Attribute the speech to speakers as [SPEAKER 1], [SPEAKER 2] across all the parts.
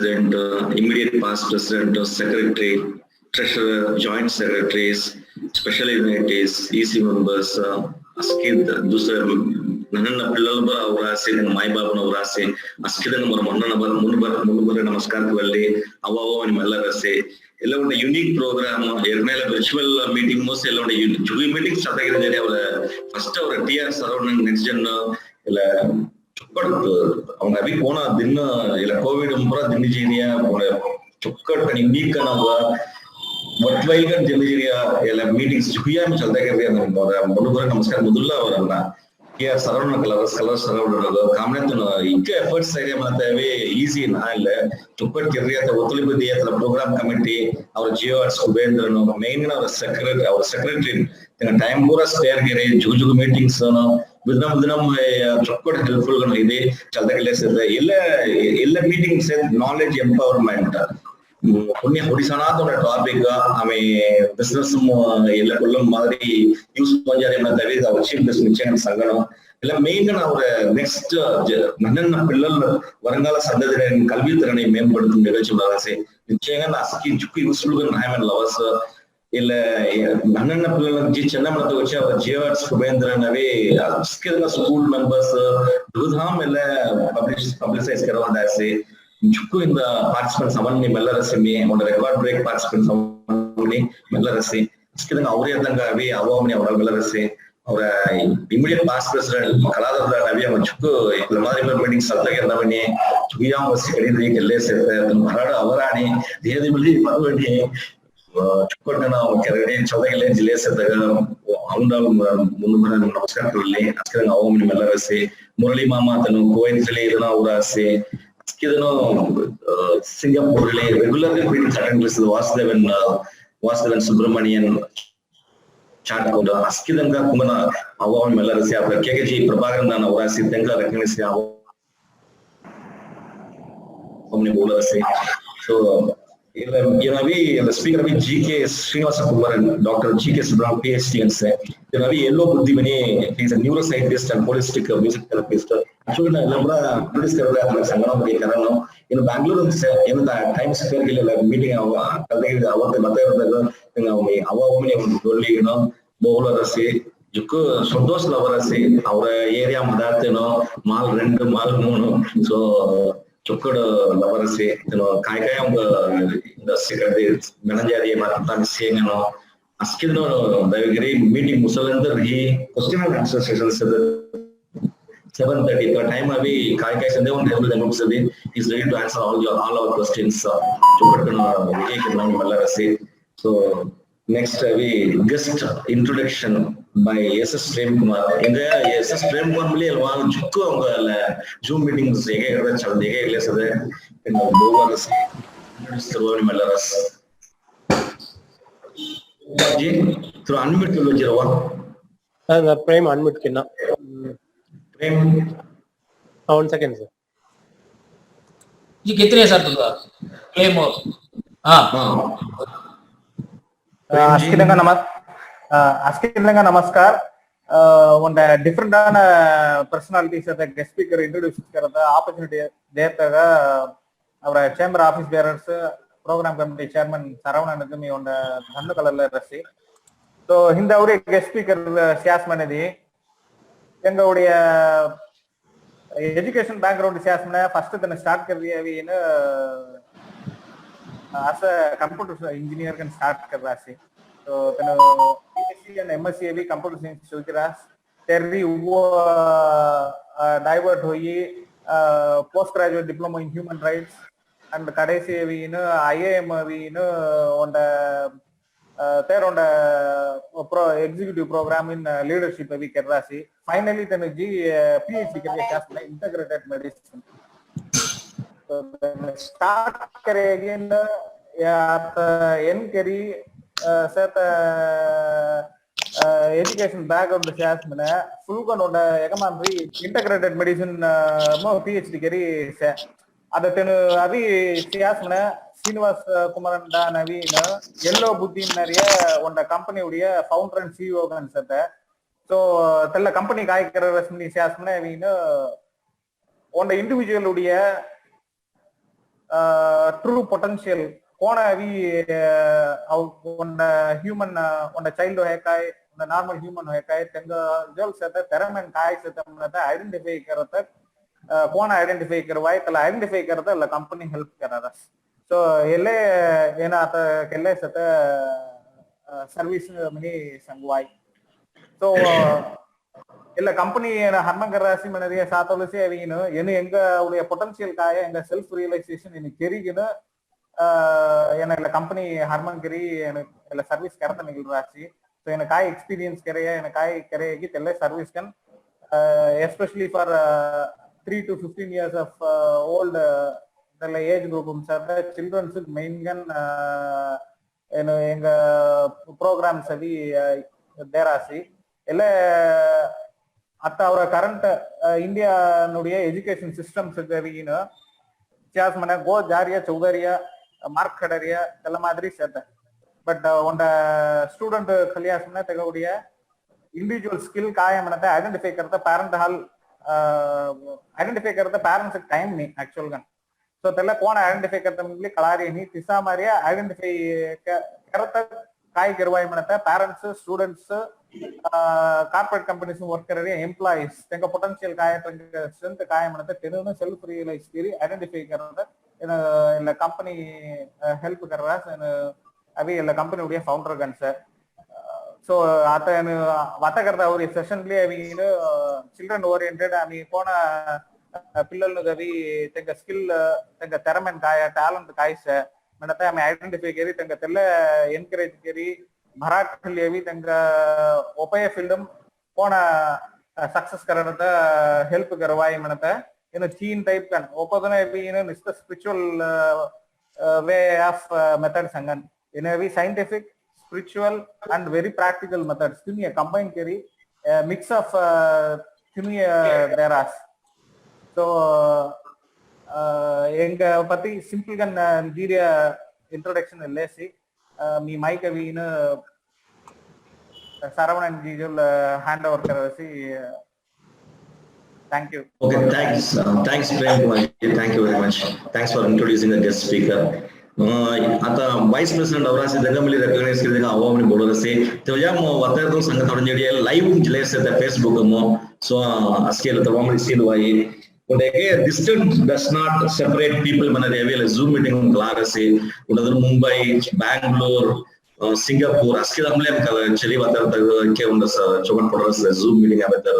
[SPEAKER 1] president, immediate past president, secretary, treasurer, joint secretaries, special unities, EC members, askid दूसरे नन्ना पिल्लल बर आवरासे my बाबन आवरासे askidन मर मन्ना बर मुनबर नमस्कार कवल्ले अवावो अनि मल्लरसे ಎಲ್ಲ ಒಂದು ಯೂನಿಕ್ ಪ್ರೋಗ್ರಾಮ್ ಎರಡನೇಲೆ ವರ್ಚುವಲ್ ಮೀಟಿಂಗ್ ಮೋಸ್ಟ್ ಎಲ್ಲ ಒಂದು ಜುಗಿ ಮೀಟಿಂಗ್ ಸ್ಟಾರ್ಟ್ ಆಗಿದ್ದಾರೆ ಅವರ ಫಸ್ಟ್ ಅವರ ಟಿಆರ್ ಸರೌಂಡ್ ನೆಕ್ಸ್ಟ್ ಜನ್ ಇಲ್ಲ ಚುಕ್ಕಟ್ಟು அவங்க ಅಭಿ போன ದಿನ ಇಲ್ಲ ಕೋವಿಡ್ ಉಂಪರ ದಿನಜೀರಿಯ ಚುಕ್ಕಟ್ಟು ಯೂನಿಕ್ ಅನ್ನವ ವರ್ಚುವಲ್ ದಿನಜೀರಿಯ ಎಲ್ಲ ಮೀಟಿಂಗ್ಸ್ ಜುಗಿಯಾ में चलता कर रहे हैं और मुनबर नमस्कार मुदुल्ला ಅವರನ್ನ ಟಿಆರ್ ಸರೌಂಡ್ ಕಲರ್ ಸರೌಂಡ್ ಕಾಮನತ ಇಂಕ ಎಫರ್ಟ್ಸ್ ಇದೆ ಮತ್ತೆ ಈಸಿ ನಾಲ್ಲ ಚುಕ್ಕಟ್ ಕಿರಿಯತ ಒತ್ತಲಿ ಬದಿಯತ ಪ್ರೋಗ್ರಾಮ್ ಕಮಿಟಿ ಅವರ ಜಿಯೋ ಆರ್ಟ್ಸ್ ಕುಬೇಂದ್ರನು ಮೇನ್ ಅವರ ಸೆಕ್ರೆಟರಿ ಟೈಮ್ ಪೂರಾ ಸ್ಪೇರ್ ಗಿರಿ ಜುಗು ಮೀಟಿಂಗ್ಸ್ ದಿನಂ ಚುಕ್ಕಟ್ ಹೆಲ್ಪ್ಫುಲ್ ಗಳು ಇದೆ ಚಲ್ತಾ ಕೆಲಸ ಎಲ್ಲ ಮೀಟಿಂಗ್ಸ್ ನಾಲೆಜ್ ಎಂಪವರ್ಮೆಂಟ್ पुण्य होडिसानात उन टॉपिक हमें बिजनेस ಎಲ್ಲ ಕೊಲ್ಲಂ ಮಾದರಿ ಯೂಸ್ ಪಂಜಾರೆ ಮತವೆ ಚೀಫ್ ಗೆಸ್ಟ್ ನಿಚ್ಚನ ಸಂಗಣ ಇಲ್ಲ ಮೇನ್ ಅವರ ನೆಕ್ಸ್ಟ್ ನನ್ನನ್ನ ಪಿಲ್ಲಲ್ ವರಂಗಾಲ ಸಂದದಿನ ಕಲ್ವಿ ತರಣೆ ಮೇಂಪಡುತ್ತೆ ನಿಗಚು ಬರಸೆ ನಿಚ್ಚನ ಅಸ್ಕಿ ಜುಕ್ಕು ಯೂಸ್ಫುಲ್ ಗನ್ ಹೈಮನ್ ಲವಸ್ ಇಲ್ಲ ನನ್ನನ್ನ ಪಿಲ್ಲಲ್ ಜಿ ಚೆನ್ನಮತ ವಚ ಅವರ ಜಿಆರ್ಸ್ ಸುಬೇಂದ್ರನವೇ ಅಸ್ಕಿನ ಸ್ಕೂಲ್ ಮೆಂಬರ್ಸ್ ದುಧಾಮ್ ಎಲ್ಲ publicise ಕರವಂದಾಸೆ Jukku in the participants samanni mellarasi me on the record break participants samanni mellarasi skidanga avriyadanga avi avamni avara mellarasi avara immediate past president kaladara navi ama jukku illa madri meeting saltage navani jugiyam wasi kadidri kelle sette marada avarani dehadi milli parvani chukkonna kerade chodagile jile sette avunda munumana namaskar kulli skidanga avamni mellarasi murali mama tanu coincidentally idana avurase ಇದನ್ನು Singapore regular meetings attend ಮಾಡಿಸಿದ Vasudevan Subramanian chat ಕೂಡ ಅಸ್ಕಿದಂಗ ಕುಮನ ಅವನ್ ಮೆಲ್ಲರಸಿ ಅವರ ಕೆಕೆಜಿ ಪ್ರಭಾಕರ್ ನಾನು ಅವರಾಸಿ ತೆಂಗ recognise ಅವನಿ ಬೋಲರಸಿ so Ravi, the speaker of GK Srinivasa Kumar and Dr. GK Subramanian PhD and say, Ravi Yellow Buddhimani, he is a neuroscientist and holistic music therapist. Actually, in Bangalore, in the Times Square meeting, Jukku Santosh Lavarasi, our area Madatino, Mal Rent, Mal Mono, so Chukkud Lavarasi, Kaikayam, the secretary, manager, Matan saying, Askino, the great meeting Musalander, he question and answer sessions 7:30. The time away, Kaikai and they won't have the notes away. He's ready to answer all our questions. So, next, we guest introduction by SS Prem Kumar. In the SS Prem Kumar, Zoom meetings, through unmute
[SPEAKER 2] the Prem unmute kinna.
[SPEAKER 1] Prem.
[SPEAKER 2] 1 second, sir.
[SPEAKER 3] जी कितने sir तुझा claim हो हाँ
[SPEAKER 4] Askidanga namaskar. One different personalities at the guest speaker introduced the opportunity there. Our chamber office bearers, program committee chairman Saravana Nagami on the Handu Color Rasi. So, Hinda guest speaker Siasmanadi, Yangaudi education background Siasmana, first than start career as a computer engineer can start Karasi. So, PhD and MSc computer science Sukiras, Terry divert hoyi postgraduate diploma in human rights and Kadesi IAM on the there on the executive program in leadership Kerasi. Finally, then PhD integrated medicine. So then start again at N-Kerry set education background full integrated medicine PhD Kerry That's Srinivas Kumaran Navi Yellow Buddhi on the company founder and CEO so tell the company Kai on the individual true potential kona avi on human on child hai kai on normal human hai kai tenga jol seta teramen kai seta mata identify karata kona identify karwai tala identify karata la company help karada so elle ena ata kelle seta service mini sangwai so இல்ல company Harman கராசி மனதிய சாத்தோலசி அவீனு என்ன எங்க உடைய potential காய எங்க self realisation எனக்கு தெரியுன்னு எனக்கு company Harman கரி எனக்கு இல்ல சர்வீஸ் கரத்த நிகழ்றாச்சு ஸோ எனக்கு காய் எக்ஸ்பீரியன்ஸ் கரைய எனக்கு காய் கரையகி தெல்ல சர்வீஸ் கன் especially for 3 to 15 years of old தெல்ல ஏஜ் குரூப்பும் சார் சில்ட்ரன்ஸுக்கு மெயின் கன் எங்க ப்ரோக்ராம்ஸ் அவி தேராசி ಎಲ್ಲ ಅತ್ತ ಅವರ ಕರೆಂಟ್ ಇಂಡಿಯಾನುடைய ಎಜುಕೇಶನ್ ಸಿಸ್ಟಮ್ಸ್ ಗವಿನ ಚಾಸ್ ಮನೆ ಗೋ ಜಾರಿಯ ಚೌಧರಿಯ ಮಾರ್ಕ್ ಖಡರಿಯ ಎಲ್ಲ ಮಾದರಿ ಸೇತ ಬಟ್ ಒಂದ ಸ್ಟೂಡೆಂಟ್ ಖಲಿಯಾಸ್ ಮನೆ ತಗೌಡಿಯ ಇಂಡಿವಿಜುअल स्किल काय म्हणते आयडेंटिफाई करता पेरेंट हाल आयडेंटिफाई करता पेरेंट्स टाइम नहीं एक्चुअल गन सो त्याला कोण आयडेंटिफाई करता म्हणजे कळारी नाही तिसा मारिया आयडेंटिफाई करता काय गिरवाई म्हणते parents students corporate companies worker employees ತೆಂಗ ಪೊಟೆನ್ಶಿಯಲ್ ಕಾಯ ತೆಂಗ ಸ್ಟ್ರೆಂತ್ ಕಾಯ ಮಾಡತ್ತೆ ತೆನು ಸೆಲ್ಫ್ ರಿಯಲೈಸ್ ಕಿರಿ ಐಡೆಂಟಿಫೈ करता ಇಲ್ಲ ಕಂಪನಿ ಹೆಲ್ಪ್ कररा अभी ಇಲ್ಲ ಕಂಪನಿ ಉಡಿಯ ಫೌಂಡರ್ ಗನ್ ಸರ್ सो आता वाता करता और सेशन ले अभी चिल्ड्रन ओरिएंटेड आम्ही कोण पिल्लल गवी तेंग स्किल तेंग तेरमेन काय टैलेंट काय से म्हणता आम्ही आयडेंटिफाई केरी तेंग तेल्ले एनकरेज केरी मराठी अभी तंग ओपय फील्ड कोण सक्सेस करता हेल्प करवाई म्हणता इन चीन टाइप कन ओपदने अभी इन निस्त स्पिरिचुअल वे ऑफ मेथड संगन इन अभी scientific spiritual and very practical methods तुम ये combine करी mix of तुम ये there are so एंग पति simple कन दीरिया introduction ले सी मी माइक अभी इन सारावण जी जो hand over कर सी thank you
[SPEAKER 1] okay thanks Prem Kumar thank you very much thanks for introducing the guest speaker आता वाइस प्रेसिडेंट औरासी दंगमली रिकॉग्नाइज कर देगा आवामनी बोलर से तो या मो वतर तो संग थोड़ी जड़ी लाइव जिले से फेसबुक मो सो अस्केल तो आवामनी सील वाई उन्हें के distance does not separate people मन रेवेल जूम मीटिंग क्लास से उधर मुंबई बैंगलोर सिंगापुर अस्केल हमले हम कल चली वतर तक के उन्हें चौकन पड़ोस से जूम मीटिंग आवे तर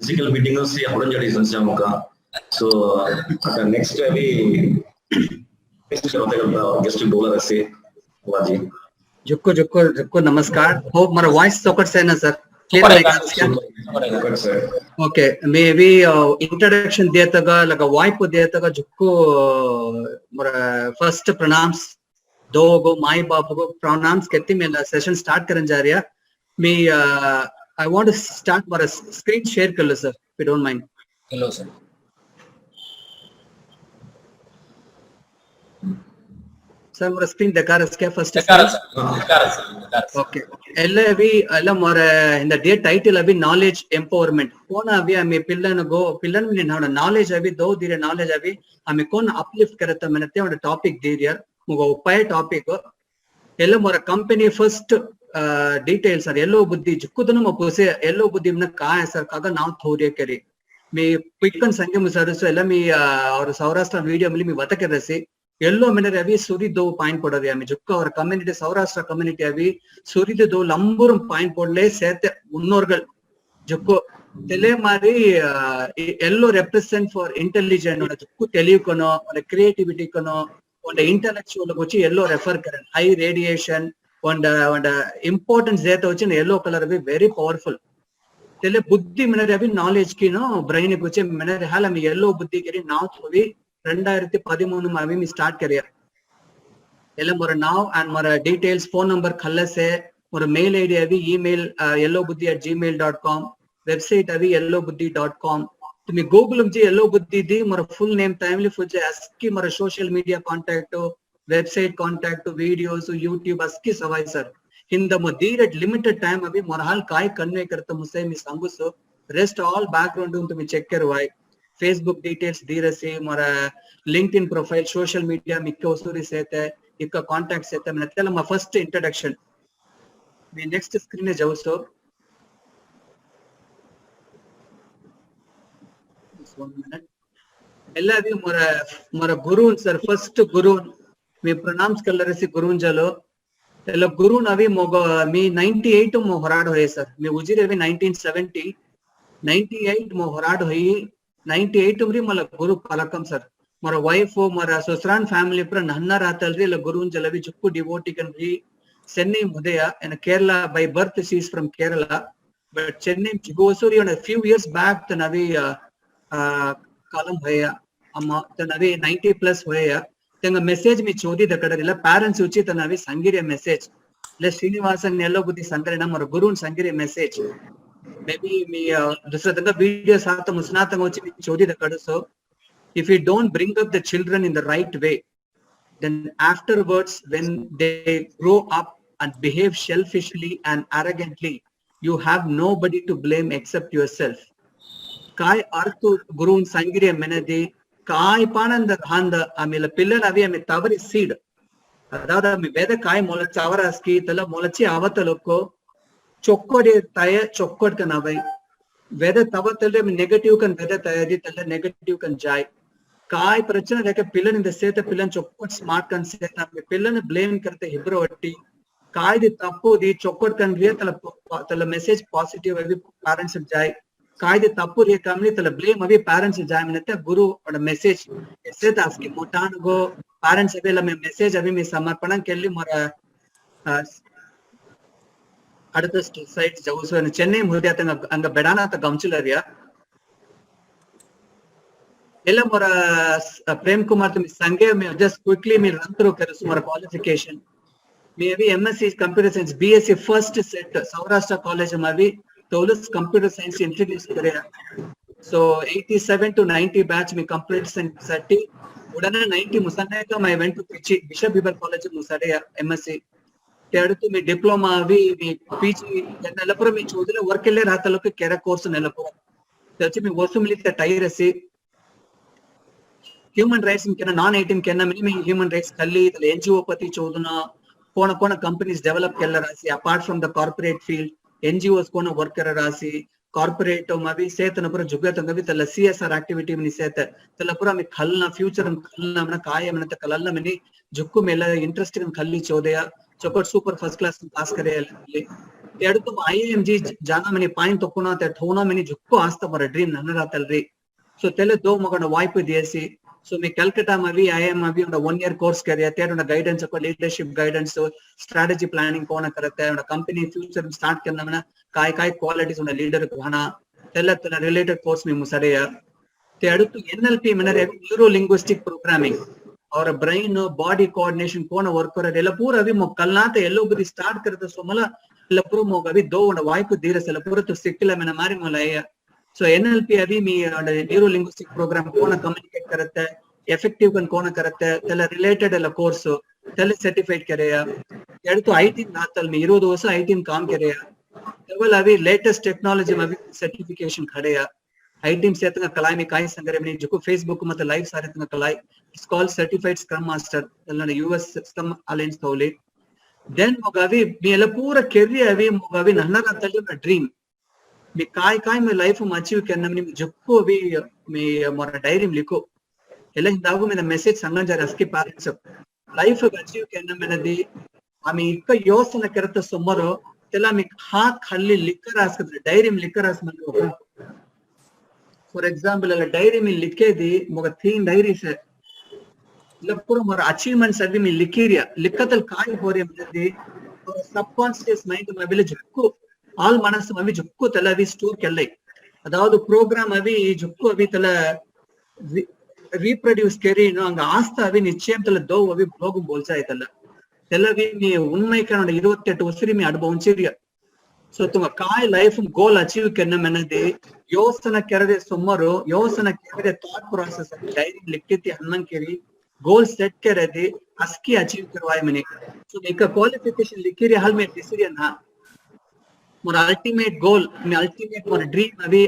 [SPEAKER 1] फिजिकल मीटिंग से हड़न जड़ी संस्था मुका so आता next अभी नेक्स्ट होते करता गेस्ट बोलर ऐसे वाजी
[SPEAKER 5] जुक्को जुक्को जुक्को नमस्कार होप मेरा वॉइस तो कट से ना सर क्लियर है क्या ओके मे बी इंट्रोडक्शन दिया तक लगा वाइप दिया तक जुक्को मेरा फर्स्ट प्रोनाउंस दो गो माई बाप को प्रोनाउंस कहती मैं सेशन स्टार्ट करने जा रही है मैं आई वांट टू स्टार्ट मेरा स्क्रीन शेयर कर लो sir if you don't mind
[SPEAKER 3] hello sir
[SPEAKER 5] sir मेरा स्क्रीन दिखा रहा है क्या फर्स्ट ओके ಎಲ್ಲ ಅವಿ ಎಲ್ಲ ಮೊರ ಇಂದ ಡೇ ಟೈಟಲ್ ಅವಿ ನಾಲೆಜ್ ಎಂಪವರ್ಮೆಂಟ್ ಕೋನ ಅವಿ ಆಮೆ ಪಿಲ್ಲನ ಗೋ ಪಿಲ್ಲನ ಮಿನ ನಾಡ ನಾಲೆಜ್ ಅವಿ ದೋ ದಿರೆ ನಾಲೆಜ್ ಅವಿ ಆಮೆ ಕೋನ ಅಪ್ಲಿಫ್ಟ್ करता मनते ಒಂದು ಟಾಪಿಕ್ ದಿರಿಯ ಮುಗ ಉಪಾಯ ಟಾಪಿಕ್ ಎಲ್ಲ ಮೊರ ಕಂಪನಿ ಫಸ್ಟ್ ಡೀಟೇಲ್ಸ್ ಸರ್ ಎಲ್ಲೋ ಬುದ್ಧಿ ಜುಕ್ಕುದನ ಮಪೋಸೆ ಎಲ್ಲೋ ಬುದ್ಧಿ ಮನ ಕಾಯ ಸರ್ ಕಾಗ ನಾವು ಥೋರಿಯ ಕರಿ ಮೇ ಪಿಕ್ಕನ್ ಸಂಖ್ಯೆ ಮುಸರಸು ಎಲ್ಲ ಮಿ और सौराष्ट्र वीडियो मिली मी वतके रसी ಎಲ್ಲೋ ಮೆನರೆ ಅವಿ ಸುರಿದು ಪಾಯಿಂಟ್ ಕೊಡೋದು ಆಮೆ ಜುಕ್ಕ ಅವರ ಕಮ್ಯುನಿಟಿ ಸೌರಾಷ್ಟ್ರ ಕಮ್ಯುನಿಟಿ ಅವಿ ಸುರಿದು ಲಂಬೂರು ಪಾಯಿಂಟ್ ಕೊಡ್ಲೆ ಸೇತೆ ಮುನ್ನೋರ್ಗಳು ಜುಕ್ಕು ತೆಲೆ ಮಾರಿ ಎಲ್ಲೋ ರೆಪ್ರೆಸೆಂಟ್ ಫಾರ್ ಇಂಟೆಲಿಜೆಂಟ್ ಒಂದು ಜುಕ್ಕು ತಿಳಿಯುಕೊನೋ ಒಂದು ಕ್ರಿಯೇಟಿವಿಟಿ ಕೊನೋ ಒಂದು ಇಂಟೆಲೆಕ್ಚುವಲ್ వచ్చి ಎಲ್ಲೋ ರೆಫರ್ ಕರನ್ ಹೈ ರೇಡಿಯೇಷನ್ ಒಂದು ಇಂಪಾರ್ಟೆನ್ಸ್ ದೇತ వచ్చి ಎಲ್ಲೋ ಕಲರ್ ಅವಿ ವೆರಿ ಪವರ್ಫುಲ್ ತೆಲೆ ಬುದ್ಧಿ ಮೆನರೆ ಅವಿ ನಾಲೆಜ್ ಕಿನೋ ಬ್ರೈನ್ వచ్చి ಮೆನರೆ ಹಾಲ ಮಿ ಎಲ್ಲೋ ಬುದ್ಧಿ ಗಿರಿ ನಾವು ಹೋಗಿ 2013 में अभी मैं स्टार्ट करिए एल्ला मोर नाव एंड मोर डिटेल्स फोन नंबर खल्ले से मोर मेल आईडी अभी ईमेल yellowbuddhi@gmail.com वेबसाइट अभी yellowbuddhi.com तुम्हें गूगल में जी येलो बुद्धि दी मोर फुल नेम टाइमली फुल जे अस्की मोर social media contact website contact videos YouTube अस्की सवाई सर हिंद मो दीरेट लिमिटेड टाइम अभी मोर हाल काय कन्वे करता मुझसे मैं सांगू सो रेस्ट ऑल बैकग्राउंड तुम्हें चेक करवाई Facebook details dirasi mora LinkedIn profile social media mikka usuri sete ikka contacts sete manatela ma first introduction me next screen e jawso just 1 minute ella vi mora guru sir first guru me pranams kallarasi gurun jalo ella guru navi mogo me 98 mo horad hoye sir me ujire vi 1970 98 mo horad hoyi 98 umri mala guru palakam sir mara wife mara sosran family pra nanna ratalri la gurun jalavi jukku devotee kan ri Chennai mudaya and Kerala by birth she is from Kerala but Chennai Chigosuri on a few years back the navi kalam hoya amma the navi 90 plus hoya tenga message mi chodi da kadarilla parents uchi the navi sangire message le Srinivasan nello buddhi sangarena mara gurun sangire message maybe me dusra tanga video saata musnatanga uchi mi chodi da kadu so if you don't bring up the children in the right way then afterwards when they grow up and behave selfishly and arrogantly you have nobody to blame except yourself kai arthu gurun sangire menadi kai pananda handa amela pillal avi ame tavari seed adada ame veda kai mola chavaraski tala molachi avatalokko chokkode taya chokkod kan avai veda tavatalre negative kan veda tayadi tala negative kan jai काय प्रचना लेके पिलन in the set पिलन चोक्कोट smart कन set अपने पिलन blame करते हिब्रो वट्टी काय दी तप्पो दी चोक्कोट कन रिया तला मेसेज पॉजिटिव अभी पेरेंट्स जाए काय दी तप्पो रिया कमनी तला ब्लेम अभी पेरेंट्स जाए मिनते गुरु और मेसेज ऐसे तास्की मोटान गो पेरेंट्स अभी ला में मेसेज अभी में समर्पणन केली मोरा अड़ता साइट जाऊसो ने चेन्नई मुद्दे तंग अंग बेडाना ता गमचुलरिया ella mora Prem Kumar to sange me just quickly me run through karu mora qualification maybe MSc computer science BSc first set Saurashtra college mavi tolus computer science introduce kare so 87 to 90 batch me computer science sati udana 90 musanna ka I went to Trichy Bishop Bibar college musade MSc teduthu me diploma avi me PG nellapura me chodile work elle rataloke kera course nellapura telchi me wasumli ta tyresi human rights in non 18 kenna minimum human rights kalli the NGO pati choduna kona companies develop kella rasi apart from the corporate field NGOs kona worker rasi corporate mavi setana pura jugatanga with the CSR activity mini set tala pura me khalna future khalna mana kaya mana ta kalalla mini jukku mela interesting khalli chodaya chokot super first class pass kare tedu IIMG jana mini point tokuna te thona mini jukku asta mara dream nanara talri so tele do magana wipe diyasi so me Calcutta mavi IIM mavi on a 1 year course kariya te on a guidance ko leadership guidance so strategy planning kona karate on a company future start karna mana kai qualities on a leader kohana tella related course me musariya te aduttu NLP manare neuro linguistic programming or a brain body coordination kona work kore ella pura avi mo kalna te ello budi start karta so mala ella pura mo avi do on a wipe dira sela pura to sikla mena mari molaya so NLP अभी मी neuro linguistic program कौन communicate करते हैं effective कौन करते हैं तेरे related एला course तेरे certified करेगा यार तो IT नातल में 20 वर्ष IT में काम करेगा तेरे अभी latest technology में अभी certification करेगा IT में से तंग कलाई में काई संगरे में जो को Facebook में तो live सारे तंग कलाई it's called certified scrum master तेरे US scrum alliance तौले then मोगावी मी एला पूरा career अभी मोगावी नहना रातल में dream me kai me life में achieve करना में जक्को भी me मोरा डायरी में लिखो एला हिंदागु में message संगन जा रस्के parents life achieve करना में दी आमी इक्का योजना करते सुमरो तेला me हाथ खाली लिखकर आस कर डायरी में लिखकर आस मन लो for example एला डायरी में लिखे दी मोगा 3 डायरी से मतलब पूरा मोरा achievements अभी में लिखिरिया लिखतल काय हो रहे में दी subconscious mind में बिले जक्को all manas अभी जुक्को तला अभी स्टोर कर ले अदावद प्रोग्राम अभी जुक्को अभी तला reproduce करी नो अंग आस्था अभी निश्चयम तला दो अभी ब्लॉग बोलता है तला अभी मी उन्मय करना 28 वर्षरी मी अनुभव चेरिया so तुम काय लाइफ गोल अचीव करने में दे योजना करदे सुमरो योजना करदे थॉट प्रोसेस डायरी लिखते थे हनमन केरी गोल सेट करे दे अस्की अचीव करवाए मैंने so एक क्वालिफिकेशन लिखी रे हाल में डिसीजन हां मोर अल्टीमेट गोल मे अल्टीमेट मोर ड्रीम अभी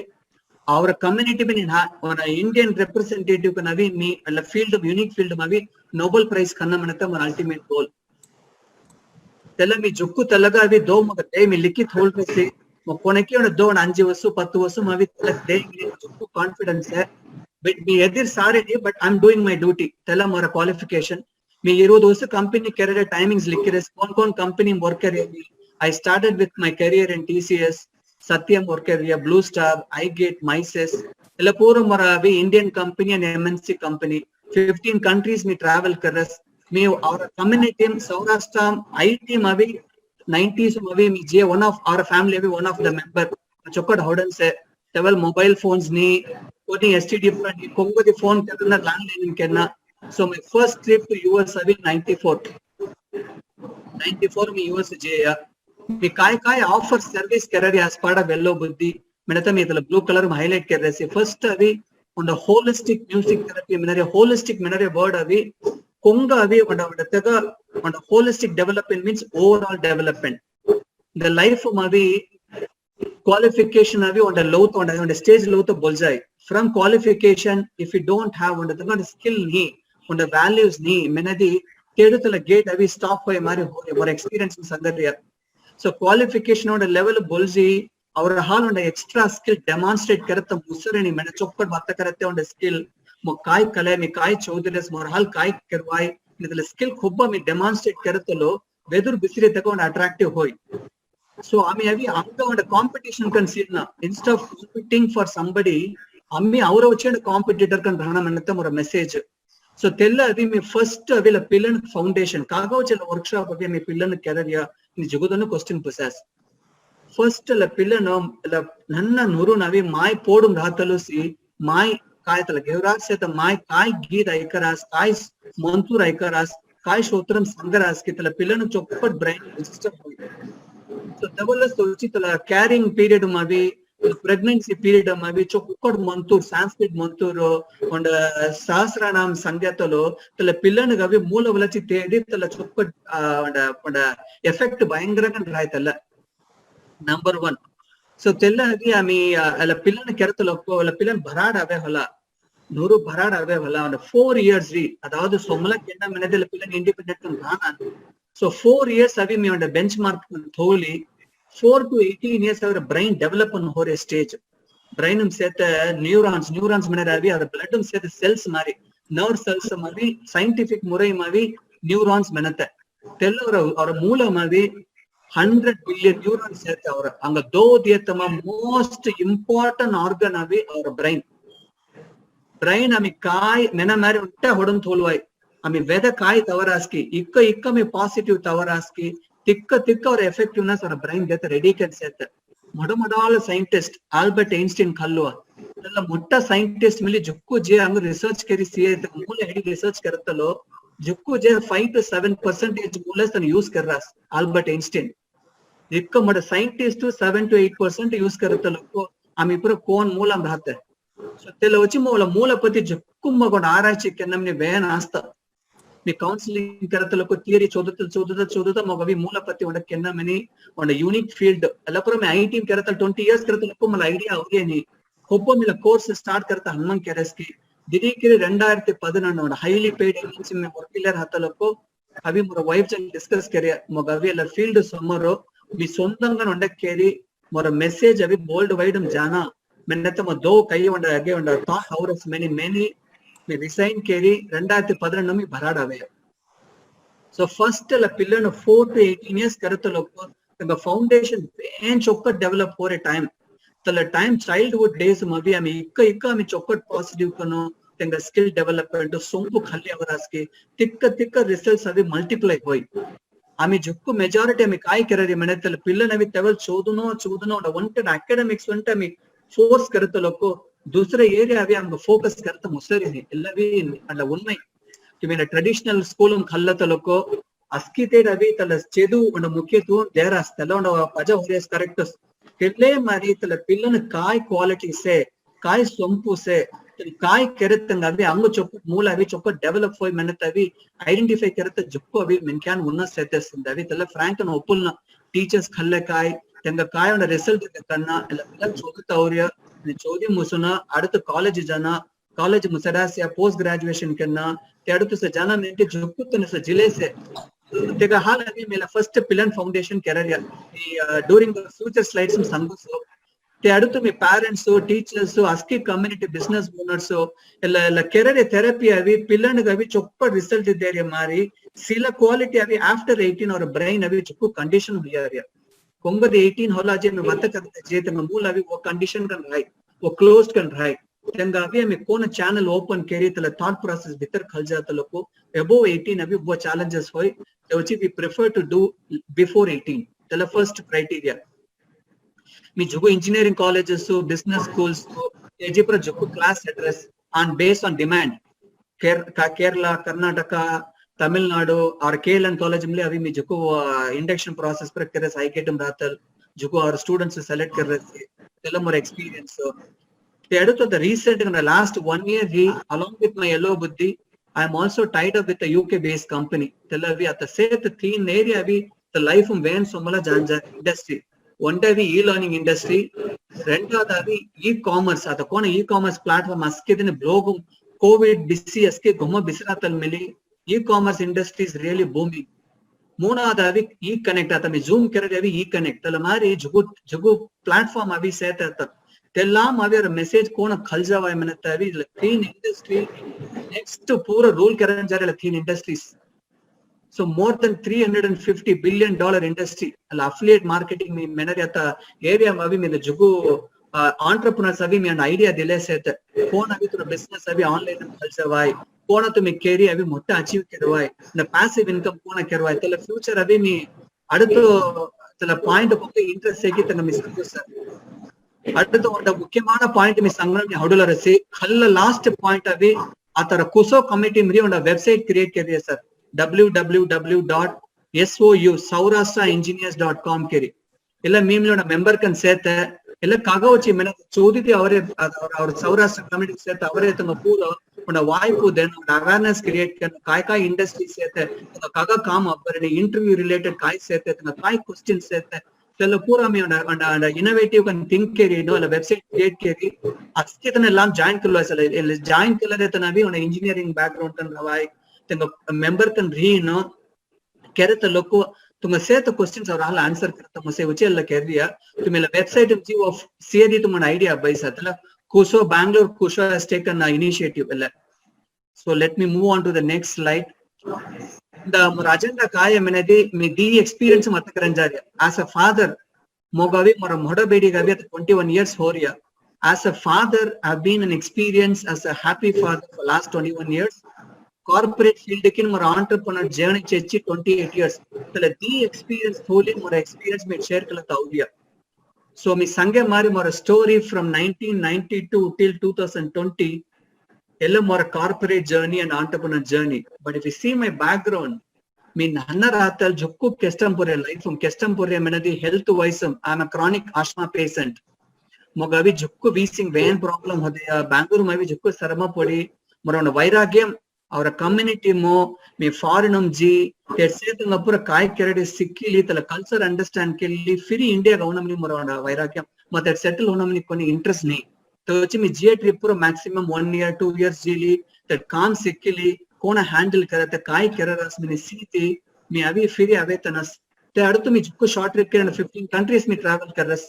[SPEAKER 5] our community bin on Indian representative kanavi me a field of unique field mavi Nobel Prize kanna manata my ultimate goal. Tell me Juku Talaga we do the day me likit hold me say Mokoneki on a do and Anji was so patu was so mavi day confidence but me edir sorry but I'm doing my duty. Tell them or a qualification. Me hero those company career timings likres con company work career. I started with my career in TCS, Satyam work career, Blue Star, iGate, Mises. Elapura Maravi, Indian company and MNC company. 15 countries me travel careers. Me our community Saurashtra IT mavi 90s mavi me J one of our family one of the member. Chokad Howden say several mobile phones ni coding STD Kongo the phone landline in Kenya. So my first trip to US I 94. 94 me US J. Me kai offer service career as part of Vello Buddhi. Menata me the blue color highlight career. First avi on the holistic music therapy, holistic mineral word avi. Konga avi on the holistic development means overall development. The life of mavi qualification avi on the low on the stage low to bullseye. From qualification, if you don't have on the skill ni, on the values ni, menadi kedutala gate avi stop for more experience in Sandaria. So qualification on the level of bullseye, our hall on the extra skill demonstrate karata musarani mena choppat batta karate on the skill mo kai kale me kai chaudiles more hal kai karwai the skill khubba me demonstrate karatalo vedur bisire taka on attractive hoy. So I mean on the competition can see na instead of competing for somebody ammi avara vache competitor kan rana manata more message. So tell avi me first avi la pillan foundation kaga vache workshop avi me pillan career ni jugodanu question possess. First la pillan la nanna nuru navi mai podum ratalusi mai kai tala gevras se ta mai kai geet aikaras kai montur aikaras kai shotram sangaras ki tala pillan choppat brain register hoy. So double sochi tala carrying period mavi pregnancy period mavi choppat montur Sanskrit montur on sahasranam sangyatalo tala pillan gavi moola valachi tedi tala choppat on effect bayangaragan raitalla. Number one. So tella agi ami ala pillan keratalo ala pillan bharad ave hola nuru bharad ave hola on 4 years re adavadu somala kenna menadela pillan independent kan rana. So 4 years avi me on the benchmark tholi 4 to 18 years our brain develop on hore stage. Brain set neurons menada avi our blood set cells mari nerve cells mari scientific murai mavi neurons menata tella our moola mavi 100 billion neurons set our anga do dietama most important organ avi our brain ami kai mena mari utta hodam tholwai ami veda kai tavaraski ikka me positive tavaraski tikka or effectiveness or brain get ready can set modal scientist Albert Einstein kallua alla mutta scientist mili jukku je ang research kari see mule headi research karatalo jukku je 5 to 7% moolas tan use karras Albert Einstein ikka mada scientist 7 to 8% use karatalo ami pura kon moolam rahte. So tela vachi moola pati jukku magon aaraichi kennamne vayan asta me counseling karatalo theory chodata mogavi moola pati onda kennamani on a unique field alla pura me IT karatal 20 years karatalo mal idea avge ni hoppo mila course start karata hanman kereski dirikire 2011 on highly paid agency me workiller hatalako avi mora wife and discuss kare mogavi alla field somaro mi sondanga onda keri mora message avi bold wide jana menata mo do kai onda age onda thought hours many me resign keri 2011 me bharad ave. So first la pillar 4 to 18 years karatalo the foundation and chokkat develop for a time tala time childhood days mavi ami ikka ami chokkat positive kano tenga skill development sompu khalli avaraski tikka results avi multiply hoy ami jukku majority ami kai kerari menetala pillan avi tevel choduno onda wanted academics wanta ami force karatalo दूसरे area अभी हम focus करते मुसरी है इल्ला भी अल्ला उन्मय कि मेरा ट्रेडिशनल स्कूल हम खल्ला तलोको अस्किते अभी तल चेदु उन मुख्य तू देरास तल उन पजा होरियस करेक्टस किल्ले मारी तल पिल्लन काय क्वालिटी से काय सोंपु से काय करतंग अभी अंग चोप मूल अभी चोप डेवलप होय मनत अभी आइडेंटिफाई करते जुक्को अभी मिनक्यान उन्न सेतेस अभी तल फ्रैंक न ओपुल टीचर्स खल्ले काय तेंग काय उन रिजल्ट कन्ना इल्ला पिल्लन चोकता होरिया चौदी मुसुना அடுத்து காலேஜ் जाना कॉलेज मुसरासिया पोस्ट ग्रेजुएशन करना ते அடுத்து से जाना मेंटे जुकुतने से जिले से तेगा हाल अभी मेरा first पिलन foundation career during the future slides में संगसो ते அடுத்து मी पेरेंट्स टीचर्स अस्की कम्युनिटी बिजनेस ओनर्स ಎಲ್ಲ ಕೆರರೆ ಥೆರಪಿ ಅವಿ ಪಿಲ್ಲನ್ ಅವಿ ಚೊಪ್ಪ ರಿಸಲ್ಟ್ ಇದ್ದೇರಿ ಮಾರಿ ಸಿಲ ಕ್ವಾಲಿಟಿ ಅವಿ ಆಫ್ಟರ್ 18 और ब्रेन अभी चुक्कू कंडीशन हुआ है कोंगद 18 होला जे में वत करते जे तंग मूल अभी वो कंडीशन कन राय वो क्लोज्ड कन राय तंग अभी में कोन चैनल ओपन केरी तले थॉट प्रोसेस भीतर खल जात लोको अबव 18 अभी वो चैलेंजेस होय which we prefer to do before 18 तले फर्स्ट क्राइटेरिया मी जुगो इंजीनियरिंग कॉलेजेस बिजनेस स्कूल्स एजी पर जुगो class address on based on demand Kerala Karnataka Tamil Nadu और केएलएन कॉलेज में अभी मैं जुको इंडक्शन प्रोसेस पर कर रहे आई रातल जुको और स्टूडेंट्स सेलेक्ट कर रहे थे तेलम और एक्सपीरियंस ते अडुत्तो the recent in the last 1 year ही along with my yellow buddhi I am also tied up with a UK based company तेलवी at the set तीन area अभी the life um when somala janja industry one day we e-learning industry రెండోది e-commerce అత కోన e-commerce platform అస్కేదిన blog Covid బిసి అస్కే గొమ్మ బిసరాతల్ మిలి e-commerce industry is really booming ಮೂನಾದ ಅವಿ ಈ ಕನೆಕ್ಟ್ ಆತ ಮಿ ಜೂಮ್ ಕರೆದೆ ಅವಿ ಈ ಕನೆಕ್ಟ್ ತಲ ಮಾರಿ ಜುಗು ಪ್ಲಾಟ್ಫಾರ್ಮ್ ಅವಿ ಸೇತ ಆತ ತೆಲ್ಲಾಮ್ ಅವಿ ಅವರ ಮೆಸೇಜ್ ಕೋಣ ಖಲ್ಜಾವ ಮನತ ಅವಿ ಕ್ಲೀನ್ ಇಂಡಸ್ಟ್ರಿ ನೆಕ್ಸ್ಟ್ ಪೂರ ರೂಲ್ ಕರೆನ್ ಜಾರೆ clean industries so more than $350 billion industry ಅಲ್ಲ ಅಫಿಲಿಯೇಟ್ ಮಾರ್ಕೆಟಿಂಗ್ ಮಿ ಮೆನರಿ ಆತ ಏರಿಯಾ ಅವಿ ಮಿ ಜುಗು entrepreneurs अभी में आइडिया दिले से कौन अभी तो बिजनेस अभी ऑनलाइन खलसवाई कौन तो मी कैरी अभी मोटा अचीव करवाई न पैसिव इनकम कौन करवाई तले फ्यूचर अभी मी அடுத்து तले पॉइंट ಬಗ್ಗೆ ಇಂಟ್ರೆಸ್ಟ್ ಹೇಗೆ ತನ ಮಿಸ್ ಸರ್ அடுத்து ಒಂದು ಮುಖ್ಯமான ಪಾಯಿಂಟ್ ಮಿ ಸಂಗ್ರಹಣೆ ಹಡುಲರಸಿ ಕಲ್ಲ ಲಾಸ್ಟ್ ಪಾಯಿಂಟ್ ಅವಿ ಆತರ ಕುಸೋ ಕಮಿಟಿ ಮರಿ ಒಂದು ವೆಬ್ಸೈಟ್ ಕ್ರಿಯೇಟ್ ಕರಿಯ ಸರ್ www.sousaustraengineers.com केरी ಇಲ್ಲ ಮೀಮ್ಲೋಡ ಮೆಂಬರ್ ಕನ್ ಸೇತೆ ಎಲ್ಲ ಕಾಗವಚಿ ಮೆನ ಚೌದಿತಿ ಅವರೇ ಅವ್ರ ಸೌರಾಷ್ಟ್ರ ಕಮಿಟಿ ಸೇತ ಅವರೇ ತಮ್ಮ ಪೂರ ಒಂದು ವಾಯ್ಪು देन अवेयरनेस क्रिएट करना काय इंडस्ट्री सेते कागा काम अपरने इंटरव्यू रिलेटेड काय सेते काय क्वेश्चन सेते चलो पूरा में अंड इनोवेटिव कन थिंक केरी नो वेबसाइट क्रिएट केरी अस्के तने लाम जॉइन करलो असल जॉइन केलरे तना भी ಒಂದು इंजीनियरिंग बैकग्राउंड कन रवाई तंग मेंबर कन री नो केरत लोको तुम से तो क्वेश्चंस और हाल आंसर करता मसे उचे अल्ला कर दिया तुम्हें वेबसाइट जी ऑफ सीएडी तुम आइडिया बाय सतला कुसो बैंगलोर कुसो हैज टेकन अ इनिशिएटिव अल्ला so let me move on to the next slide the Rajendra काय मेनेदी मी दी एक्सपीरियंस मत करन जा रहा एज अ फादर मोगावी मोर मोड़ बेडी गावी 21 years हो रिया as a father I have been an experience as a happy father for last 21 years corporate field kin more entrepreneur journey chechi 28 years tale the experience fully more experience me share kala taudia so me sange mari more story from 1992 till 2020 ella more corporate journey and entrepreneur journey but if you see my background me nanna ratal jukku kestampuria life kestampuria menadi health wise I am a chronic asthma patient mogavi jukku wheezing vein problem hodaya bangalore mavi jukku sarama podi morona vairagyam ಅವರ community ಮೋ May ಫಾರಿನಮ್ G ತೆಸೇತಂಗ ಪೂರ ಕಾಯ್ ಕೆರಡೆ ಸಿಕ್ಕಿಲಿ ತಲ culture understand ಕೆಲ್ಲಿ ಫಿರಿ India ಗೌನಮನಿ ಮರವಾಡ ವೈರಾಗ್ಯ ಮತ್ತೆ settle ಹೋನಮನಿ ಕೊನಿ interest ನೇ ತೋಚಿ ಮಿ ಜಿए trip पूरा maximum 1 year 2 years जीली तट काम सिक्किली कोण हैंडल करते काय केररस मिनी सीती मी अभी फिरी अवे तनस ते अडतु मी जुक्को शॉर्ट ट्रिप के 15 कंट्रीज में ट्रैवल कररस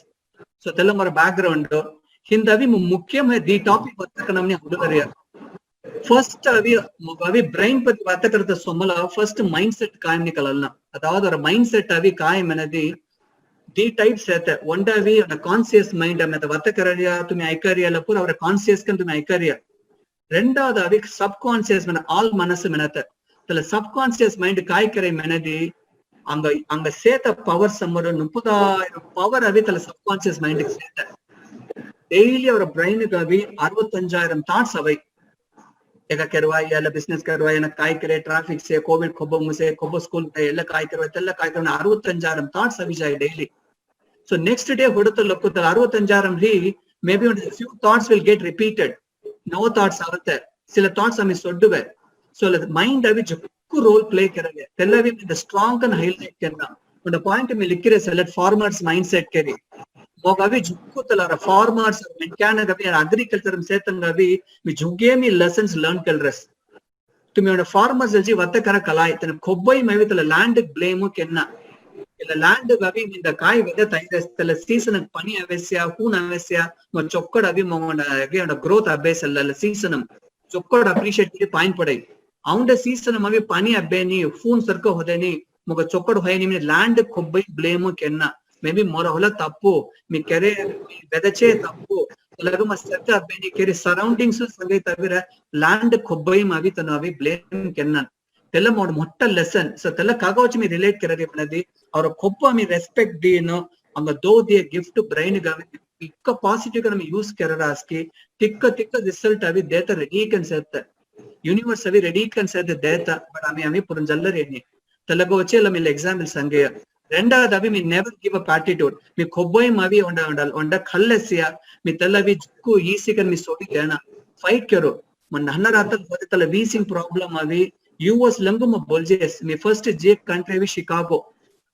[SPEAKER 5] सो तल मर बैकग्राउंड हिंदवी मुख्यम दी टॉपिक बतक नमने हुडरिया फर्स्ट अभी ब्रेन पर बात करते सोमला फर्स्ट माइंडसेट कायम निकलना अदावद और माइंडसेट अभी कायम అనేది दी टाइप्स रहते वन अभी कॉन्शियस माइंड में बात करिया तुम्हें ऐकरिया पूरा और कॉन्शियस कन तुम्हें ऐकरिया ரெண்டாவது अभी सब कॉन्शियस में ऑल मनस मेनते तले सब कॉन्शियस माइंड काय करे मेनदी अंग सेत पवर समर 30000 पवर अभी तले सब कॉन्शियस माइंड सेत डेली और ब्रेन का भी 65000 थॉट्स अवे एक करवाई या बिजनेस करवाई ना काय करे ट्रैफिक से कोविड खोबो मुसे खोबो स्कूल ಎಲ್ಲ काय करवाई तल्ला काय करना 65000 थॉट्स अभी जाए डेली सो नेक्स्ट डे ಹೊಡತ ಲಕ್ಕು 65000 ರಿ may be few thoughts will get repeated no thoughts ಆಗುತ್ತೆ ಸಿಲ thoughts ಅಮಿ ಸೊಡ್ಡುವೆ सो माइंड अभी जक्कु रोल प्ले करेंगे तल्ला भी द स्ट्रांग and highlight करना ಒಂದು ಪಾಯಿಂಟ್ में लिख रहे सेलेक्ट फार्मर्स माइंडसेट करी mogavi jukkutalara farmers mechanic avi agriculture setangavi mi jugemi lessons learn kalres tumi ona farmers ji vatakara kalai tan kobbai mavitala land blame kenna illa land avi minda kai veda tairestala season pani avesya hun avesya mo chokkad avi mona again growth abesalla season chokkad appreciate kiri point padai aunda season avi pani abeni hun sarka hodeni moga chokkad hoyeni mi land kobbai blame kenna maybe mora hola tappu mi kere vedache tappu laga masarka abeni kere surroundings sangai tavira land kobbai mavi tanavi blame kenna tella mod motta lesson so tella kaga vachi mi relate karare manadi avara kobba mi respect dino anga do dia gift brain ga ikka positive ga mi use kararaski tikka result avi data ready kan setta universe avi ready kan setta data but ami puranjallare ni tella ga vachi la mi example sange రెండవది అవి మీ never give up attitude మీ కొబ్బోయి అవి ఉండ కల్లెసియా మీ తెల్లవి జుక్కు ఈసికన్ మీ సోటి Dena fight కరో మన నన్నరాతల్ పోతే తల wheezing problem అవి US lung మ బోల్జెస్ మీ ఫస్ట్ జే కంట్రీ అవి షికాగో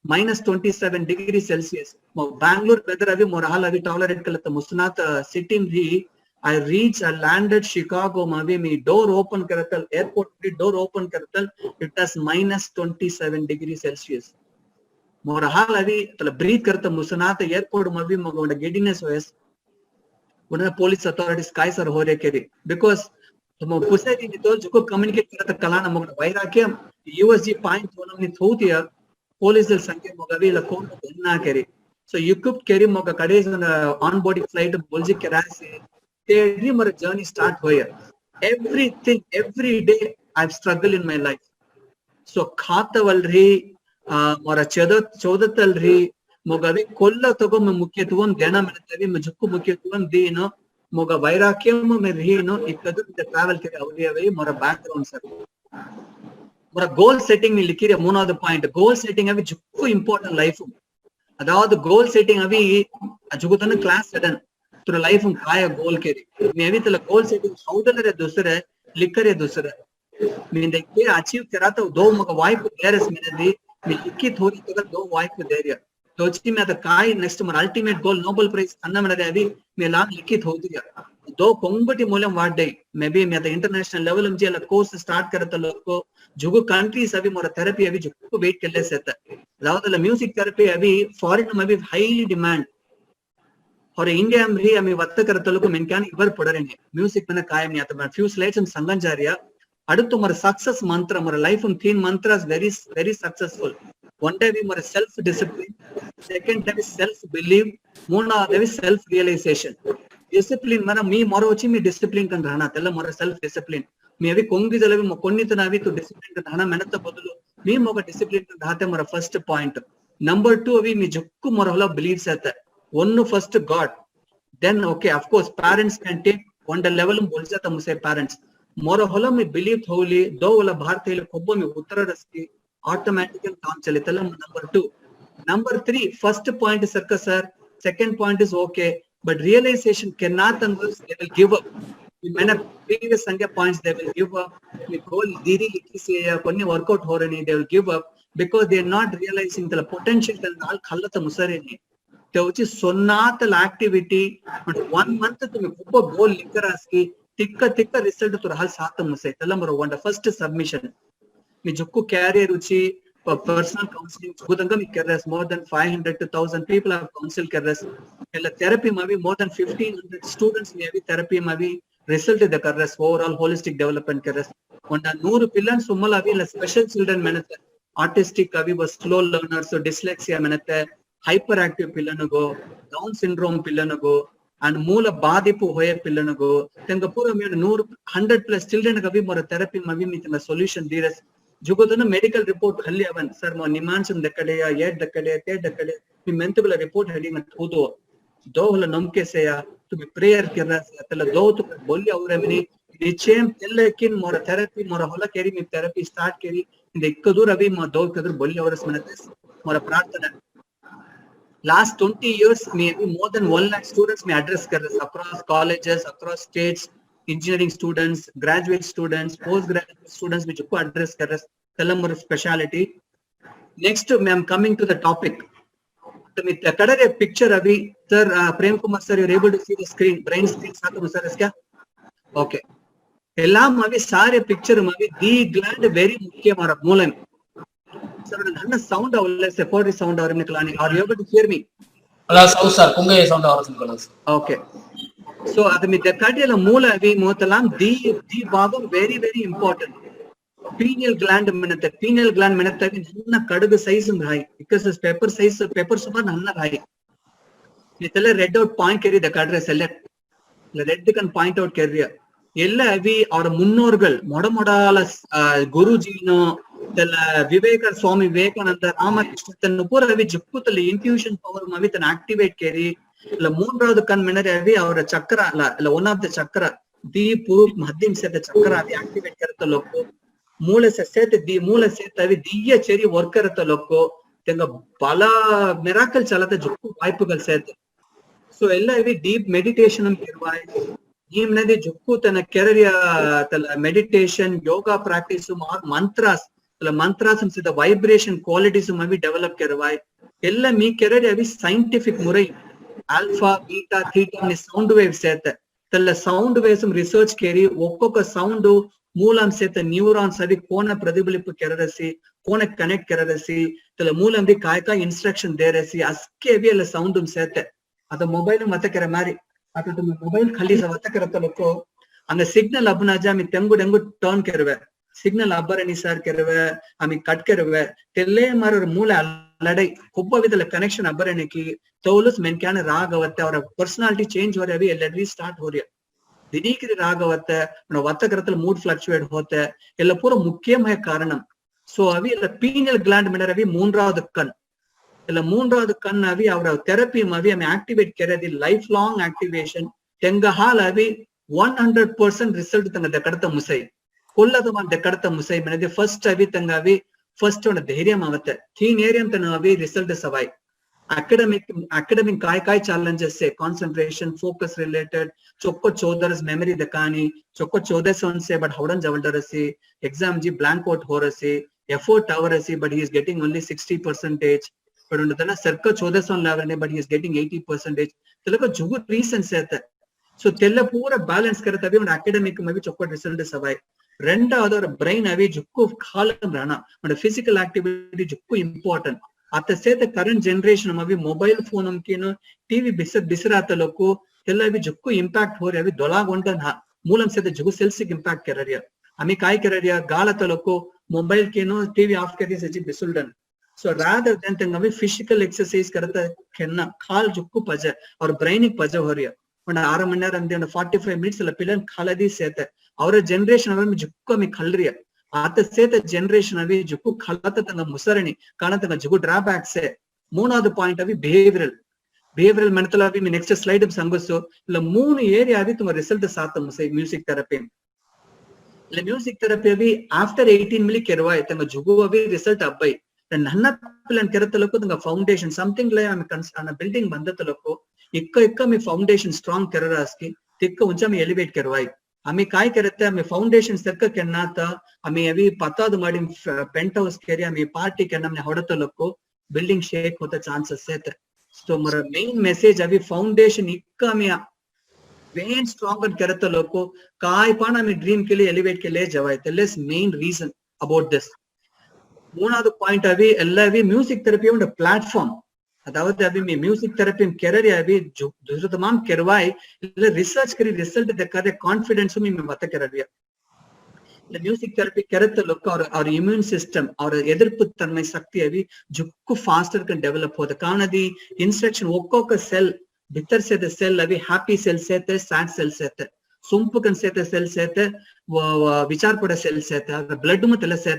[SPEAKER 5] -27 డిగ్రీ సెల్సియస్ మ బెంగళూరు వెదర్ అవి మొరహాల్ అవి టాలరేట్ కలత ముస్నాత్ సిట్టింగ్ రి I reached, I landed Chicago. Mavi me door open karatal airport door open karatal it has -27 degrees Celsius. मोरहाल अभी तला ब्रीथ करता मुसनात एयरपोर्ट में भी मगोंड गेडिनेस होयस उन्हें पुलिस अथॉरिटीज काय सर हो रे केरी बिकॉज तुम पुसे दी तो जो कम्युनिकेट करता कलाना मगोंड वैराक्यम यूएसजी पॉइंट होना नि थोतिया पुलिस दल संख्या मगवी ला कोन बन्ना केरी सो यू कुड केरी मग कडेज ऑन बॉडी फ्लाइट बोलजी करासे तेरी मर जर्नी स्टार्ट होया everything every day I have struggle in my life so खातवल्री मोर चौदतल्री मोगवी कोल्ल तगो में मुख्यत्वम देना मेनतवी में जुक्कु मुख्यत्वम दीनो मोग वैराक्यम में रहीनो इकदु ट्रैवल के अवलियवे मोर बैकग्राउंड सर मोर गोल सेटिंग में लिखिरे मूनाद पॉइंट गोल सेटिंग अभी जुक्कु इंपॉर्टेंट लाइफ अदावद गोल सेटिंग अभी जुगुतन क्लास सेडन तुर लाइफ काय गोल केरी मे अभी तला गोल सेटिंग सौदलरे दूसरे लिखरे दूसरे मैं देखिए अचीव करा तो दो मग वाइफ देरस मेनदी मैं लिखी थोड़ी तो दो वाइफ देरिया तो अच्छी में तो काय नेक्स्ट मर अल्टीमेट गोल नोबेल प्राइज अन्ना मेरे अभी मैं लाभ लिखी थो दिया दो कोंगबटी मूल्यम वाट डे मे बी मैं तो इंटरनेशनल लेवल में जेला कोर्स स्टार्ट करता लोग को जुगु कंट्रीज अभी मोर थेरेपी अभी जुगु वेट कर ले सकता लावतला म्यूजिक थेरेपी अभी फॉरेन में भी हाईली डिमांड और इंडिया में भी हमें वत्त करता लोग मैं क्या इवर पढ़ रहे हैं म्यूजिक में कायम नहीं आता मैं फ्यू स्लाइड्स हम संगन जा रहा அடுத்து மர சக்சஸ் மந்திரம் மர life in 3 mantras very successful one day we mara self discipline second day self belief மூணாவது self realization discipline mara me mara vachi me discipline kan rahna tella mara self discipline me avi kongi jalavi mo konnitana avi to discipline kan rahna menata badalu me moga discipline kan rahate mara first point number 2 avi me jukku mara hola beliefs ata one first god then okay of course parents can take one level bol jata muse parents मोर होला में believe Tholi दो वाला भारतीय कोब्बो में उत्तर risky automatically काम चले तला number 3 first point circus sir second point is okay but realisation can not अनवर्स दे विल गिव अप मैंने प्रीवियस संख्या points they will give up मी गोल दीदी लिखी से या कोन्नी वर्कआउट हो रहे they will give up because they are not realising the potential तल नाल खल्लत मुसरे ने ते वची सोन्नातल एक्टिविटी बट 1 मंथ तुम्हें कोब्बो गोल लिखरास्की तिक्का रिजल्ट तो रहल सात मुसे तलम रो वन फर्स्ट सबमिशन मी जुक्कु कैरियर रुचि पर्सनल काउंसलिंग गुदंगा मी कर रहा more than 500 to 1000 people have counsel कर रहा एला थेरेपी में भी मोर देन 1500 स्टूडेंट्स में भी थेरेपी में भी रिजल्ट दे कर रहा ओवरऑल होलिस्टिक डेवलपमेंट कर रहा वन 100 पिलन सुमल अभी स्पेशल चिल्ड्रन मेनते ऑटिस्टिक अभी बस स्लो लर्नर्स डिस्लेक्सिया मेनते हाइपर एक्टिव पिलनगो डाउन सिंड्रोम पिलनगो and मूल बाधिपु होये पिल्लनगो तेंगा पूरा में 100+ चिल्ड्रन का भी मोर थेरेपी में भी मितना सॉल्यूशन दीरस जुगोदन मेडिकल रिपोर्ट खल्ली अवन सर मो निमांसम दकले या ये दकले ते दकले मी मेंतबल रिपोर्ट हेडी मत खुदो दो हल नमके से या तुम्हें प्रेयर कर रहा है तला दो तो बोली और मिनी निचेम लेकिन मोर थेरेपी मोर होला केरी मी थेरेपी स्टार्ट केरी इक्कदूर अभी मो दो कदर बोली और मनते मोर प्रार्थना last 20 years maybe more than 1 lakh students may address कर रहे across colleges across states engineering students graduate students postgraduate students which को address कर रहे तलम और speciality next I am coming to the topic The kadare picture Avi, sir, Prem Kumar sir, you're able to see the screen, brain screen, sir, is kya? Okay. Ellam Avi sare picture Avi, the gland very mukhya mara moolam. Sir, the sound let's say 40 sound or are you able to hear me?
[SPEAKER 3] Allah sound sir, kunga sound or
[SPEAKER 5] Okay. So adami the kadala moola Avi motalam the bhagam very very important. Pineal gland minute nanna kadugu size high because this pepper size pepper super nanna high. Itala red out point carry the kadre select. Red can point out carrier. Ella avi our munnorgal modamodala Gurujino tella Viveka Swami Vivekananda Ramakrishna pura avi jukkutali intuition power mavi tan activate carry la moonradu kan minare avi our chakra la one of the chakra the puru madhyam se the chakra avi activate karata lokko ಮೂಳೆ ಸೆತೆ the ಮೂಳೆ ಸೇತವಿ ದಿಯ cherry worker ತ ಲೊಕ್ಕೋ ತೆಂಗ ಬಲ miracle ಚಲತ ಜುಕ್ಕು ವಾಯ್ಪುಗಲ್ ಸೇತೆ so ಎಲ್ಲ EV deep meditation ಅಂತ ಇರುವಾಯ್ ಈ ಮನದಿ ಜುಕ್ಕು ತನ ಕೆರರಿಯ ತಲ meditation ಯೋಗ practice ಮಂತ್ರಾಸ್ ತಲ ಮಂತ್ರಾಸ್ ಅಂಸಿದ vibration qualities ಅವಿ ಡೆವಲಪ್ ಕೆರವಾಯ್ ಎಲ್ಲ ಮೀ ಕೆರರಿ ಅವಿ ಸೈಂಟಿಫಿಕ್ ಮುರೈ ಆಲ್ಫಾ ಬೀಟಾ ಥೀಟಾ ನಿ ಸೌಂಡ್ ವೇವ್ ಸೇತೆ ತಲ ಸೌಂಡ್ ವೇವ್ಸ್ ರಿಸರ್ಚ್ ಕೇರಿ ಒಕ್ಕೊಕ್ಕ ಸೌಂಡ್ ಮೂಲಾಂ ಸೇತ ನ್ಯೂರಾನ್ಸ್ ಅವಿ ಕೋನ ಪ್ರತಿಫಲಿப்பு ಕೆರರಸಿ ಕೋನ ಕನೆಕ್ಟ್ ಕೆರರಸಿ ತಲ ಮೂಲಾಂ ದಿ ಕಾಯಕ ಇನ್ಸ್ಟ್ರಕ್ಷನ್ ದೇರಸಿ ಅಸ್ಕೆ ಅವಿ ಎಲ್ಲ ಸೌಂಡ್ ಸೇತೆ ಅದ ಮೊಬೈಲ್ ಮತ್ತೆ ಕೆರ ಮಾರಿ ಅದ ಮೊಬೈಲ್ ಖಾಲಿ ಸವತ್ತ ಕೆರತಲಕೋ ಅಂಗ ಸಿಗ್ನಲ್ ಅಬ್ನಾಜಾ ಮಿ ತೆಂಗು ಡೆಂಗು ಟರ್ನ್ ಕೆರವೆ ಸಿಗ್ನಲ್ ಅಬ್ಬರಣಿ ಸರ್ ಕೆರವೆ ಅಮಿ ಕಟ್ ಕೆರವೆ ತೆಲ್ಲೆ ಮಾರರ ಮೂಲ ಅಲ್ಲಡೈ ಕೊಬ್ಬ ವಿದಲ ಕನೆಕ್ಷನ್ ಅಬ್ಬರಣಿಕಿ ತೌಲಸ್ ಮೆನ್ಕ್ಯಾನ ರಾಗವತ್ತೆ ಅವರ ಪರ್ಸನಾಲಿಟಿ ಚೇಂಜ್ ಹೊರೆ ಅವಿ ಎಲ್ಲೆಡ್ರಿ ಸ್ಟಾರ್ಟ್ ಹೊರಿಯ ದಿಢೀಕರಿ ರಾಗವತ್ತೆ ವತ್ತಕರತಲ್ ಮೂಡ್ ಫ್ಲಕ್ಚುವೇಟ್ ಹೋತೆ ಎಲ್ಲ ಪೂರ ಮುಖ್ಯಮಯ ಕಾರಣಂ ಸೊ ಅವಿ ಎಲ್ಲ ಪೀನಿಯಲ್ ಗ್ಲಾಂಡ್ ಮಿನರ್ ಅವಿ ಮೂನ್ರಾவது ಕಣ್ ಎಲ್ಲ ಮೂನ್ರಾவது ಕಣ್ ಅವಿ ಅವರ ಥೆರಪಿ ಅವಿ ಅಮಿ ಆಕ್ಟಿವೇಟ್ ಕೆರೆದಿ ಲೈಫ್ ಲಾಂಗ್ ಆಕ್ಟಿವೇಶನ್ ತೆಂಗ ಹಾಲ್ ಅವಿ 100% ರಿಸಲ್ಟ್ ತಂಗ ದೆಕಡತ ಮುಸೈ ಕೊಲ್ಲದ ಮನ್ ದೆಕಡತ ಮುಸೈ ಮಿನದಿ ಫಸ್ಟ್ ಅವಿ ತಂಗ ಅವಿ ಫಸ್ಟ್ ಒಂದು ಧೈರ್ಯ ಮಾವತ್ತೆ ಥೀನ್ ಏರಿಯಾ ಅಂತ ಅವಿ result Sawai academic kai challenges say concentration focus related chokko chodars memory dakani chokko chodason say but howdan javaldarasi exam ji blank out horasi effort hourasi but he is getting only 60% but undana sarka chodason lavane but he is getting 80% telaka jugu reasons sayte so tella pura balance karatavi und academic mavi chokko result savai rendavathu or brain avi jukku khalam rana and physical activity jukku important आता से current generation में भी mobile phone हमकेनो TV बिसराता लोको तेला भी जुक्को impact हो रहा है अभी दोलागोंडन हा मूलम से जुगु सेल्सिक इंपैक्ट कर रहा है हमें काय कर रहा है गालत लोको मोबाइल केनो टीवी ऑफ कर दी सजी बिसुल्डन सो रादर देन तंग अभी फिजिकल एक्सरसाइज करता केन्ना खाल जुक्को पजे और ब्रेनिक पजे हो रहा है और 6 महीने अंदे 45 मिनट्स ला पिलन खालदी सेते और जनरेशन अवर में जुक्को में खल रही है आता सेत जनरेशन अभी जुक्ku खलता तंग मुसरणी काना तंग जुगु ड्रॉबैक्स है ಮೂರನೇ ಪಾಯಿಂಟ್ ಅವಿ ಬಿಹೇವಿಯರಲ್ ಮೆಂಟಲ್ ಅವಿ ಮಿ ನೆಕ್ಸ್ಟ್ ಸ್ಲೈಡ್ ಸಂಗಸು ಇಲ್ಲ ಮೂರು ಏರಿಯಾ ಅವಿ ತುಮ ರಿಸಲ್ಟ್ ಸಾತ ಮುಸೈ ಮ್ಯೂಸಿಕ್ ಥೆರಪಿ ಇಲ್ಲ ಮ್ಯೂಸಿಕ್ ಥೆರಪಿ ಅವಿ ಆಫ್ಟರ್ 18 ಮಿಲಿ ಕೆರವಾಯ್ ತಂಗ ಜುಗು ಅವಿ ರಿಸಲ್ಟ್ ಅಬ್ಬೈ ನನ್ನ ಪ್ಲಾನ್ ಕೆರತಲಕು ತಂಗ foundation something like am construct building ಬಂದತಲಕು ಇಕ್ಕ ಮಿ ಫೌಂಡೇಶನ್ ಸ್ಟ್ರಾಂಗ್ ಕೆರರಾಸ್ಕಿ ತಿಕ್ಕ ಉಂಚ ಮಿ ಎಲಿವೇಟ್ ಕೆರವಾಯ್ आम्ही काय करते आम्ही फाउंडेशन सर्क केन्ना आता आम्ही अभी पताद माडी पेंट हाउस केरी आम्ही पार्टी केन्ना आम्ही ಹೊಡತಲಕ್ಕೋ बिल्डिंग शेक होता चांसेस है सो मरा मेन मेसेज अभी फाउंडेशन इक्का में वेन स्ट्रॉन्गर करतलಕ್ಕೋ काय पण आम्ही ड्रीम के लिए एलिवेट के लिए जवाय तेलेस मेन रीजन अबाउट दिस ಮೂರನೇ ಪಾಯಿಂಟ್ अभी ಎಲ್ಲ अभी म्यूजिक थेरेपी ಒಂದು प्लेटफॉर्म अदावत अभी मैं म्यूजिक थेरेपी कैरियर अभी जो दूसरे तमाम करवाए रिसर्च करी रिजल्ट देखा कॉन्फिडेंस में मैं बता कर दिया म्यूजिक थेरेपी करते लोग और इम्यून सिस्टम और एदिर्पु तन्मय शक्ति अभी जुक्कु फास्टर कर डेवलप होता कारण अभी इंस्ट्रक्शन ಒಕ್ಕೊಕ್ಕ सेल भीतर से सेल अभी हैप्पी सेल से सैड सेल से सुंपु कन से सेल से विचार पड़े सेल से ब्लड में तेल से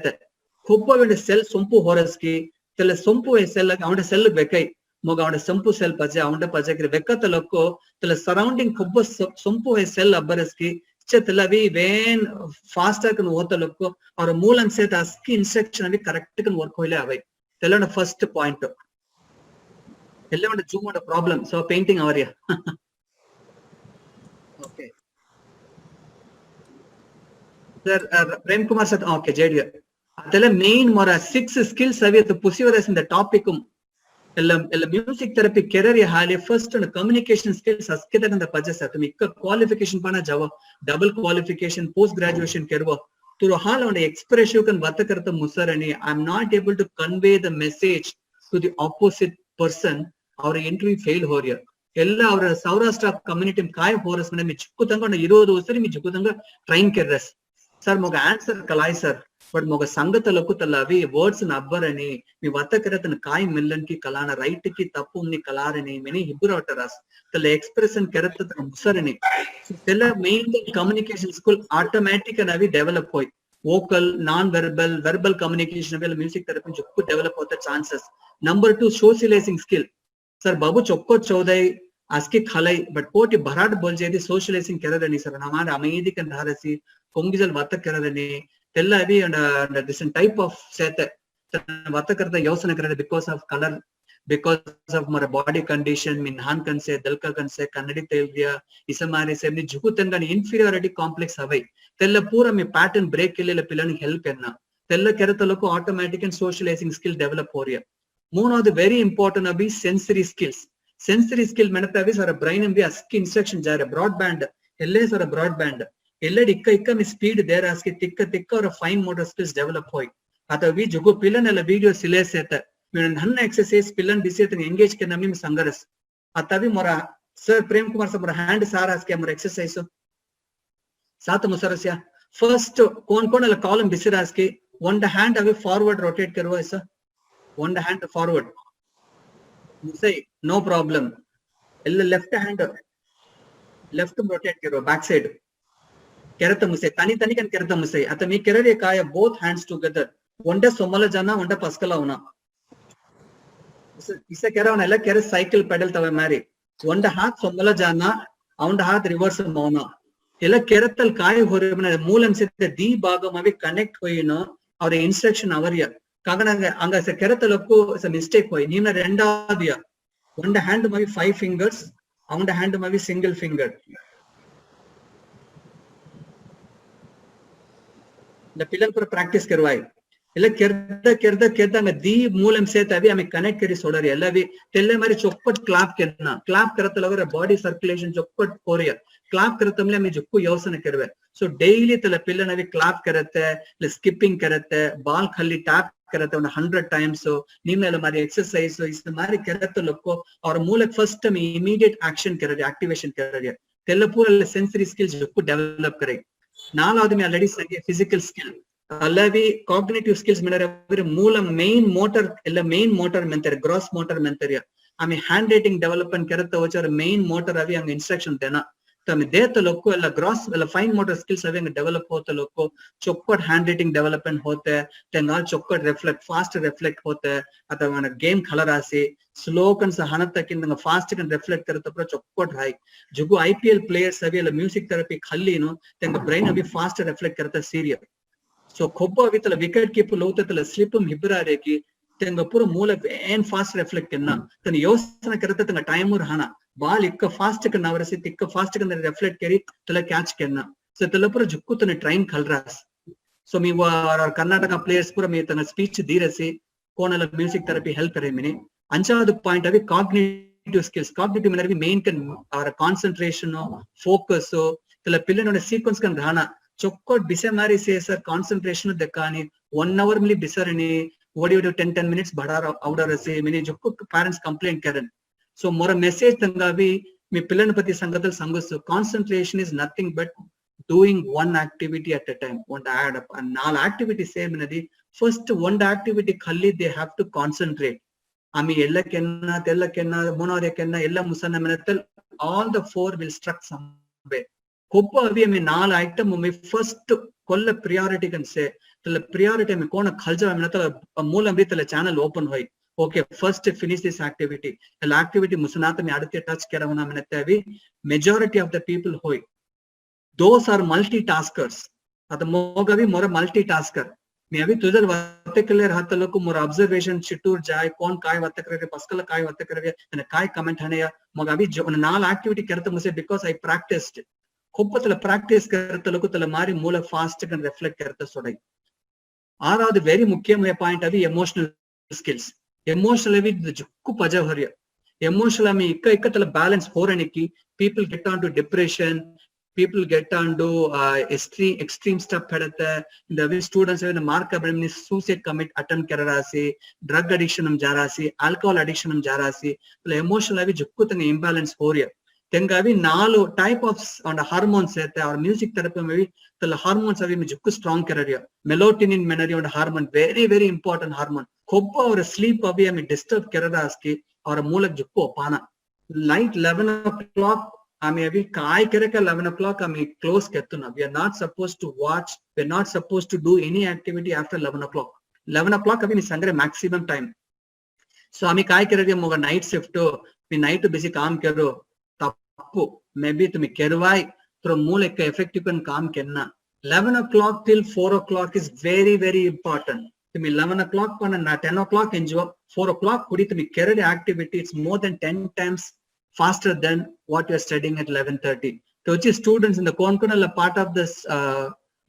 [SPEAKER 5] खूब सेल सुंपु होरस की तेल सुंपु सेल ಅವನ सेल बेकई मग ಅವನ संपु सेल पजे ಅವನ पजे के वेकतलको तेल सराउंडिंग खूब सुंपु सेल अबरस की चतलवी वेन फास्टर कन होतलको और मूलन से अस्की इंस्ट्रक्शन अभी करेक्ट कन वर्क होइले आवै तेलನ फर्स्ट पॉइंट ಎಲ್ಲ ಒಂದು ಜೂಮ್ ಮಾಡೋ ಪ್ರಾಬ್ಲಮ್ ಸೊ ಪೇಂಟಿಂಗ್ ಅವರಿಯ okay sir Prem Kumar sir okay ಜೆಡಿಯ ಅದೆಲ್ಲ ಮೇನ್ ಮೊರ 6 ಸ್ಕಿಲ್ಸ್ ಅವಿ ಅದು ಪುಸಿವರಸ್ ಇನ್ ದ ಟಾಪಿಕ್ ಎಲ್ಲ ಮ್ಯೂಸಿಕ್ ಥೆರಪಿ ಕೆರರಿ ಹಾಲಿ ಫಸ್ಟ್ ಕಮ್ಯುನಿಕೇಶನ್ ಸ್ಕಿಲ್ಸ್ ಅಸ್ಕಿತಗಂದ ಪಜಸ ತುಮಿ ಇಕ್ಕ ಕ್ವಾಲಿಫಿಕೇಶನ್ ಪಣ ಜವ ಡಬಲ್ ಕ್ವಾಲಿಫಿಕೇಶನ್ ಪೋಸ್ಟ್ ಗ್ರಾಜುಯೇಷನ್ ಕೆರುವ through hal on expressive kan vatakarta musarani I'm not able to convey the message to the opposite person our entry fail horiya ella avara saurashtra community kai horas mane mi chikkutanga 20 vasari mi chikkutanga train kerras sir moga answer kalai sir but moga sangata lokutalavi words na abbarani mi vatakarata kai millan ki kalana right ki tappu ni kalarani many hibrotaras the expression kerata musarani ella main communication school automatic anavi develop hoy vocal non verbal verbal communication avela music therapy jukku develop hota chances number 2 socializing skill sir babu chokko chaudai aski khalai but poti bharat boljeedi socializing kerarani sir namara amedi kan dharasi kongizal vata kerarani tella avi and this type of set vata karta yosana kerare because of color because of my body condition min han kan se dalka kan se kannadi telgya isamare se ni jukutanga inferiority complex avai tella pura me pattern break illala pillani help enna tella kerataloku automatic and socializing skill develop horiya moonavathu very important abi sensory skill menatavi sara brain ambi aski instruction jare broadband elle sara broadband elladi ikka mi speed there aski tikka or fine motor skills develop hoy atavi jugu pillanella video sile seta ನನ್ನ exercise ಪಿಲ್ಲನ್ ಬಿಸಿಯತನ engage ಕೆ ನಮ್ಮಿ ಸಂಗರಸ್ ಅತವಿ ಮೊರ sir Prem Kumar sir ಮೊರ hand ಸಾರಾಸ್ ಕೆ ಮೊರ ಎಕ್ಸರ್ಸೈಸ್ ಸಾತ ಮುಸರಸ್ಯ ಫಸ್ಟ್ कोण ಅಲ್ಲ ಕಾಲಮ್ ಬಿಸಿರಾಸ್ ಕೆ ಒನ್ ದ ಹ್ಯಾಂಡ್ ಅವೆ ಫಾರ್ವರ್ಡ್ ರೊಟೇಟ್ ಕರುವ sir on the hand forward ಮುಸೈ ನೋ ಪ್ರಾಬ್ಲಮ್ ಎಲ್ಲ ಲೆಫ್ಟ್ ಹ್ಯಾಂಡ್ ಲೆಫ್ಟ್ ರೊಟೇಟ್ ಕರುವ ಬ್ಯಾಕ್ ಸೈಡ್ ಕೆರತ ಮುಸೈ ತನಿ ಕನ್ ಕೆರತ ಮುಸೈ ಅತ ಮೀ ಕೆರರೆ ಕಾಯ ಬೋತ್ ಹ್ಯಾಂಡ್ಸ್ ಟುಗೆದರ್ ಒಂಡೆ ಸೊಮಲ ಜನ ಒಂಡೆ ಪಸ್ಕಲ ಅವನ इसे कह रहा हूँ ना कह साइकिल पेडल तवे मारी ಒಂದ ಹಾತ್ ಸೊಮ್ಮಲ ಜಾನ ಅವಂದ ಹಾತ್ ರಿವರ್ಸ್ ಮೌನ ಎಲ್ಲ ಕೆರತ್ತಲ್ ಕಾಯಿ ಹೊರ ಮೂಲ ಅನ್ಸಿತ್ತೆ ದಿ ಭಾಗಮವಿ ಕನೆಕ್ಟ್ ಹೋಯಿನೋ ಅವ್ರ ಇನ್ಸ್ಟ್ರಕ್ಷನ್ ಅವರಿಯ ಕಾಗಣ ಅಂಗ ಕೆರತ್ತಲಕ್ಕೂ ಮಿಸ್ಟೇಕ್ ಹೋಯ್ ನೀನ ரெண்டாவதிய ಒಂದ ಹ್ಯಾಂಡ್ ಮವಿ 5 fingers ಅವಂದ ಹ್ಯಾಂಡ್ ಮವಿ ಸಿಂಗಲ್ ಫಿಂಗರ್ ದ ಪಿಲ್ಲರ್ पर प्रैक्टिस करवाई એટલે કેરતા અમે દી મૂલમ સેત આવી અમે કનેક્ટ કરી સોડરી ಎಲ್ಲವಿ ತೆಲ್ಲೆ ಮಾರಿ ಚೊಪ್ಪಟ್ ಕ್ಲಾಪ್ ಕೆನ್ನ ಕ್ಲಾಪ್ करत लवर बॉडी सर्कुलेशन चොಪ್ಪಟ್ कोरिया क्लाप करत हमले में जुक्कू योजना करवे सो डेली तले पिल्लन अभी क्लाप करते ले स्किपिंग करते बॉल खाली टैप करते 100 टाइम्स निम्नेला मारी एक्सरसाइज इस मारी करते लोको और मूलक फर्स्ट में इमीडिएट एक्शन करे एक्टिवेशन करे तेल्ले पूरा सेंसरी स्किल्स जुक्कू डेवलप करे नालावदु में ऑलरेडी संगे फिजिकल स्किल अल्लावी कॉग्निटिव स्किल्स मेरे मूल मेन मोटर ಎಲ್ಲ ಮೇನ್ ಮೋಟರ್ ಮೆಂತಾರೆ ಗ್ರಾಸ್ ಮೋಟರ್ ಮೆಂತಾರೆ ಆಮೆ ಹ್ಯಾಂಡ್ ರೈಟಿಂಗ್ ಡೆವಲಪ್ಮೆಂಟ್ करता वचर मेन मोटर अभी अंग इंस्ट्रक्शन देना तमे देत लोको ಎಲ್ಲ ग्रास ಎಲ್ಲ ಫೈನ್ ಮೋಟರ್ ಸ್ಕಿಲ್ಸ್ अभी अंग डेवलप होता लोको चौपट हैंड राइटिंग डेवलपमेंट होते तेंगा चौपट रिफ्लेक्ट फास्ट रिफ्लेक्ट होते अथवा मन गेम खलरासी स्लो कन सहनत किंद फास्ट कन रिफ्लेक्ट करता पर चौपट राई जुगु आईपीएल प्लेयर्स अभी ಎಲ್ಲ म्यूजिक थेरेपी खल्लीनो तेंगा ब्रेन अभी फास्ट रिफ्लेक्ट करता सीरियस सो खोब्बो अभी तला विकेट कीपर लोते तला स्लिप हिब्रारे की तेंगा पूरा मूल एन फास्ट रिफ्लेक्ट करना तन योजना करते तेंगा टाइम और हाना बॉल इक्क फास्ट कन नवरसी इक्क फास्ट कन रिफ्लेक्ट करी तला कैच करना सो तला पूरा जुक्कू तने ट्रेन खलरास सो मी और कर्नाटक प्लेयर्स पूरा मी तंगा स्पीच दीरसी कोनल म्यूजिक थेरेपी हेल्प करे मिनी अंचाद पॉइंट अभी कॉग्निटिव स्किल्स कॉग्निटिव में अभी मेन कन और कंसंट्रेशन फोकस तला पिल्लन सीक्वेंस कन राना चौक्कट बिसे मारी से सर कंसंट्रेशन दक्कानी 1 hour मिली बिसरनी what do you do 10 minutes बढ़ा आउडर से मिनी जुक्कु पेरेंट्स कंप्लेंट करन सो मोर मेसेज तंगा भी मी पिल्लन पति संगतल संगस concentration is nothing but doing one activity at a time one add up नाल एक्टिविटी सेम नदी फर्स्ट वन एक्टिविटी खल्ली दे हैव टू कंसंट्रेट आमी एल्लकेन्ना तेल्लकेन्ना मोनोरेकेन्ना एल्ला मुसन्न मनतल all the four will struck somewhere खोब्बो अभी हमें नाल आइटम में फर्स्ट कोल्ले प्रियोरिटी कन से तले प्रियोरिटी में कोन खलजा में तले मूल अभी तले चैनल ओपन होई okay first finish this activity the activity मुसनात में अडते टच करवना मनते अभी मेजॉरिटी ऑफ द पीपल होई दोस आर मल्टीटास्कर्स अत मोग अभी मोर मल्टीटास्कर मैं अभी तुझे वत्ते क्लियर हाथ लोग मोर ऑब्जर्वेशन चिटूर जाए कौन काय वत्ते करे पस्कल काय वत्ते करे ने काय कमेंट हने मोग अभी जो नाल एक्टिविटी करते मुझे बिकॉज़ आई प्रैक्टिस्ड खूब तला प्रैक्टिस करते लोग तला मारी मूल फास्ट कन रिफ्लेक्ट करते सोडई आरावदु वेरी मुख्यमय पॉइंट अभी emotional skills emotional avi jukku pajavarya emotional ami ikkatala balance horaniki people get onto depression, people get onto extreme stuff padata in the way students have the mark abrimni suicide commit attempt kararasi, drug addiction jarasi, alcohol addiction jarasi, emotional avi jukku tanga imbalance horya tengavi nalu type of on hormones ete or music therapy maybe the hormones avi jukku strong kararya melatonin menari on hormone very important hormone kobba or sleep avi ami disturb kararaski or moolak jukku pana light 11 o'clock ami avi kai kereka 11 o'clock ami close kettuna. We are not supposed to watch, we are not supposed to do any activity after 11 o'clock. 11 o'clock avi ni sangre maximum time. So ami kai kerega moga night shift mi night busy kaam karo tappu maybe tumi kervai through moolak effective kan kaam kenna. 11 o'clock till 4 o'clock is very important. Tumi 11 o'clock pana na 10 o'clock enjoy 4 o'clock kudi tumi kerade activity, it's more than 10 times faster than what you are studying at 11:30. So which students in the Konkanal part of this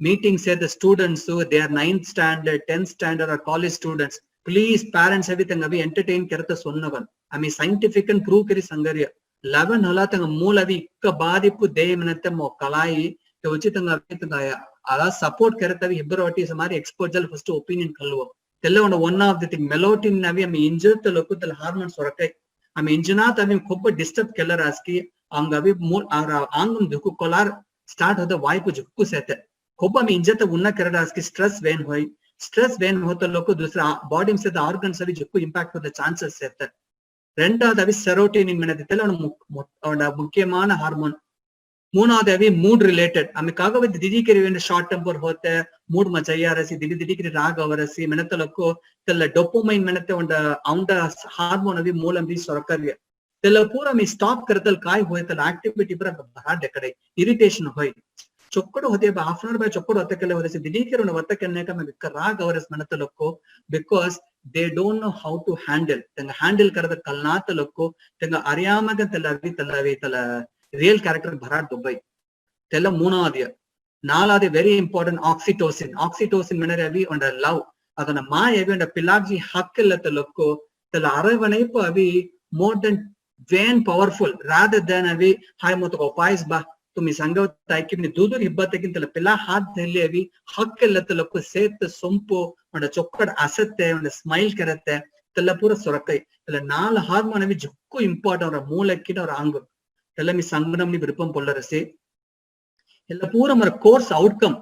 [SPEAKER 5] meeting said the students who they are 9th standard, 10th standard or college students, please parents everything avi entertain karata sonnavan. I mean scientific and prove kari sangarya 11 hola tanga moolavi ikka baadipu deemanate mo kalai to which tanga avitanga ala support karatavi hibbaroti samari exposure first opinion kalvo tella one of the thing melatonin avi ami injured the local hormones sorakai ami injunat avi khobba disturb keller aski angavi mool angam duku kolar start hoda vibe jukku sete khobba ami injata unna karada aski stress when hota loko dusra body se the organs avi jukku impact for the chances sete rendavathu avi serotonin menaditella ona mukkiyamaana hormone மூணாவது அவி mood related amikkaga with didikiri when short temper hote mood machayarasi didikiri raga avarasi menathalakko tella dopamine menate onda aunda hormone avi moolam bi sorakarya tella pura mi stop karatal kai hoye tella activity pura bahar dekade irritation hoy chokkadu hote ba half an hour ba chokkadu hote kale horasi didikiri ona vatta kanneka me vikka raga avaras menathalakko because they don't know how to handle tenga handle karada kalnatalakko tenga ariyamaga tella real character bharat dubai tella moonavathu naalavathu very important oxytocin menaravi on the love adana maayavi on the pilagji hakkellatalukko tella aravanaipu avi more than vain powerful rather than avi hay motoko pais ba tumi sangavat aikimni dudur hibbatekin tella pilla hath helli avi hakkellatalukko set sompu on the chokkad asatte on the smile karatte tella pura sorakai tella naal hormone avi jukku important or moolakina or angam tella mi sanganam ni virupam pollarase ella pura mar course outcome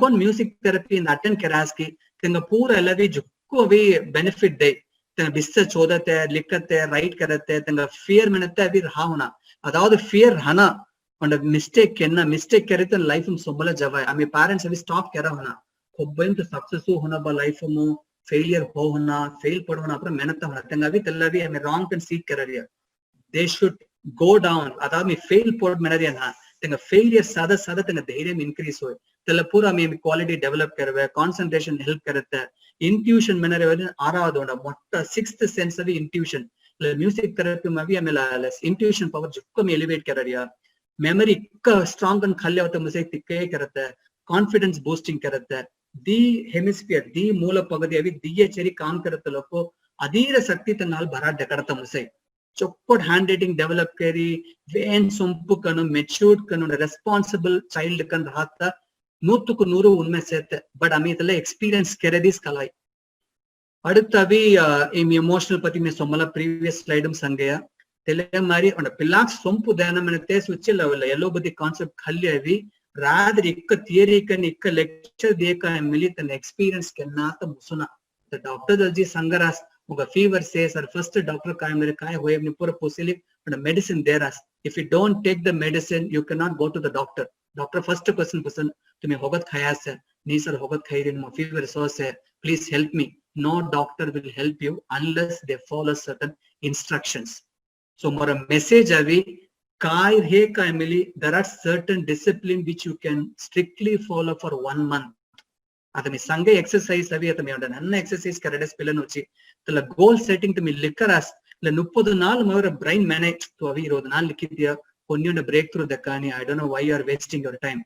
[SPEAKER 5] kon music therapy in attend karaski tenga pura ellavi jukku avi benefit day tenga bissa chodate likate right karate tenga fear menate avi rahuna adavadu fear hana on a mistake karite life um sombala javai ami parents avi stop karahuna hobben to success hona ba life mu failure hona fail padona apra menata hona tenga avi tellavi ami wrong can seek karariya they should go down adami fail pod menariana tenga failure sada tenga dhairyam increase hoy tella pura me quality develop karve concentration help karate intuition menare aravadu onda motta sixth sense of intuition music therapy mavi amela intuition power jukku me elevate karariya memory ka strong and khalyavata musai tikke karate confidence boosting karate the hemisphere the moola pagadi avi diye cheri kaam karate loko adira sakti tanal bharat dekarata musai chokkod handwriting develop kari vain sompu kanu matured kanu responsible child kan rahata 100 unme sete but amithala experience keradis kalai aduttavi emotional pati me sommala previous slide um sangaya tele mari ona pillak sompu dana menate switch level yellow badi concept khalli avi rather ikka theory kan ikka lecture deka milit an experience kenata musuna the doctor dalji sangaras uga fever says or first doctor kai hoye ni pura posili and medicine there as if you don't take the medicine you cannot go to the doctor first question tumi hogat khaya se ni sir hogat khairin mo fever so se please help me no doctor will help you unless they follow certain instructions so more a message avi kai he kai mili there are certain discipline which you can strictly follow for 1 month adami sange exercise avi atami onda nanna exercise karade spillan uchi tella goal setting tumi likaras la 30 naal mavara brain manage to avi 20 naal likidya konniyona breakthrough dakani I don't know why you are wasting your time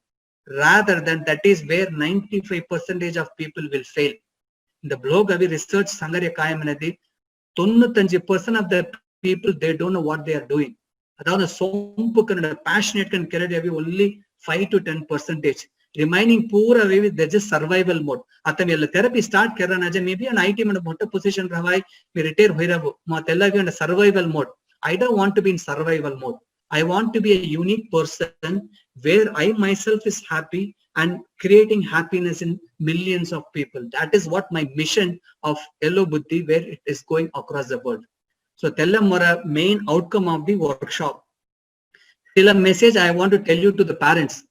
[SPEAKER 5] rather than that is where 95% of people will fail in the blog avi research sangare kayamanadi 95% of the people, they don't know what they are doing. அதாவது சோம்புக்கு passionate can carry only 5 to 10%. Remaining பூராவே they're just survival mode. आता मेरे therapy start करना है maybe an IT में मोटा position रहा मैं retire हो रहा हूँ मातेला भी un survival mode. I don't want to be in survival mode. I want to be a unique person where I myself is happy and creating happiness in millions of people. That is what my mission of Hello Buddhi, where it is going across the world. So Tellamara main outcome of the workshop. Still a message I want to tell you to the parents.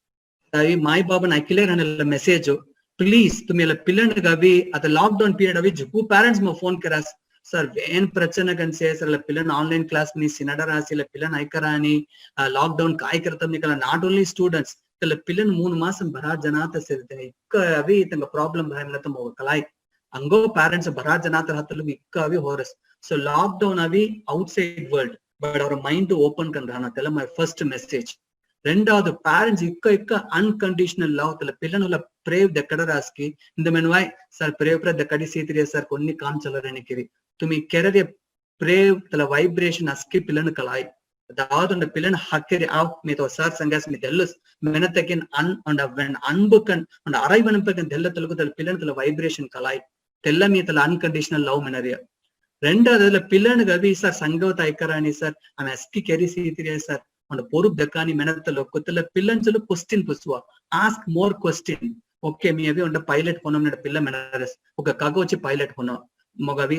[SPEAKER 5] My Baba I clear and a message. Please to me a pillar gavi at the lockdown period of which parents mo phone keras. Sir, when prachana can say sir la pillan online class ni sinada rasi la pillan aikarani lockdown kai kartam nikala not only students la pillan 3 maasam bara janata sertene ikka avi tanga problem bhaimnatam kalai ango parents bara janata hatalu ikka avi horus. So lockdown avi outside world but our mind to open kan rana tell my first message. Rendavathu parents ikka unconditional love tella pillanula pray dekkada raski inda menvai sir pray dekkadi seethiriya sir konni kaamchalare nikiri to me carry a pray the vibration aski pillan kalai daad and pillan hakkeri out me to sir sangas me tellus menatakin and when unboken and arrivanampan tella telugu the pillan the vibration kalai tella me the unconditional love menaria renda adala pillan gavi sir sangavata aikarani sir am aski carry seethiriya sir and porup dekani menatalo kotala pillan chalo question puswa ask more question okay me avi on pilot honam neda pilla menares oka kagochi pilot hono Mogavi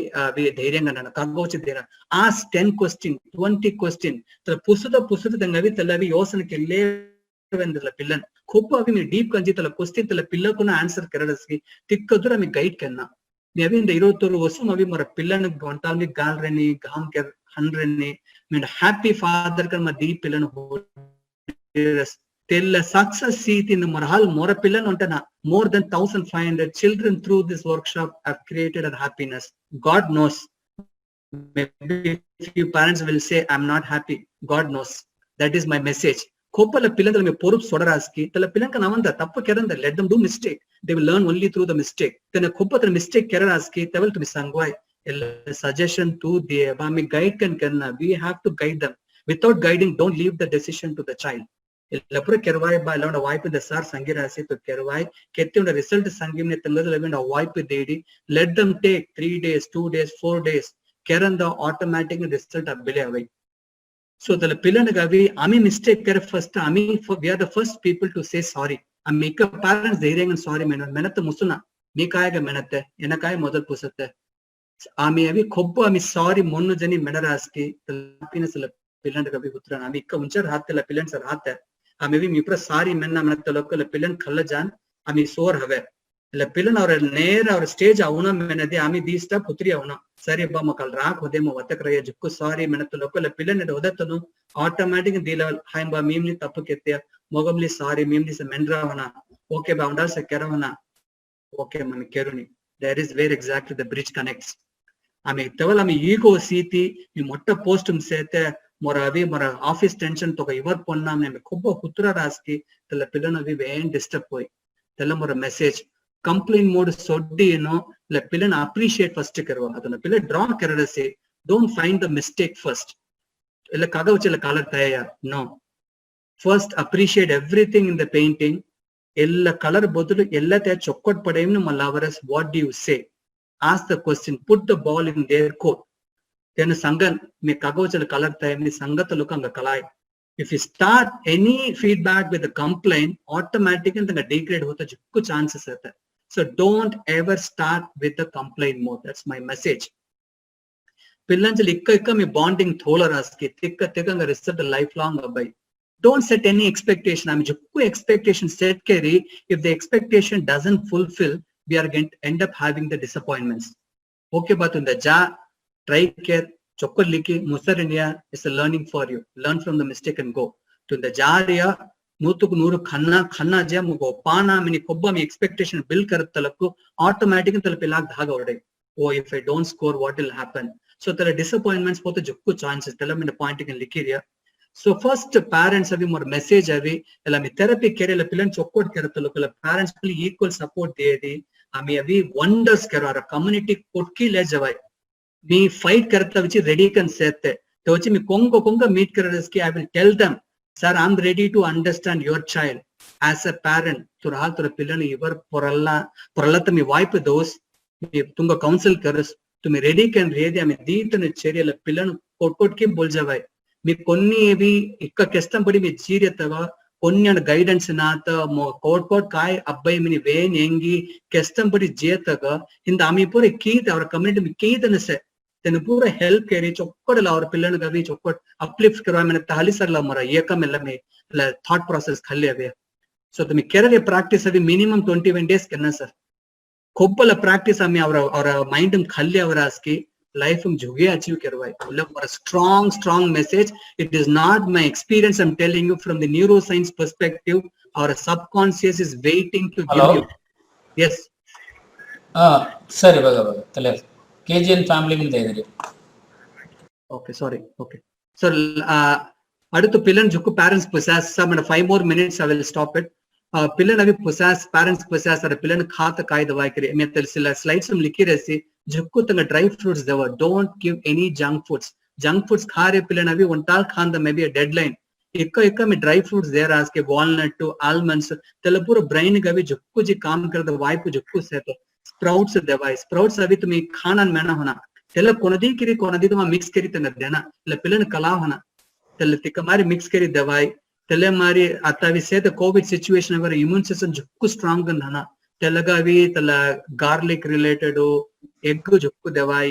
[SPEAKER 5] dhairyanga nana kagochi dera ask 10 question 20 question tala pusuda dangavi talavi yosanake levendala pillan khoppa avi me deep kanji tala question tala pilla kuna answer karadaski tikkadura me guide kenna me avi inda 23 vasam avi mara pillan gontalni galreni gam ker 100 me happy father kan ma deep pillan tell success seat in the marhal more pillan untana more than 1500 children through this workshop have created a happiness. God knows. Maybe few parents will say I'm not happy. God knows. That is my message. Kopala pillan me porup sodaraski tala pillan kan avanda tappu keranda let them do mistake. They will learn only through the mistake. Then a kopatra mistake keraraski tavel to be sangwai suggestion to the abami guide can we have to guide them. Without guiding don't leave the decision to the child. Illapura kervai ba illa wipe the sir sangirasi to kervai ketti unda result sangimne tengadu levenda wipe dedi let them take 3 days 2 days 4 days keranda automatic result abile avai. So the pillan gavi ami mistake kar first ami we are the first people to say sorry. Amika parents dhairyanga sorry menatha musuna me kaayaga menatte enakai modal pusatte ami avi khobbu ami sorry monnu jani menaraski happiness la pillan gavi putra ami ikka unchar hattela pillan sir hatta maybe me pra sorry menna menatha lokal pillan khalla jan ami sore have la pillan or near our stage avuna menade ami dista putri avuna sari ba makal raak hodemo vatakraya jukku sorry menatha lokal pillan ed odatanu automatic dila haim ba mimni tappu ketya mogamli sorry mimni se menra avana okay ba undal se keravana okay mami keruni that is where exactly the bridge connects. Ami teval ami ego seeti me motta postum sete moravi mora office tension to ivar ponna me khobba putra raski tella pillan avi vein disturb hoy tella mora message complaint mode soddi la pillan appreciate first karwa adana pillan draw karadase don't find the mistake first illa kagavachela color taya no first appreciate everything in the painting ella color bodulu ella te chokkot padayimnu malavaras what do you say ask the question put the ball in their court then sangan me kagavachela color time ni sangathalu anga kalai if you start any feedback with a complaint automatically the degrade hota jukku chances are. So don't ever start with the complaint mode. That's my message. Pillanjal ikka me bonding thola raski tikka anga result lifelong abai. Don't set any expectation. I mean jukku expectation set carry if the expectation doesn't fulfill we are going to end up having the disappointments. Okay but in the ja try care chokoliki musarinya is a learning for you. Learn from the mistake and go to the jaria nutuk nuru khanna ja mugo pana mini kobba me expectation build karatalaku automatically talapilag dhaga ode oh if I don't score what will happen. So there are disappointments for the jukku chances tell me the pointing in likiria. So first parents have more message avi ela me therapy care la pillan chokkod karatalaku la parents fully equal support deedi ami avi wonders karo our community kotki le javai me fight karta which ready can sete to which me konga meet karaski I will tell them sir I'm ready to understand your child as a parent turhal tur pillani ivar poralla me wipe those me tunga counsel karas to me ready can ready me deetana cheriyala pillanu kot ke bol javai me konni evi ikka kestam padi me chiriyatava konni guidance naata kot kai abbai mini vein engi kestam padi jetaga inda ami pure keet our community me keetana se then pura help keri chokkodala our pillanu gavi chokkod uplift karwa mane tahali sarla mara ekam ella me thought process khalle ave so tumi kerale practice avi minimum 21 days kenna sir kobbala practice ami our mind um khalle avaraski life um juge achieve karwai for a strong message. It is not my experience, I'm telling you from the neuroscience perspective. Our subconscious is waiting to
[SPEAKER 3] Hello?
[SPEAKER 5] give you. Yes.
[SPEAKER 3] ಸರಿ ಇವಾಗ ತಲೆ KGN family ಮುಂದೆ ಇದ್ದೀರಿ.
[SPEAKER 5] Okay, sorry. Okay. So adutha pillan jukku parents possess some 5 more minutes I will stop it. Pillan avi possess parents possess ar pillan khata kaida vaikri me telisilla slides um likiresi jukku tanga dry fruits deva don't give any junk foods khare pillan avi ontal khanda maybe a deadline ekka me dry fruits there aske walnut to almonds tela pura brain gavi jukku ji kaam karda vibe jukku seto sprouts deva sprouts avi tumi khanan mena hona tela konadi tuma mix kari tanga dena la pillan kala hona tela tikamari mix kari dawai tele mari atavi se the covid situation our immune system jukku strong nana telagavi tela garlic related egg jukku devai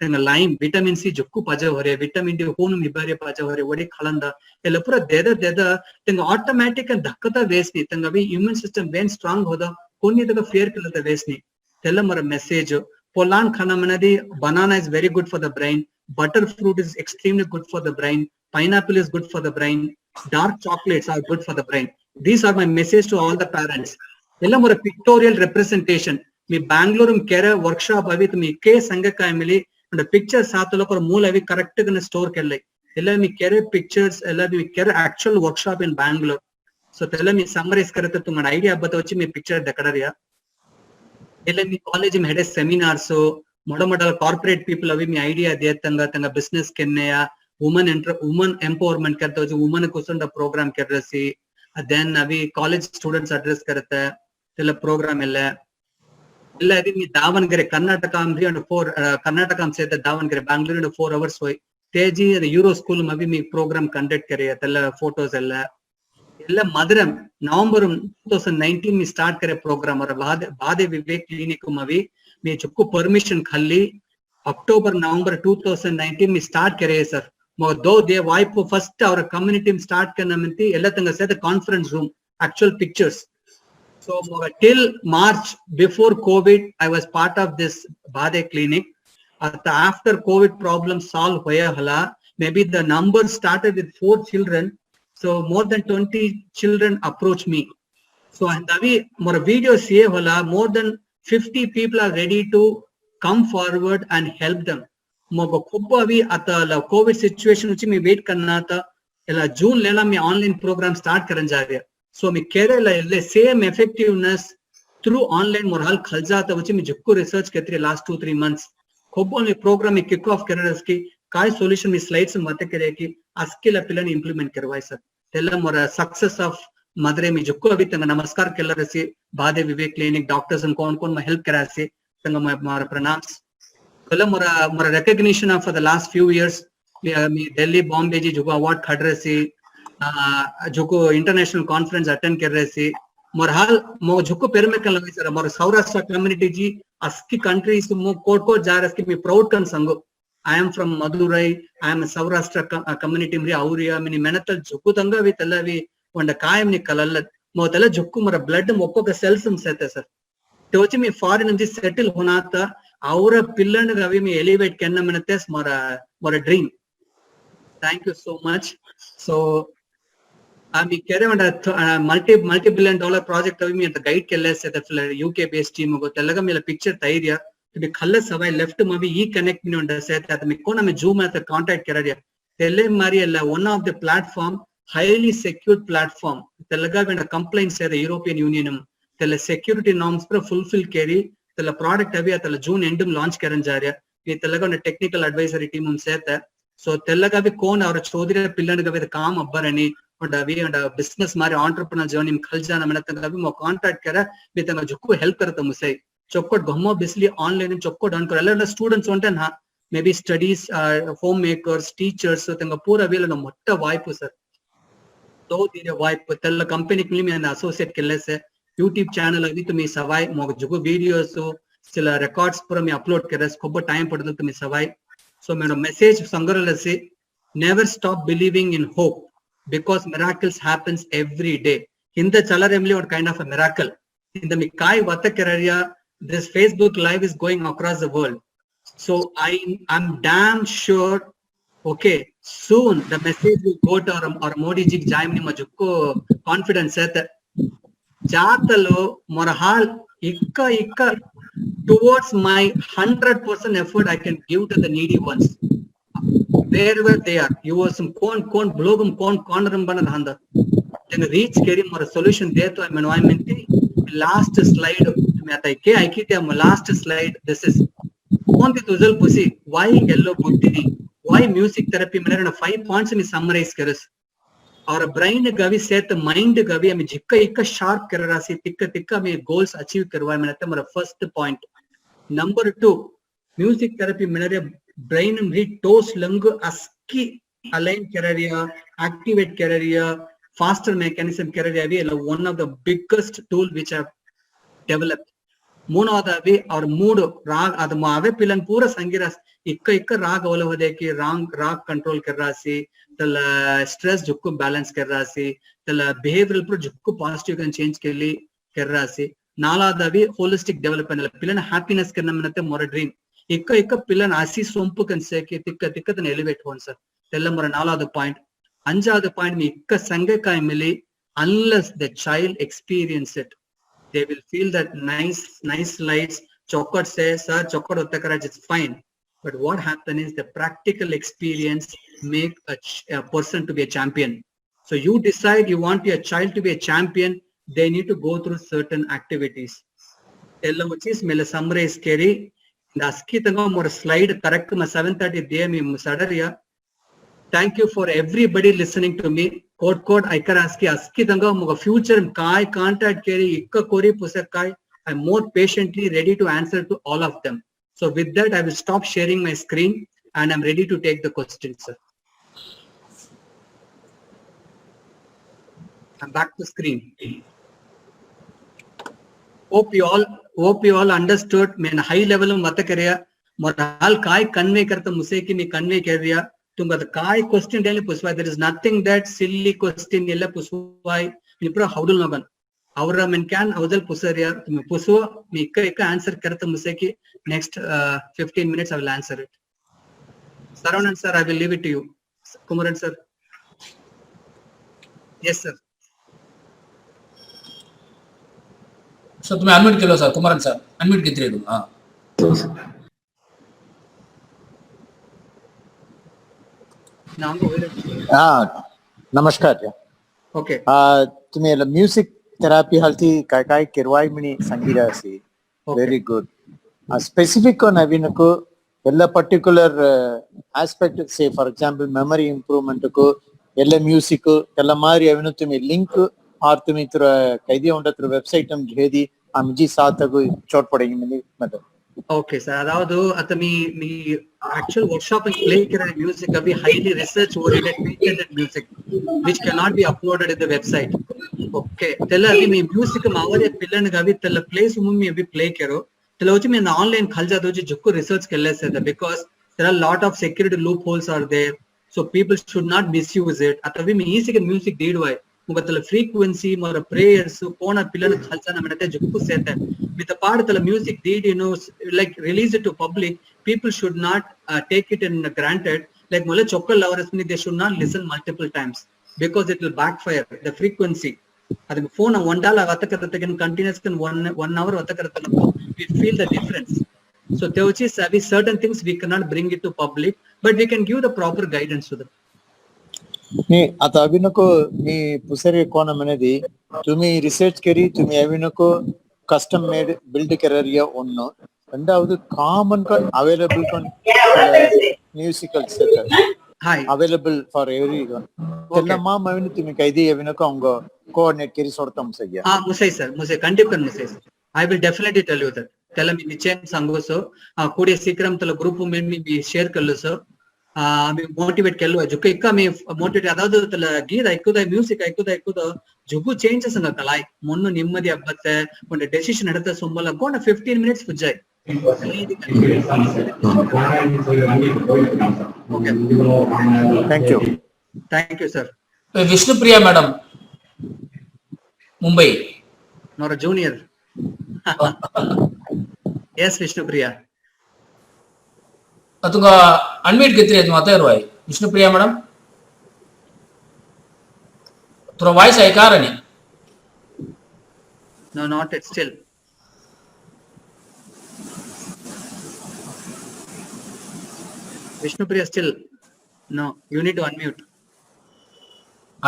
[SPEAKER 5] tenga lime vitamin C jukku paja hore vitamin D honu mibare paja hore odi khalanda ela pura deda tenga automatic and dakkata vesni tenga vi immune system when strong hoda konni daga fear kalata vesni tela mara message polan khana manadi banana is very good for the brain butter fruit is extremely good for the brain pineapple is good for the brain dark chocolates are good for the brain. These are my message to all the parents. Ella more pictorial representation. Me Bangalore kera workshop avi to me ke sangaka emili and picture saatula kor mool avi correct gana store kelle. Ella me kera pictures ella me kera actual workshop in Bangalore. So tella me summarize karate to my idea bata vachi me picture dakadariya. Ella me college me had a seminar so moda corporate people avi me idea tanga business kenneya woman empowerment करते हो जो woman को सुनता program कर रहे सी then अभी college students address करते हैं तेरे program इल्ला अभी मी दावनगरे कर्नाटका में 4 कर्नाटका में से दावनगरे बैंगलोर में 4 hours हुई तेजी यूरो स्कूल में अभी मी program conduct करे तेरे photos इल्ला मधुरम नवंबर 2019 में start करे program और बादे विवेक क्लिनिक में अभी मी चुक्कू permission खाली October November 2019 में start करे sir though they wipe first our community start kanamenti ella tanga say the conference room actual pictures so till March before COVID I was part of this Bade clinic after COVID problem solved hoya hala maybe the number started with 4 children so more than 20 children approach me so andavi more videos here hala more than 50 people are ready to come forward and help them मोगो खूब अभी आता Covid situation उची में wait करना था एला जून लेला में ऑनलाइन प्रोग्राम स्टार्ट करन जा रहा सो मैं कह रहा ले सेम इफेक्टिवनेस थ्रू ऑनलाइन मोरहाल खल जाता उची में जुक्को रिसर्च करते लास्ट 2-3 मंथ्स खूब में प्रोग्राम में किक ऑफ कर रहा काय सॉल्यूशन में स्लाइड्स में बातें करे कि अस्किल पिलन इंप्लीमेंट करवाए सर तेला मोर सक्सेस ऑफ मदरे में जुक्को अभी तंग नमस्कार केला रसी बादे विवेक क्लिनिक डॉक्टर्स कौन मैं हेल्प करा से तंग मारा प्रणाम्स मोरा recognition for the last few years me Delhi Bombay ji Dzukou award खड़ रहे सी जुको international conference attend कर रहे सी मोर हाल मो जुको पेर में कर लगे सर मोर सौराष्ट्र community जी अस्की countries मो कोट जा रहे सी मैं proud कर संगो I am from Madurai I am a Saurashtra community मरी आउरिया मिनी मेहनत जुको तंगा भी तला भी वंडा कायम नि कलल मो तला जुको मोरा blood मोको का cells हम सहते सर तो वची मैं foreign जी settle होना था our pillar gavi me elevate kenna menates more a dream thank you so much so ami kere multi billion dollar project avi me the guide kelle se the UK based team go telaga me picture thairiya to be khalle savai left ma bhi e connect me onda se that me kona me zoom at the contact kararia tele mari alla one of the platform highly secured platform telaga when a complaint say the European Union tele security norms पर fulfill keri तला product अभी तला जून and में launch करन जा रहा ni tellaga on technical advisory team seta so tellaga vi kon avara chodire pillanaga vi काम abbarani and we and business mari entrepreneur journey khaljana manatanga vi mo contact kara vi tanga jukku help karata musai chokkot gommo bisli online chokkot on kar alla students onte na maybe studies homemakers teachers tanga pura vela na motta vaipu sir तो धीरे wipe तेल company के लिए मैं associate के लिए से YouTube channel अभी तुम्हें सवाई मोग जुगो वीडियोस हो सिला रिकॉर्ड्स पूरा मैं अपलोड कर रहा है खूब टाइम पड़ता तुम्हें सवाई सो मेरा मैसेज संगरल से never stop believing in hope because miracles happens every day in the chalaremli or kind of a miracle in the mikai vatakararia this Facebook live is going across the world so I'm damn sure okay soon the message will go to our Modi ji jaimni majukko confidence set jatalo morahal ikka towards my 100% effort I can give to the needy ones wherever they are you was some kon blogum kon cornerum banad handa then reach keri mora solution there to I'm in last slide me atai ke aikite last slide this is on the tuzal pusi why yellow buddhi why music therapy मैंने 5 points में summarize कर और brain Gavi set mind Gavi हमें जिक्का इक्का sharp कर रहा सी तिक्का में goals achieve करवाए मैंने तो मेरा first point number 2 music therapy मैंने brain में toes लंग अस्की align कर रहा activate कर रहा faster mechanism कर रहा भी one of the biggest tool which I've developed ಮೂನೋದಾವಿ ಅವ್ರ ಮೂಡ್ ರಾಗ್ ಅದು ಮಾವೆ ಪಿಲನ್ ಪೂರ ಸಂಗಿರಾಸ್ इक्का राग ओला होदे कि राग कंट्रोल कर रहा सी तल स्ट्रेस जुक्को बैलेंस कर रहा सी तल बिहेवियरल पर जुक्को पॉजिटिव कन चेंज के लिए कर रहा सी नालादावी होलिस्टिक डेवलपमेंट पिलन हैप्पीनेस करना मनते मोर ड्रीम इक्का पिलन आसी सोंपु कन से कि तिक्का तन एलिवेट होन सर तेल्ला मोर नालाद पॉइंट अंजाद पॉइंट में इक्का संगे काय मिली unless the child experience it they will feel that nice lights chocolate says sir chocolate hotta kara it's fine but what happen is the practical experience make a person to be a champion so you decide you want your child to be a champion they need to go through certain activities ella which is mele summarize keri the askitanga more slide correct ma 7:30 day me sadariya thank you for everybody listening to me code aikaraski askitanga muga future kai contact keri ikka kori pusakai I'm more patiently ready to answer to all of them so with that I will stop sharing my screen and I'm ready to take the questions sir I'm back to screen hope you all understood main high level mein bata kariya moral kai convey karta muse ki me convey kar riya तुम अद काय question डेली Pushpa there is nothing that silly question ಎಲ್ಲ पुष्पाई निप्रा हाउडल नगन ಅವರ ಮೆನ್ ಕ್ಯಾನ್ ಅವದಲ್ ಪುಸರಿಯ ತುಮ ಪುಸುವ ಮಿ ಇಕ್ಕ ಆನ್ಸರ್ करत मुसे की next 15 minutes I will answer it Saravanan sir I will leave it to you Kumaran sir yes sir
[SPEAKER 3] sir तुम्हें अनम्यूट केलो सर कुमारन सर अनम्यूट किती रे हां
[SPEAKER 6] नमस्कार
[SPEAKER 5] ओके
[SPEAKER 6] तुम्ही म्युझिक थेरपी हलती काय किरवाई मिनी संगीत सी वेरी गुड स्पेसिफिक नवीनको ಎಲ್ಲ particular aspect say for example memory improvement को ಎಲ್ಲ ಮ್ಯೂಸಿಕ್ ಎಲ್ಲ ಮಾರಿ ಅವಿನ ತುಮಿ ಲಿಂಕ್ ಆರ್ ತುಮಿ ತರ ಕೈದಿ ಉಂಡ ತರ ವೆಬ್ಸೈಟ್ हम घेदी आमजी सातगु चोट पड़ेगी मिनी मतलब
[SPEAKER 5] ओके सर अदावदु अत मी actual workshop and play kira music अभी highly research oriented patented music which cannot be uploaded in the website okay tella अभी मी music मावरे पिलन गावी tella place मी अभी play करो tella उची मैं online खलजा दो जुक्को research कर ले से because there are a lot of security loopholes are there so people should not misuse it अतवी मी इसी के music did why मुझे तला frequency मोरा prayers कोना पिलन खलजा ना मैंने जुक्को सेता with the part of the music did you know like release it to public people should not take it in granted like mole chokkal lovers they should not listen multiple times because it will backfire the frequency adu phone $1 vatakarathagain continuous 1 hour vatakarathana we feel the difference so there is certain things we cannot bring it to public but we can give the proper guidance to them
[SPEAKER 6] नी आता अभिनको मी पुसरे कोण मनेदी तुम्ही research करी तुम्ही अभिनको custom made build कररिया उन्नो ரெண்டாவது common கான் அவைலபிள் கான் musical setup
[SPEAKER 5] Hi.
[SPEAKER 6] available for everyone. Tellama mavinu tumi kaidi avinako avanga coordinate keri sortam sayya.
[SPEAKER 5] Musai sir, Musai Kandipkan Musai sir. I will definitely tell you that. Tell me nichayam sango so. Kudiya seekram tala group me share kallu so. Me motivate kellu jukka ikka me motivate adadu tala geet aikuda music aikuda jugu changes anga kalai monnu nimmadi abbatte one decision edutha sommala gona 15 minutes fujai.
[SPEAKER 6] Thank you.
[SPEAKER 5] Thank you sir.
[SPEAKER 3] Vishnupriya madam, Mumbai.
[SPEAKER 5] Nor a junior. Yes, Vishnupriya.
[SPEAKER 3] Atunga unmute getri adu mata irwai. Vishnupriya madam. Thora voice ay karani.
[SPEAKER 5] No, not it still. Vishnupriya still. No, you need to unmute.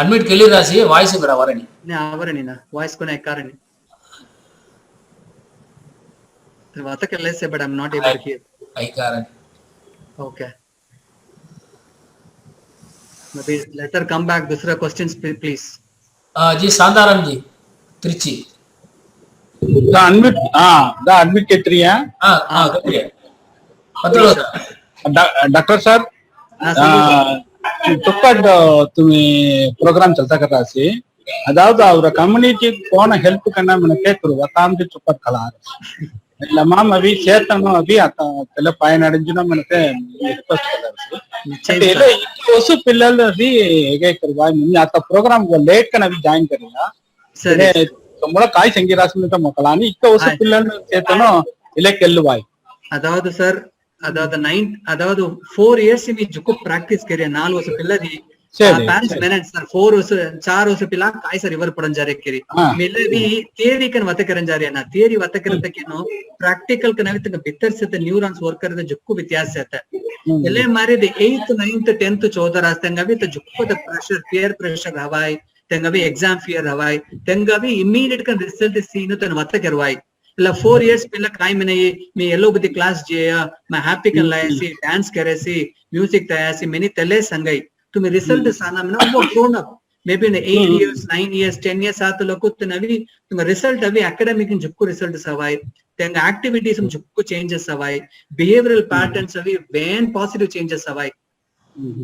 [SPEAKER 3] Unmute kelli rasi voice ikkada varani.
[SPEAKER 5] Ne avarani na voice kone ekkarani. Vata kelle se but I'm not able to hear.
[SPEAKER 3] Ay karani.
[SPEAKER 5] Okay. Maybe let her come back. Dusra questions please.
[SPEAKER 3] Ji Sandaram ji, Trichy.
[SPEAKER 7] The unmute ketriya.
[SPEAKER 3] Ketriya. Patalo sir.
[SPEAKER 7] Doctor sir चुप्पट तुम्हें programme चलता कर रहा सी अदाउद और community कौन help करना मैंने क्या करूँ बताम के चुप्पट खला लमाम अभी चेतन अभी आता पहले पाए नड़जुना मैंने के रिक्वेस्ट कर रहा सी पहले उस पिल्लल री क्या करवाए मैंने आता प्रोग्राम को लेट करना भी ज्वाइन करेगा सर तो मुझे काई संगीत में तो मकलानी इक्का उस पिल्लल चेतनो इले केल्लुवाई
[SPEAKER 5] अदाउद सर अदाउद 4 years में जुको practice करे 4 वर्ष पिल्लरी parents मैंने सर 4 वर्ष पिल्ला काय सर रिवर पढ़न जा रहे केरी मिले भी theory कन वत करन जा रहे ना theory वत करते के नो practical कन अभी तक भीतर से तो neurons work करते जुको व्यत्यास रहता है मिले हमारे the 8th 9th 10th 14 रास्ते तंगा भी तो Dzukou the pressure peer pressure हवाई तंगा भी exam fear हवाई तंगा भी immediate कन result सीनो तन वत करवाई ఇలా 4 years పిల్ల కాయ మినయి మీ ఎల్లో బుద్ధి క్లాస్ చేయా मैं हैप्पी कर लायसी डांस करेसी म्यूजिक तयासी मेनी तले संगई तुम्हें रिजल्ट साना में वो grown up may be 8 years 9 years 10 years साथ लोग तो नवी तुम्हें रिजल्ट अभी एकेडमिक जुक्को रिजल्ट सवाई तेंग एक्टिविटीज में जुक्को चेंजेस सवाई बिहेवियरल पैटर्न्स अभी वेन पॉजिटिव चेंजेस सवाई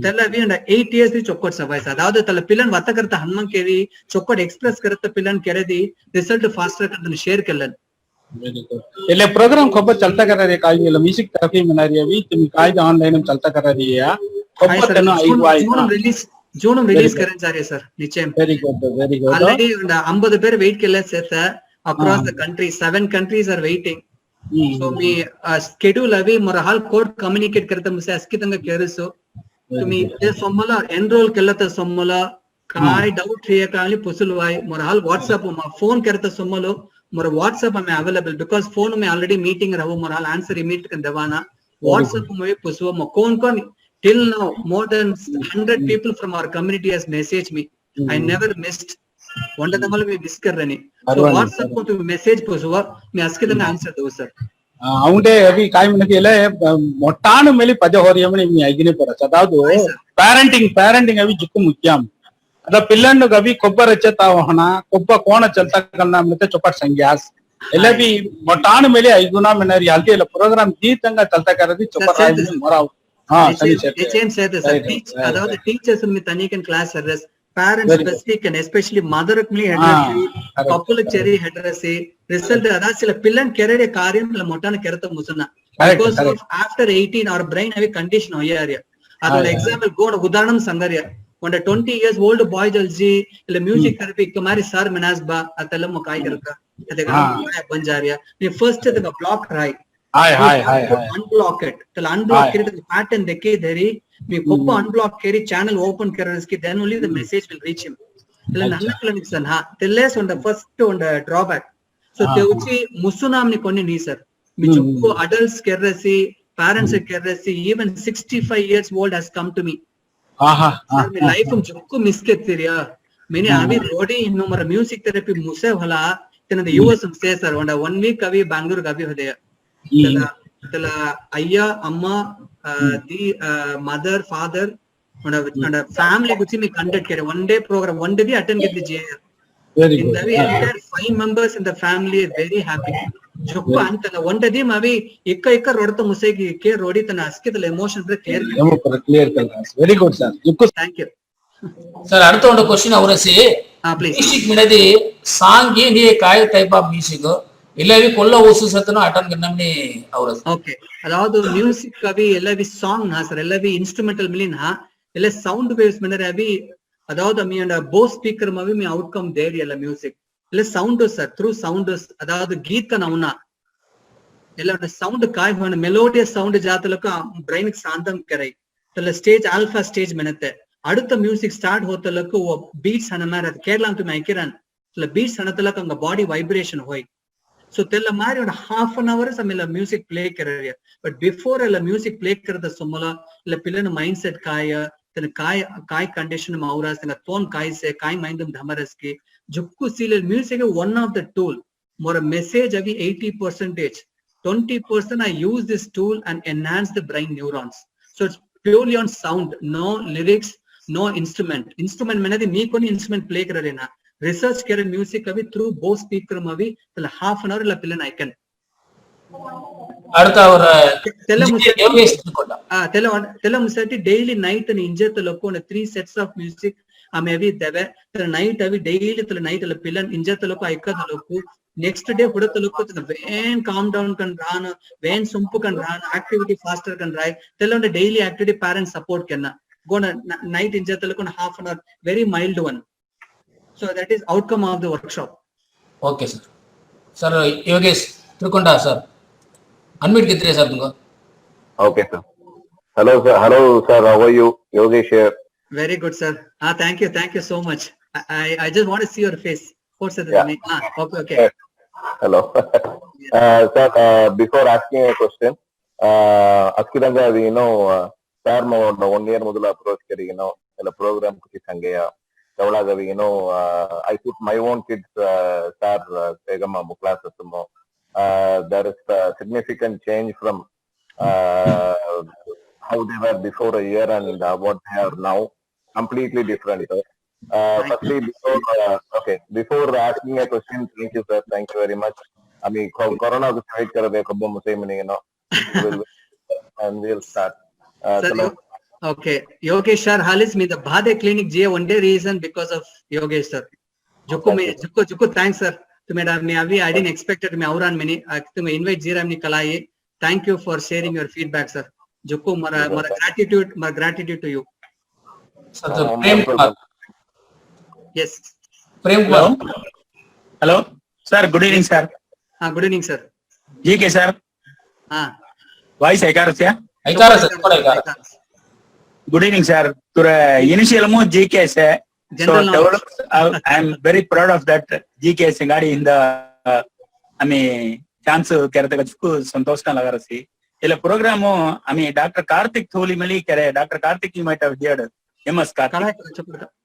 [SPEAKER 5] तले अभी 8 years दी चौकट सवाई अदावद तले पिलन वत करता हनुमान केरी चौकट एक्सप्रेस करता पिलन केरे दी रिजल्ट फास्टर करता शेयर करलन
[SPEAKER 7] એટલે પ્રોગ્રામ ખબર ચલતા કર રહી કાઈ એટલે મ્યુઝિક થેરાપી મના રહી અભી तुम काई ऑनलाइन में चलता कर रही है खबर तनो आई
[SPEAKER 5] जून रिलीज करन जा रहे सर निश्चय
[SPEAKER 7] वेरी गुड
[SPEAKER 5] ऑलरेडी 50 பேர் வெயிட் केले சேர்த்த across the country 7 countries are waiting so me schedule अभी मोर हाल कोड कम्युनिकेट करता मुझसे अस्कितंगा केरसो तुम्ही ते सोमला एनरोल केलत सोमला काय डाउट रे काली पुसलवाई मोर हाल व्हाट्सएप मा फोन करता सोमलो मोर व्हाट्सएप में अवेलेबल बिकॉज फोन में ऑलरेडी मीटिंग रहो मोर हाल आंसर इमीडिएट कर देवाना व्हाट्सएप में पुसवा म कौन till now more than 100 people from our community has messaged me I never missed one of them will be miss कर रहे नहीं so WhatsApp को तो मैसेज पुसवा मैं असके तंग आंसर दो सर
[SPEAKER 7] అవుండే అవి కాయ మనకి ఇలా మొట్టాను మెలి 10 హోరియమని మీ ఐగినే పరచ అదాదు parenting అవి జుక్కు ముఖ్యం अदा पिल्लन गवी कोब्बर अच्छता होना कोब्बा कौन चलता करना मिलते चौपट संज्ञास एले भी मोटान मेले आइगुना में नरी हालती है प्रोग्राम जी तंगा चलता कर रही चौपट आई मरा हां सही
[SPEAKER 5] सर अदावद टीचर्स में तनिकन class address parents specific and specially mother में एड्रेस कपल चेरी एड्रेस रिजल्ट अदा सिला पिल्लन केरेडे कार्యం मोटान केरता मुसना because of after 18 our brain have condition हो यार अदा एग्जांपल गोड उदाहरण Sangaria when a 20 years old boy jalji ile music therapy kumari sir menas ba atala mo kai karka adega ban ja riya ni first the block right hi unblock it tala unblock kiri the pattern dekhe dheri me koppa unblock kiri channel open karaski then only the message will reach him tala nanna clinics an ha telles on the first on the drawback so teuchi musunam ni konni ni sir me jukko adults kerrasi parents kerrasi even 65 years old has come to me sir मैं life में जुक्को miss करते रिया मैंने अभी रोडी इन्नो मरा music therapy मुसे भला तेने the US से sir वंडा 1 week अभी बैंगलोर का भी हो गया tela ayya amma the mother father and family guchi me conduct kare one day program one day attend get the JR
[SPEAKER 7] Very
[SPEAKER 5] in
[SPEAKER 7] good.
[SPEAKER 5] the entire 5 members in the family are very happy jokku antala one day mavi ikka rodta musegi ke rodi tana aske tala emotion pre clear
[SPEAKER 7] Clear कर रहा है. Very good sir.
[SPEAKER 5] thank you
[SPEAKER 3] sir அடுத்த ಒಂದು question ಅವರಸಿ
[SPEAKER 5] please
[SPEAKER 3] music ಮಿನದಿ song ಏನ್ ಕಾಯ type of music ಇಲ್ಲವಿ ಕೊಲ್ಲ ಓಸು ಸತನ ಅಟನ್ ಗನ್ನಮ್ನಿ ಅವರಸಿ
[SPEAKER 5] okay அதாவது music அவி எல்லாவி song நா சார் எல்லாவி இன்ஸ்ட்ருமெண்டல் மிலினா எல்லா சவுண்ட் வேவ்ஸ் மினர அவி அதாவது மீ அந்த போஸ் ஸ்பீக்கர் மாவி மீ அவுட்கம் தேர் ಎಲ್ಲ மியூசிக் இல்ல சவுண்ட் சார் த்ரூ சவுண்ட் அதாவது கீத் का नवना ಎಲ್ಲ ಸೌಂಡ್ ಕಾಯ್ ಹೋನ ಮೆಲೋಡಿಯಸ್ ಸೌಂಡ್ ಜಾತಲಕ ಬ್ರೈನ್ ಗೆ ಶಾಂತಂ ಕರೈ ತಲ ಸ್ಟೇಜ್ ಆಲ್ಫಾ ಸ್ಟೇಜ್ ಮೆನತೆ அடுத்த மியூசிக் ஸ்டார்ட் ஹோத்தலக்கு பீட்ஸ் அன மாதிரி அது கேரளா டு மைக்கிரான் இல்ல பீட்ஸ் அனத்தலக்கு அங்க பாடி வைப்ரேஷன் ಹೋಯ್ ಸೊ ತೆಲ್ಲ ಮಾರಿ ಒಂದು ಹಾಫ್ ಅನ್ ಅವರ್ ಸಮೇಲ ಮ್ಯೂಸಿಕ್ ಪ್ಲೇ ಕರೆಯ ಬಟ್ ಬಿಫೋರ್ ಎಲ್ಲ ಮ್ಯೂಸಿಕ್ ಪ್ಲೇ ಕರೆದ ಸೊಮ್ಮಲ ಇಲ್ಲ ಪಿಲ್ಲನ ಮೈಂಡ್ ಸೆಟ್ ಕಾಯ ತನ ಕಾಯ್ ಕಂಡೀಷನ್ ಮೌರಾಸ್ ತನ ತೋನ್ ಕಾಯ್ಸೆ ಕಾಯ್ ಮೈಂಡ್ ಧಮರಸ್ಗೆ ಜುಕ್ಕು ಸೀಲ music one of the tool ಮೊರ ಮೆಸೇಜ್ ಅವಿ 80%. 20% I use this tool and enhance the brain neurons. So it's purely on sound, no lyrics, no instrument. Instrument मैंने दी मी कोनी instrument play कर रहे ना. Research करे music अभी through Bose speaker में अभी तला half an hour La पिलन icon.
[SPEAKER 3] அடுத்த ஒரு
[SPEAKER 5] तेला
[SPEAKER 3] ಯೋಗೇಶ್ ತಿಳ್ಕೊಂಡ
[SPEAKER 5] तेला मुसाटी daily night and इंजे तला को ने 3 sets of music हमें अभी देवे तला night अभी daily तला night तला पिलन इंजे तला को icon तला को next day हुड़ा तला को तला when calm down kan rana when sumpu kan rana activity faster kan rai tella on daily activity parents support करना go na night inja tala ko half an hour very mild one so that is outcome of the workshop
[SPEAKER 3] okay sir sir Yogesh ತಿಳ್ಕೊಂಡ sir ಅನ್ಮಿಟ್ ಗಿತ್ರಿ sir ನಿಮ್ಗೆ
[SPEAKER 8] Okay, sir. Hello, sir. How are you? Yogesh here.
[SPEAKER 5] very good sir thank you so much I just want to see your face what's the name okay
[SPEAKER 8] Hello. Sir, before asking a question, Askiranga, sir, mo 1 year modula approach kari, the program kuchi sangeya. Tawlaga, I put my own kids, sir, segama mu class atumo. There is a significant change from how they were before a year and what they are now. Completely different. Firstly, before asking a question, thank you, sir. Thank you very much. I mean, Corona ko wait kar rahe kabbo musay mani, and we'll start.
[SPEAKER 5] sir, okay, Yogesh sir, halis me the Bhade clinic je one day reason because of Yogesh sir. Jukku thanks sir. Me avi I didn't expect it me auran many tume invite jiram ni kalaye. Thank you for sharing your feedback sir. Jukku mara gratitude to you.
[SPEAKER 3] Sir Prem Kumar
[SPEAKER 5] Yes.
[SPEAKER 3] Prem Kumar
[SPEAKER 7] Hello. Sir, good evening, sir.
[SPEAKER 5] Good evening sir.
[SPEAKER 7] GK, sir. Voice ಐಕಾರಸ್ಯ?
[SPEAKER 3] ಐಕಾರ sir ಕೂಡ ಐಕಾರ
[SPEAKER 7] Good evening, sir. Tura initial mo GK se. So
[SPEAKER 5] General knowledge.
[SPEAKER 7] I am very proud of that GK singari in the chance kerata gachku santoshna lagarasi. Ila program Dr. Karthik Tholi mali kare Dr. Karthik you might have heard. MS Karthik.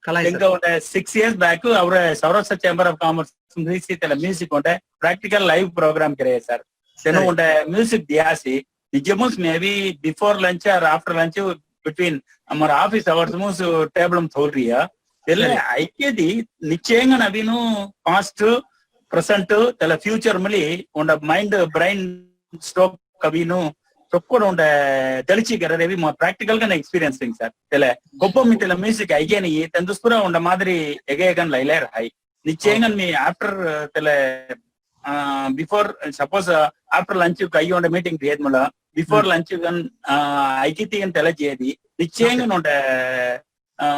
[SPEAKER 5] Kalai
[SPEAKER 7] Think of 6 years back our Saurasa Chamber of Commerce music on practical live program kare sir. Then on music diasi Nijamus maybe before lunch or after lunch between our office hours most table thoriya. Tell IKD nicheng navinu past present tell future mali on the mind brain stroke kavinu Tokon on the Delichi Garavi more practical kind experiencing, sir. Tell a Kopomitela music again, and the Spura on the Madri again Lailer high. Nicheng and me after before suppose after lunch you kai on the meeting Mula, before lunch you can IKT and Telajedi, Nicheng on the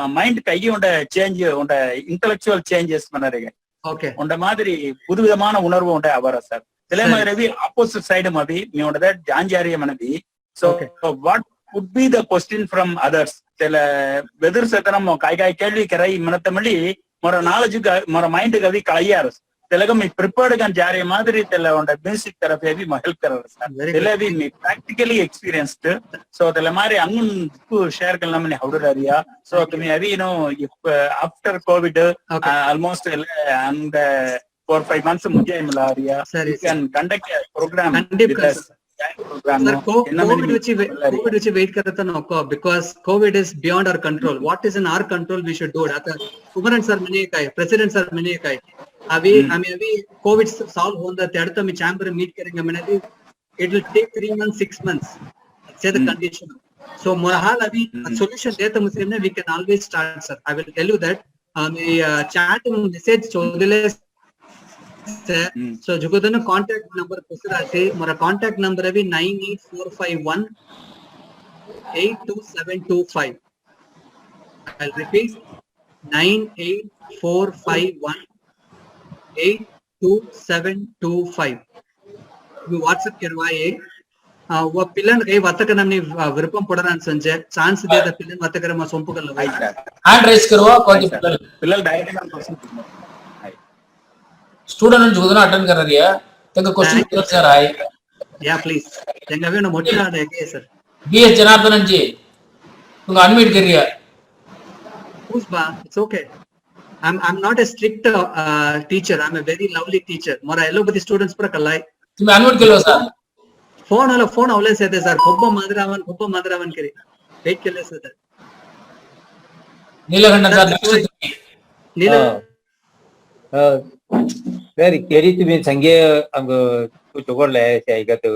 [SPEAKER 7] mind kai on the change on the intellectual changes manare.
[SPEAKER 5] Okay.
[SPEAKER 7] On the Madri Pudu the Mana Unaru on the Avara, sir. Telemavi opposite side mabi me on that Janjari manabi. So what would be the question from others? Tell whether Satanam Kai Kelly Karai Manatamali, more knowledge, more mind gavi Kayars. Telegami prepared again Jari Madri tell on the basic therapy my help Televi me practically experienced. So Telemari Angun share Kalamani area. So to me if after COVID almost and 4 or 5 months malaria you can conduct a program with us program
[SPEAKER 5] Sir, COVID which wait karata noko because COVID is beyond our control. What is in our control we should do it. Ata Kumaran sir mane kai, President sir mane kai. Avi COVID solve honda tedta me chamber meet karenga manadi. It will take 3 months, 6 months. Say the condition. So morahal avi solution deta muslim we can always start, sir. I will tell you that chat message chodile. So जुगोदन contact number पुसरा से मोरा contact number अभी 98451-82725. I'll repeat 98451-82725. We WhatsApp करवाए वो पिलन कई वाता करना हमने विरपम पढ़ा ना संजय चांस दे द पिलन वाता करना मैं सोंपु कर लगा
[SPEAKER 3] హ్యాండ్ రైస్ करवा कौन सी
[SPEAKER 7] పిల్లలు డైరెక్ట్ గా క్వశ్చన్
[SPEAKER 3] स्टूडेंट जुगदन अटेंड कर रही है तंग क्वेश्चन पूछ सर आए
[SPEAKER 5] या प्लीज तंग अभी ना मोटी ना है सर
[SPEAKER 3] बीएस जनार्दन जी तुम अनम्यूट कर रही है
[SPEAKER 5] Who's ba? It's okay. I'm not a strict teacher. I'm a very lovely teacher. मोरा ये लोग बड़ी students पर कलाई.
[SPEAKER 3] तुम अनम्यूट कर लो सर
[SPEAKER 5] फोन आवले से थे सर खोपा मादरावन करे. वेट कर ले sir.
[SPEAKER 3] Neelakantan sir
[SPEAKER 5] Neela
[SPEAKER 9] very carry to be sange ang chogor la se aiga to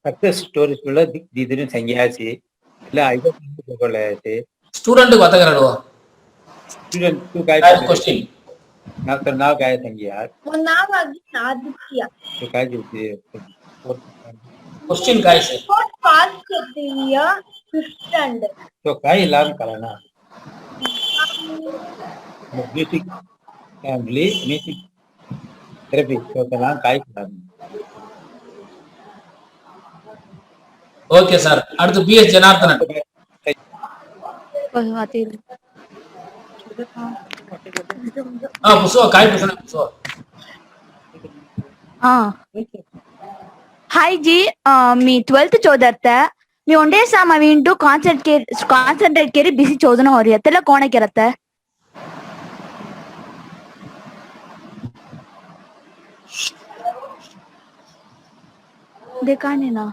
[SPEAKER 9] success stories mula didin sange ase la aiga chogor la se
[SPEAKER 3] student को बता कर लो
[SPEAKER 9] student to guide
[SPEAKER 3] question
[SPEAKER 9] now guy sange yaar
[SPEAKER 10] नाम Aditya
[SPEAKER 9] to guide the
[SPEAKER 3] question का है
[SPEAKER 10] what past criteria stand
[SPEAKER 9] तो kai learn karana music family music therapy तो कला kai karana
[SPEAKER 3] okay sir அடுத்து बीएस जनार्दन पुसो काय प्रश्न पुसो
[SPEAKER 11] हाय जी मी 12th चौदर्ता मी ಒಂದೇ ಸಾಮ ವಿಂಟು ಕಾನ್ಸಂಟ್ರೇಟ್ ಕೇರಿ ಬಿಸಿ ಚೋದನ ಹೊರಿ ಅತ್ತೆಲ್ಲ ಕೋಣಕ್ಕೆ ಇರತ್ತೆ देखाने ना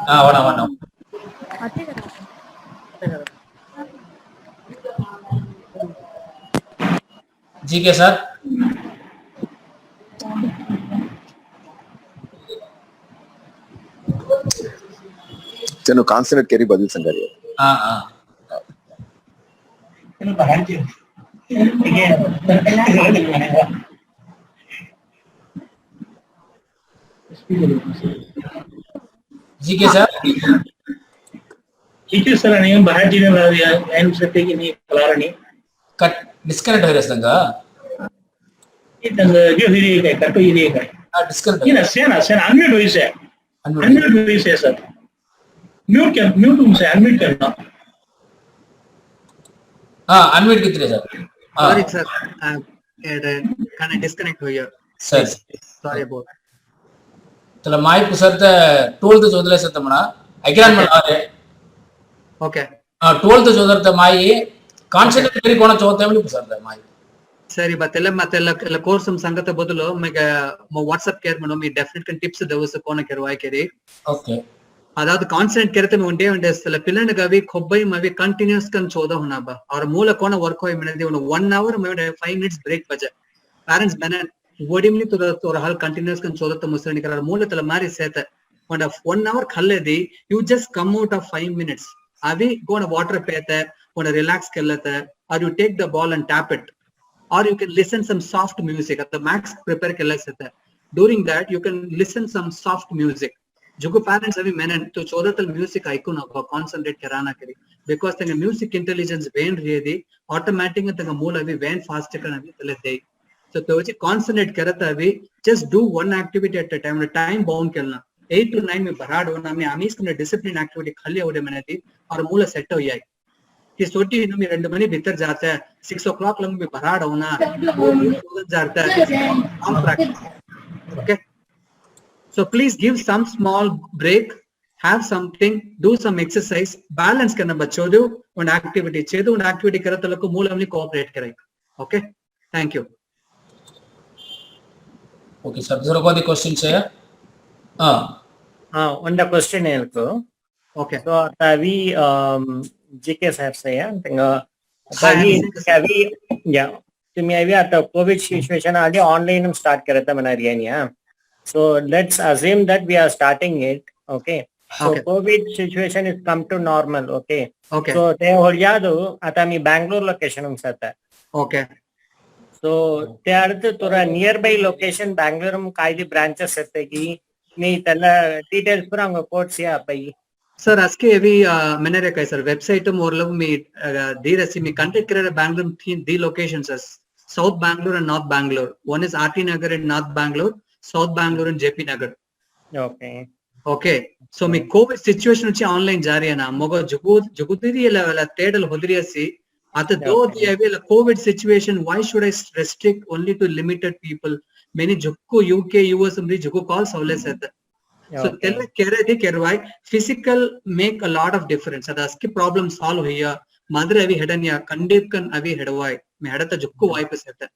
[SPEAKER 3] हां वना जी के सर
[SPEAKER 8] चलो कांसनेट केरी बदल संगारी
[SPEAKER 3] हां जी के सर
[SPEAKER 12] ठीक है सर नहीं बाहर जी ने एंड सेटिंग नहीं कलारनी
[SPEAKER 3] कट डिस्कनेक्ट हो रहा
[SPEAKER 12] ये तंग जो हिरी है कटो हिरी है
[SPEAKER 3] डिस्कनेक्ट
[SPEAKER 12] ये ना सेना अनम्यूट हुई से सर म्यूट से अनम्यूट करना
[SPEAKER 3] हां अनम्यूट कितने sir
[SPEAKER 5] sorry sir kind of disconnect हो गया
[SPEAKER 3] सर
[SPEAKER 5] sorry about
[SPEAKER 3] चलो माई पुसरत 12th चौदले सतमणा अग्रान मलारे
[SPEAKER 5] okay
[SPEAKER 3] 12th चौदरत माई ಕಾನ್ಸಂಟ್ರೇಟ್ ಕೇರಿ ಕೋಣ ಚೋತೇಮಲಿ ಪುಸರ್ದ ಮಾಯಿ
[SPEAKER 5] ಸರಿ ಮತ್ತೆಲ್ಲ ಕೋರ್ಸ್ ಸಂಗತ ಬದಲು ಮೇಗ ವಾಟ್ಸ್ಆಪ್ ಕೇರ್ ಮನೋ ಮಿ ಡೆಫಿನೆಟ್ ಕನ್ ಟಿಪ್ಸ್ ದವಸ ಕೋಣ ಕೆರವಾಯ ಕೆರಿ
[SPEAKER 3] ಓಕೆ
[SPEAKER 5] ಅದಾದ ಕಾನ್ಸಂಟ್ರೇಟ್ ಕೆರತೆ ಮೆ ಒಂದೇ ಸಲ ಪಿಲ್ಲಂಡ ಗವಿ ಖೊಬ್ಬೈ ಮವಿ ಕಂಟಿನ್ಯೂಸ್ ಕನ್ ಚೋದ ಹುನಾಬ ಅವರ ಮೂಲ ಕೋಣ ವರ್ಕ್ ಹೋಯ್ ಮಿನದಿ 1 hour ಮೆ 5 minutes break ಬಜ ಪೇರೆಂಟ್ಸ್ ಬೆನ वोडिमली तोर हल कंटिन्यूस कन चोदत मुसरणी कर मूल तल मारी सेत 1 hour खल्लेदी you just come out of 5 minutes अभी गोना वाटर पेते गोना रिलैक्स करलेते और you take the ball and tap it or you can listen some soft music at the max prepare ke lag sakta during that you can listen some soft music jo ko parents abhi maine to chodatal music aikuna concentrate karana kari because the music intelligence vein redi automatic tanga mool abhi vein fast kana abhi tale so to concentrate karata abhi just do one activity at a time bound kelna 8 to 9 में बराड होना में आमीस को discipline activity खाली हो रहे मैंने थी और मूल सेट हो जाए कि सोटी इन में 2 मनी भीतर जाता है 6 o'clock लंग में बराड होना जाता है हम practice okay so please give some small break have something do some exercise balance करना बच्चों दो उन एक्टिविटी चेदो उन एक्टिविटी करत लोग को मूल हमने कोऑपरेट करें okay thank you
[SPEAKER 3] okay sir जरा कोई क्वेश्चन है हां
[SPEAKER 13] On the question also.
[SPEAKER 5] Okay.
[SPEAKER 13] So we GK sir say
[SPEAKER 5] Hi, I'm
[SPEAKER 13] we yeah. So me at the COVID situation आगे online start करे था मना रही है. So let's assume that we are starting it. Okay. So
[SPEAKER 5] Okay.
[SPEAKER 13] COVID situation is come to normal. Okay.
[SPEAKER 5] Okay.
[SPEAKER 13] So ते हो यादो आता मी Bangalore location साता.
[SPEAKER 5] Okay.
[SPEAKER 13] So ते अर्थ तोरा nearby location Bangalore में काही branches रहते की नहीं तला details पर आंगो codes या पाई.
[SPEAKER 5] सर आज के अभी मैंने रखा है सर वेबसाइट मोरलो में धीरे से मैं कंटेक्ट कर रहा बैंगलोर दी locations south Bangalore and north Bangalore one is RT Nagar in north Bangalore south Bangalore in JP Nagar
[SPEAKER 13] Okay.
[SPEAKER 5] Okay so मी कोविड सिचुएशन వచ్చి ఆన్లైన్ జారీ అన మొగ జుగుతిరి la తేడల్ హొదిరియసి అత దో ది అవే Covid situation why should I restrict only to limited people many జుక్కు యూకే యుఎస్ में జుక్కు కాల్స్ అవలేస్ है so tell kere the kerwai physical make a lot of difference ada aski problem solve hoya madre avi hedanya kandip kan avi hedwai me hedata jukku wipe seta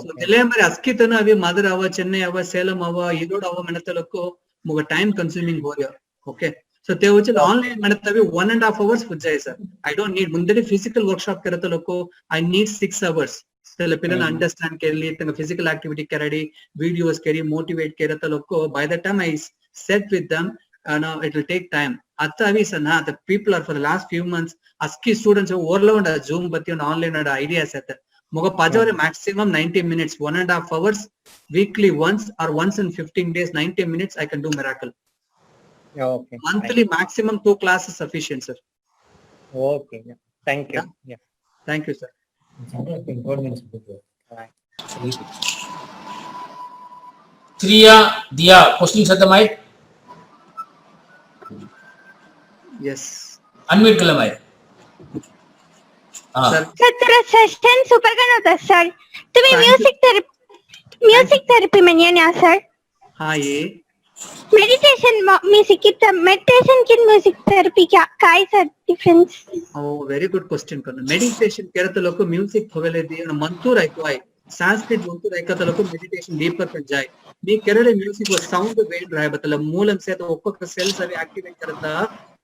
[SPEAKER 5] so tele mari aski tana avi madre ava chennai ava salem ava idod ava menathalakko muga time consuming hoya okay so te vachil online menatavi 1.5 hours pujai sir I don't need mundari physical workshop kerathalakko I need 6 hours tele pilala understand kerli tanga physical activity keradi videos keri motivate kerathalakko by the time I set with them now it will take time atta avi sana the people are for the last few months aski students overload zoom batti on online and ideas at moga pajore maximum 90 minutes 1.5 hours weekly once or once in 15 days 90 minutes I can do miracle.
[SPEAKER 13] Okay.
[SPEAKER 5] Monthly maximum 2 classes sufficient sir.
[SPEAKER 13] Okay. Thank you. Yeah.
[SPEAKER 5] Thank you sir.
[SPEAKER 3] Kriya Dia questions at the mic.
[SPEAKER 5] Yes.
[SPEAKER 3] Unmute kala mic.
[SPEAKER 5] Sir.
[SPEAKER 10] Sir तेरा session super gun होता sir तुम्ही music therapy म्हणजे ना sir
[SPEAKER 5] हाँ ये
[SPEAKER 10] meditation music की meditation की music therapy क्या काय sir difference
[SPEAKER 5] oh very good question करना meditation kerathalakko music होवेले दी ना मंतूर ऐकवाय संस्कृत मंतूर ऐकतलको meditation deeper कर जाए मी केरले म्यूजिक वो साउंड वेव रहा है मतलब मूलम से तो ఒక్కొక్క సెల్స్ అవి యాక్టివేట్ करता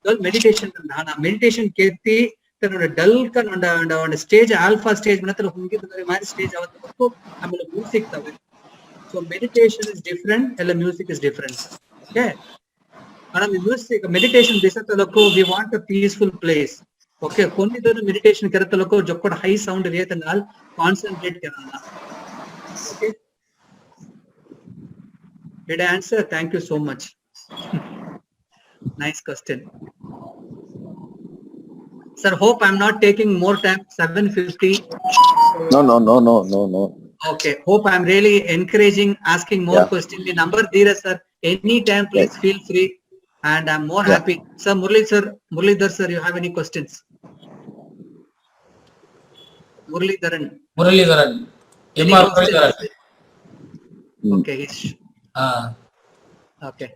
[SPEAKER 5] तो meditation ना meditation केती तनोड डल का नोड स्टेज अल्फा स्टेज मतलब होंगे तो हमारे स्टेज आवत को हम लोग म्यूजिक तवे so meditation is different and music is different okay and music meditation देसतलको we want a peaceful place okay కొన్ని దొన meditation करतलको जोकड high sound రేతనాल concentrate करना okay did I answer thank you so much nice question sir hope I'm not taking more time 7:50
[SPEAKER 6] no
[SPEAKER 5] okay hope I'm really encouraging asking more questions the number there sir anytime please feel free and I'm more happy sir Muralidhar sir you have any questions Muralidharan
[SPEAKER 3] MR Muralidharan
[SPEAKER 5] okay okay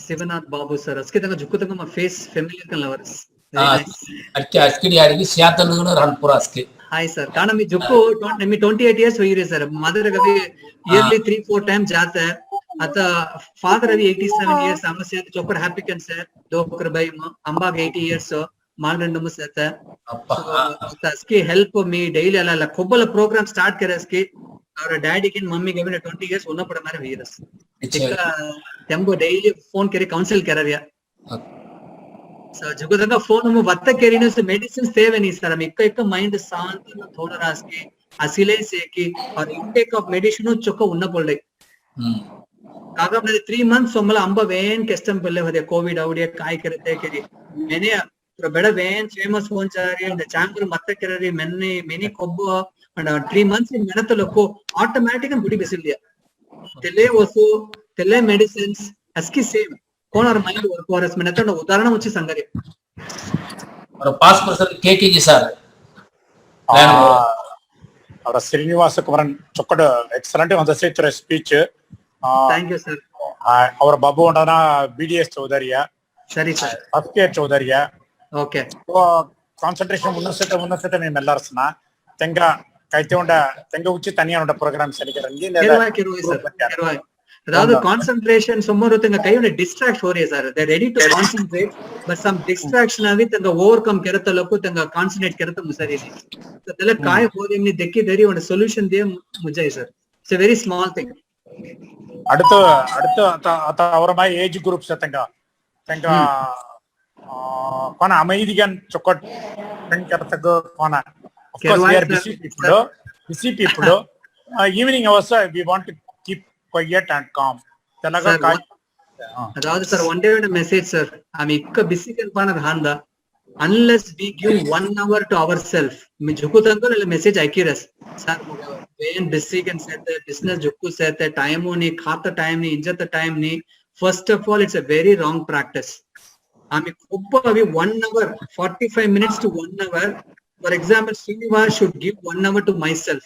[SPEAKER 5] Sivanath Babu sir aske tanga jukku tanga my face familiar kan lovers
[SPEAKER 3] askidi adigi syatalunu ranpura aske
[SPEAKER 5] hi sir kana me jukku me 28 years hoyi sir mother gavi yearly 3-4 times jata hai ata father avi 87 years amasya chopad happy can sir dokar bhai amba 80 years so mal rendu sata aske help me daily ala kobbala program start kare aske our daddy kin mummy gave 20 years unna pada mare virus ikka tempo daily phone kare counsel karariya so jugudanga phone mu vatta kerine se medicines save ni sir am ikka mind शांत thoda raske asile se ki or intake of medicine chokka unna polde kaga apne 3 months somala amba ven custom pelle hode covid audia kai karate keri mene beda ven famous phone chari and chamber matta kerari many kobbo and 3 months in menathalako automatic and budi besilya tele medicines aski same corner mind work horas menatha udarana uchi sangare
[SPEAKER 3] or past person KKG sir
[SPEAKER 14] ಅವರ Srinivasa Kumaran ಚೊಕ್ಕಡ excellent ಒಂದು ಸೇತ್ರ speech
[SPEAKER 5] thank you sir
[SPEAKER 14] ಅವರ Babu ఉండన BDS చౌదరియ
[SPEAKER 5] సరే sir
[SPEAKER 14] అఫ్కే చౌదరియ
[SPEAKER 5] okay
[SPEAKER 14] concentration ఉన్నసత మేము వెళ్ళాల్సిన తెంగ కైతే ఉండ తెంగ ఉచ్చి తనియా ఉండ programme సరికరంగి
[SPEAKER 5] కెరవాయ్ அதாவது கான்சென்ட்ரேஷன் சும்மா ஒருத்தங்க கையோட டிஸ்ட்ராக்ட் हो रही है sir. They are ready to concentrate, but some distraction आवी तंगा overcome करता लोगों तंगा concentrate करता मुसारी नहीं. तो तले काय हो रही है देखी देरी उन्हें solution दिया मुझे sir. It's a very small thing.
[SPEAKER 14] அடுத்து அடுத்து आता அவரமாய் ஏஜ் குரூப்ஸ் தங்க कोना அமைதிகன் சொக்கட் தங்கறதுக்கு कोना of course we are busy people evening hours we want to keep quiet and calm तलगा काय
[SPEAKER 5] अदावद sir one day with a message sir आमी इक्का busy कन पाना धांदा unless we give 1 hour to ourselves मैं झुको तंको ले message आइकी रस sir when busy can set the business झुको set the time नहीं खाता time नहीं इंजत time नहीं first of all it's a very wrong practice आमी खूब अभी 1 hour 45 minutes to 1 hour for example Srinivas should give 1 hour to myself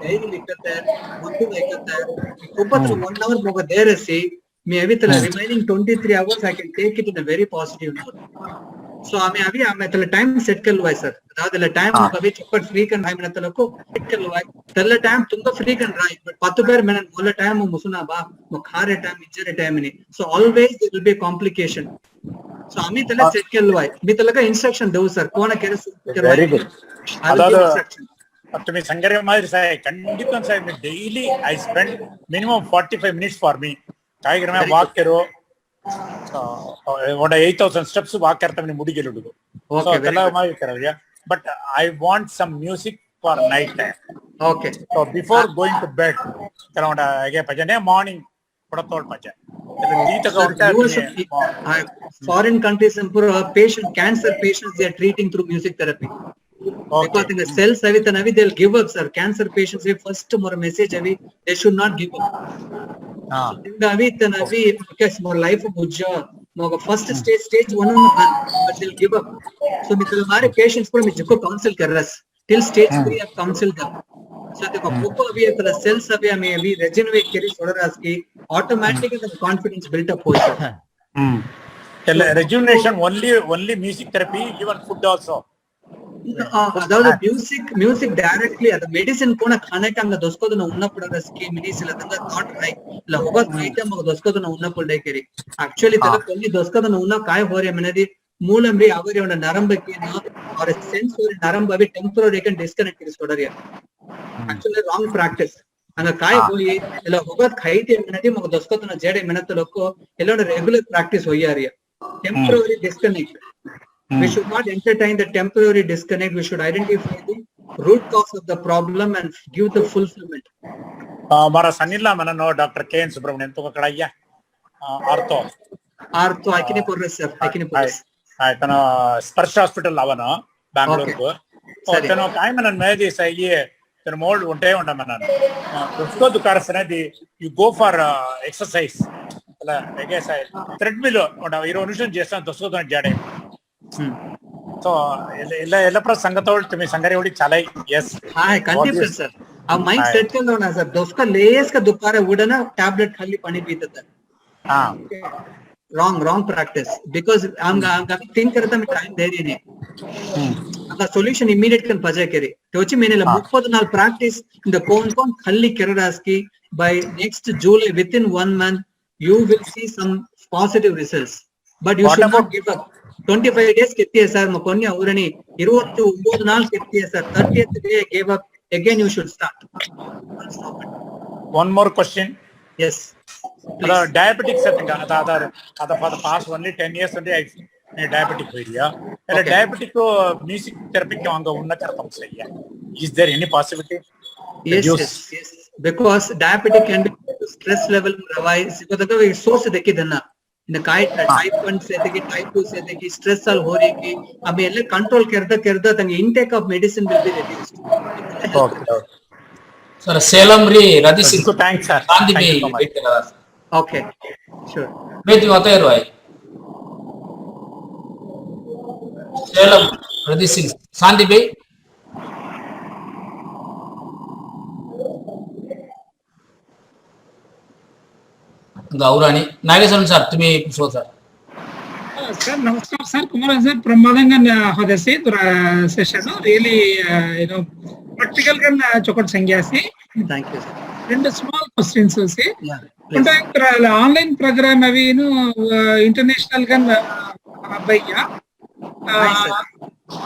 [SPEAKER 5] diary लिखता है बुक लिखता है ऊपर तो 1 hour मोगा दे रहे से मैं अभी तले remaining 23 hours I can take it in a very positive note. So अभी तले time set कर लुआ है सर. अदावद तले time कभी चक्कर free कर time ना तले को set कर लुआ है. तले time तुमको free कर रहा है. But पातु बार मैंने बोला time वो मुसुना बा मुखारे time इज्जरे time नहीं. So always there will be a complication. So अमी तले set कर लुआ है. मी तले का instruction दो सर. कौन अकेले कर
[SPEAKER 14] very good. अदावद तुम्हें संगरे मारी साय कंडीशन साय में daily I spend minimum 45 minutes for me. काय कर मैं walk करो what 8000 steps walk करता मैंने मुड़ी के लुड़को so तला मारी कर रहा but I want some music for night time.
[SPEAKER 5] Okay.
[SPEAKER 14] So before going to bed तला वोड़ा आगे पजाने morning पड़ा तोड़ पजा तला जीत का उठा
[SPEAKER 5] foreign countries and पूरा patient cancer patients they are treating through music therapy. Because in the cells avi they'll give up sir. Cancer patients we first more message avi they should not give up. Avi because more life bujja moga first stage 1 but they'll give up. So mithl hamare patients ko mujhko counsel kar ras till stage 3 of counsel them. So देखो पूको अभी एक तरह cells अभी हमें अभी regenerate करी छोड़ रहा है कि automatically the confidence built up हो जाता
[SPEAKER 14] है. Rejuvenation only music therapy even food also.
[SPEAKER 5] अदावद म्यूजिक डायरेक्टली अद मेडिसिन कोण खाने का अंग दोस्को तो उन्ना पड़ा स्कीम मेडिसिन अदंगा थॉट राइट ल होगा खाइते मग दोस्को तो उन्ना पड़े केरी एक्चुअली तले कोनी दोस्को तो उन्ना काय हो रे मनदी मूलम रे आवरे उन्ना नरंब केना और सेंस और नरंब अभी टेंपररी कैन डिस्कनेक्ट करी छोड़ रिया एक्चुअली रॉन्ग प्रैक्टिस अंग काय होई ल होगा खाइते मनदी मग दोस्को तो जेडे मेहनत लोको एलो रेगुलर प्रैक्टिस होई आ रिया temporary disconnect. We should not entertain the temporary disconnect. We should identify the root cause of the problem and give the fulfillment.
[SPEAKER 14] हमारा सनीला मना नो डॉक्टर केएन सुब्रमण्यन तो कड़ाइया
[SPEAKER 5] आर्थो आइकिने पोरस सर आइकिने पोरस
[SPEAKER 14] हाय तना स्पर्श hospital लावना Bengaluru को और तना काय मनन मैं दी सही है तना मोल्ड उन्टे उन्टा मनन उसको दुकार सने दी you go for exercise अला ऐसे साय treadmill उन्टा इरो अनुष्ठान जैसा दोस्तों तो जाड़े so ಎಲ್ಲ ಪ್ರ ಸಂಗತೋಳ್ ತುಮಿ ಸಂಗರೆ ಓಡಿ ಚಾಲೈ yes
[SPEAKER 5] हां कंटिन्यू सर अब माइंड सेट कर लो ना सर दोस्त का लेस का दुकारे उड़ना टैबलेट खाली पानी पीता था
[SPEAKER 14] हां
[SPEAKER 5] wrong practice because I'm think करता मैं टाइम दे रही नहीं अगर सॉल्यूशन इमीडिएट कन पजे करे तो ची मैंने 34 प्रैक्टिस द कौन खाली कर रहा है by next July within 1 month you will see some positive results but you should not give up. 25 days कितनी है सर मकोन्या उरनी 29 नाल कितनी है sir 30th day gave up again you should start.
[SPEAKER 14] One more question.
[SPEAKER 5] Yes.
[SPEAKER 14] Diabetic setting ada for the past only 10 years only I diabetic हुई है. अरे diabetic को music therapy के वांगा उन्ना करता हूँ सही है. Is there any possibility?
[SPEAKER 5] Yes. Because diabetic can be stress level rise. को तो कभी source देखे देना. இந்த டைப் 1 சேர்த்துக்கு டைப் 2 சேர்த்துக்கு ஸ்ட்ரெஸ் ஆல் ஹோரிக்கு அப்ப எல்லாம் கண்ட்ரோல் करदा தங்க intake of medicine will be reduced.
[SPEAKER 14] Okay.
[SPEAKER 3] Sir Salem ri Radhi Singh.
[SPEAKER 14] Thanks sir.
[SPEAKER 5] Okay. Sure.
[SPEAKER 3] Methi matayro ai. Salem Radhi Singh. Sandi bhai. गौराणी नागेश्वर सर तुम्ही सो सर
[SPEAKER 15] सर नमस्कार सर कुमार सर प्रमादंगा होदसे session really practical कन चोकट संज्ञासी
[SPEAKER 5] thank you
[SPEAKER 15] రెండు small questions say.
[SPEAKER 5] Yeah,
[SPEAKER 15] Unta online program avinu international gan bhaiya.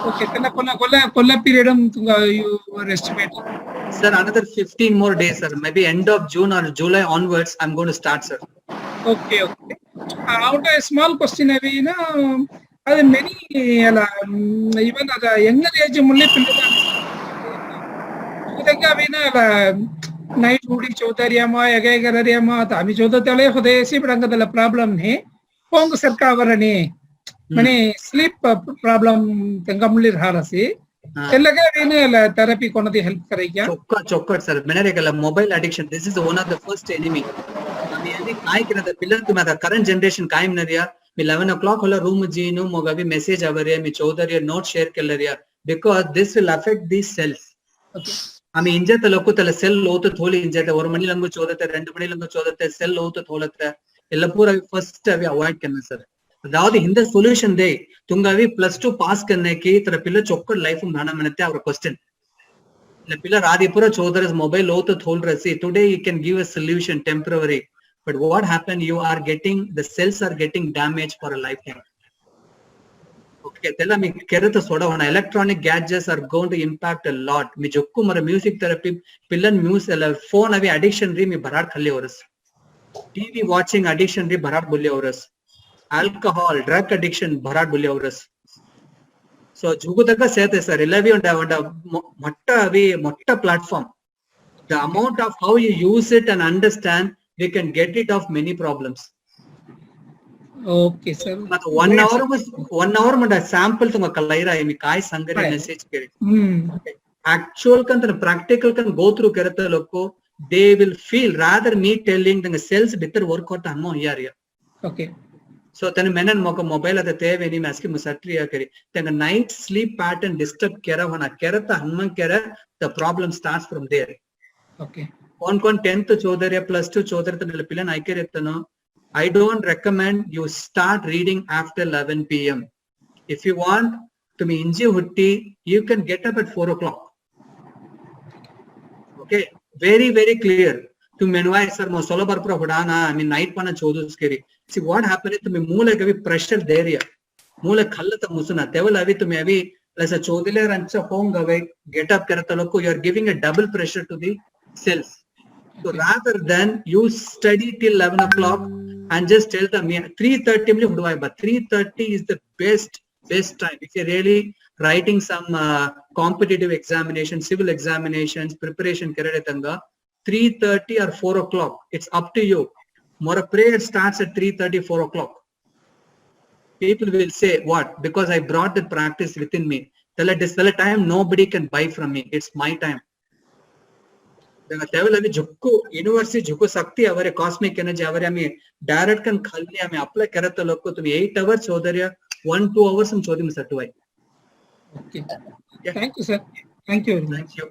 [SPEAKER 15] Okay, tena kolla period you were estimating.
[SPEAKER 5] Sir, another 15 more days, sir. Maybe end of June or July onwards, I'm going to start, sir.
[SPEAKER 15] Okay. Out a small question avinu many even at a younger age mulle night udi chodariyama yagagarariyama tami chodatale hode siprangadala problem ne pong sarkavarane mane sleep problem tengamullir harasi ellaga venu therapy konadi help karaiya
[SPEAKER 5] chokkat sir menarigala mobile addiction, this is one of the first enemy. ami ani kai kirada pillar tu mata current generation kai menariya me 11 o'clock hola room jeenu mogavi message avariya me chodariya note share kellariya, because this will affect these cells.
[SPEAKER 15] Okay.
[SPEAKER 5] ami injata lokku tala cell lotu tholi injata 1 mani langu chodate 2 mani langu chodate cell lotu tholatre ella pura first avi avoid karna sir. अदावद हिंदे solution दे तुंगावी +2 पास करने की तरह पिल्ला चौक्कड़ life में भाना मनते our question ले पिल्ला राधीपुरा चौधरस mobile हो तो थोल रसी today you can give a solution temporary but what happen you are getting the cells are getting damage for a life time. Okay तेला मी केरत सोडा होना electronic gadgets are going to impact a lot. मी जोक्कु मर music therapy पिल्लन music अल फोन अभी एडिक्शन री मी भराट खल्ले औरस टीवी वाचिंग एडिक्शन री भराट बोले औरस alcohol drug addiction bharat bulli aurus. So jugutaka sete sir ilavi onda motta platform, the amount of how you use it and understand we can get rid of many problems.
[SPEAKER 15] Okay sir,
[SPEAKER 5] but 1 hour mada sample tunga kalaira mi kai sangare message kere actual kan practical kan go through karata lokko they will feel rather me telling the cells bitter work out ammo here.
[SPEAKER 15] Okay.
[SPEAKER 5] So then menen moka mobile at the teve any maski musatria kari. Then a night sleep pattern disturb kera wana kera ta hanman kera, the problem starts from there.
[SPEAKER 15] Okay.
[SPEAKER 5] On 10th chodariya +2 chodar than pilan I keretano. I don't recommend you start reading after 11 p.m. If you want to be inji hutti, you can get up at 4 o'clock. Okay, very clear. To meanwhile sir mo solo barpura hudana I mean night pana chodu scary. See what happened to me moole gavi pressure there moole khallata musuna devel avi to me avi as a chodile rancha home gave get up karata lokku you are giving a double pressure to the cells. So rather than you study till 11 o'clock and just tell them 3:30 mli hudwai but 3:30 is the best time if you're really writing some competitive examinations, civil examinations preparation karedetanga 3:30 or 4 o'clock, it's up to you. More prayer starts at 3:30, 4 o'clock. People will say, what? Because I brought the practice within me. This time nobody can buy from me. It's my time. University jukku sakti avare cosmic energy avare ami direct kan khalli ami apply karata lokko tumi 8 hours chodariya 1-2 hours am chodim satwai.
[SPEAKER 15] Okay. Yeah. Thank you sir. Thank you very much.
[SPEAKER 5] Thank you.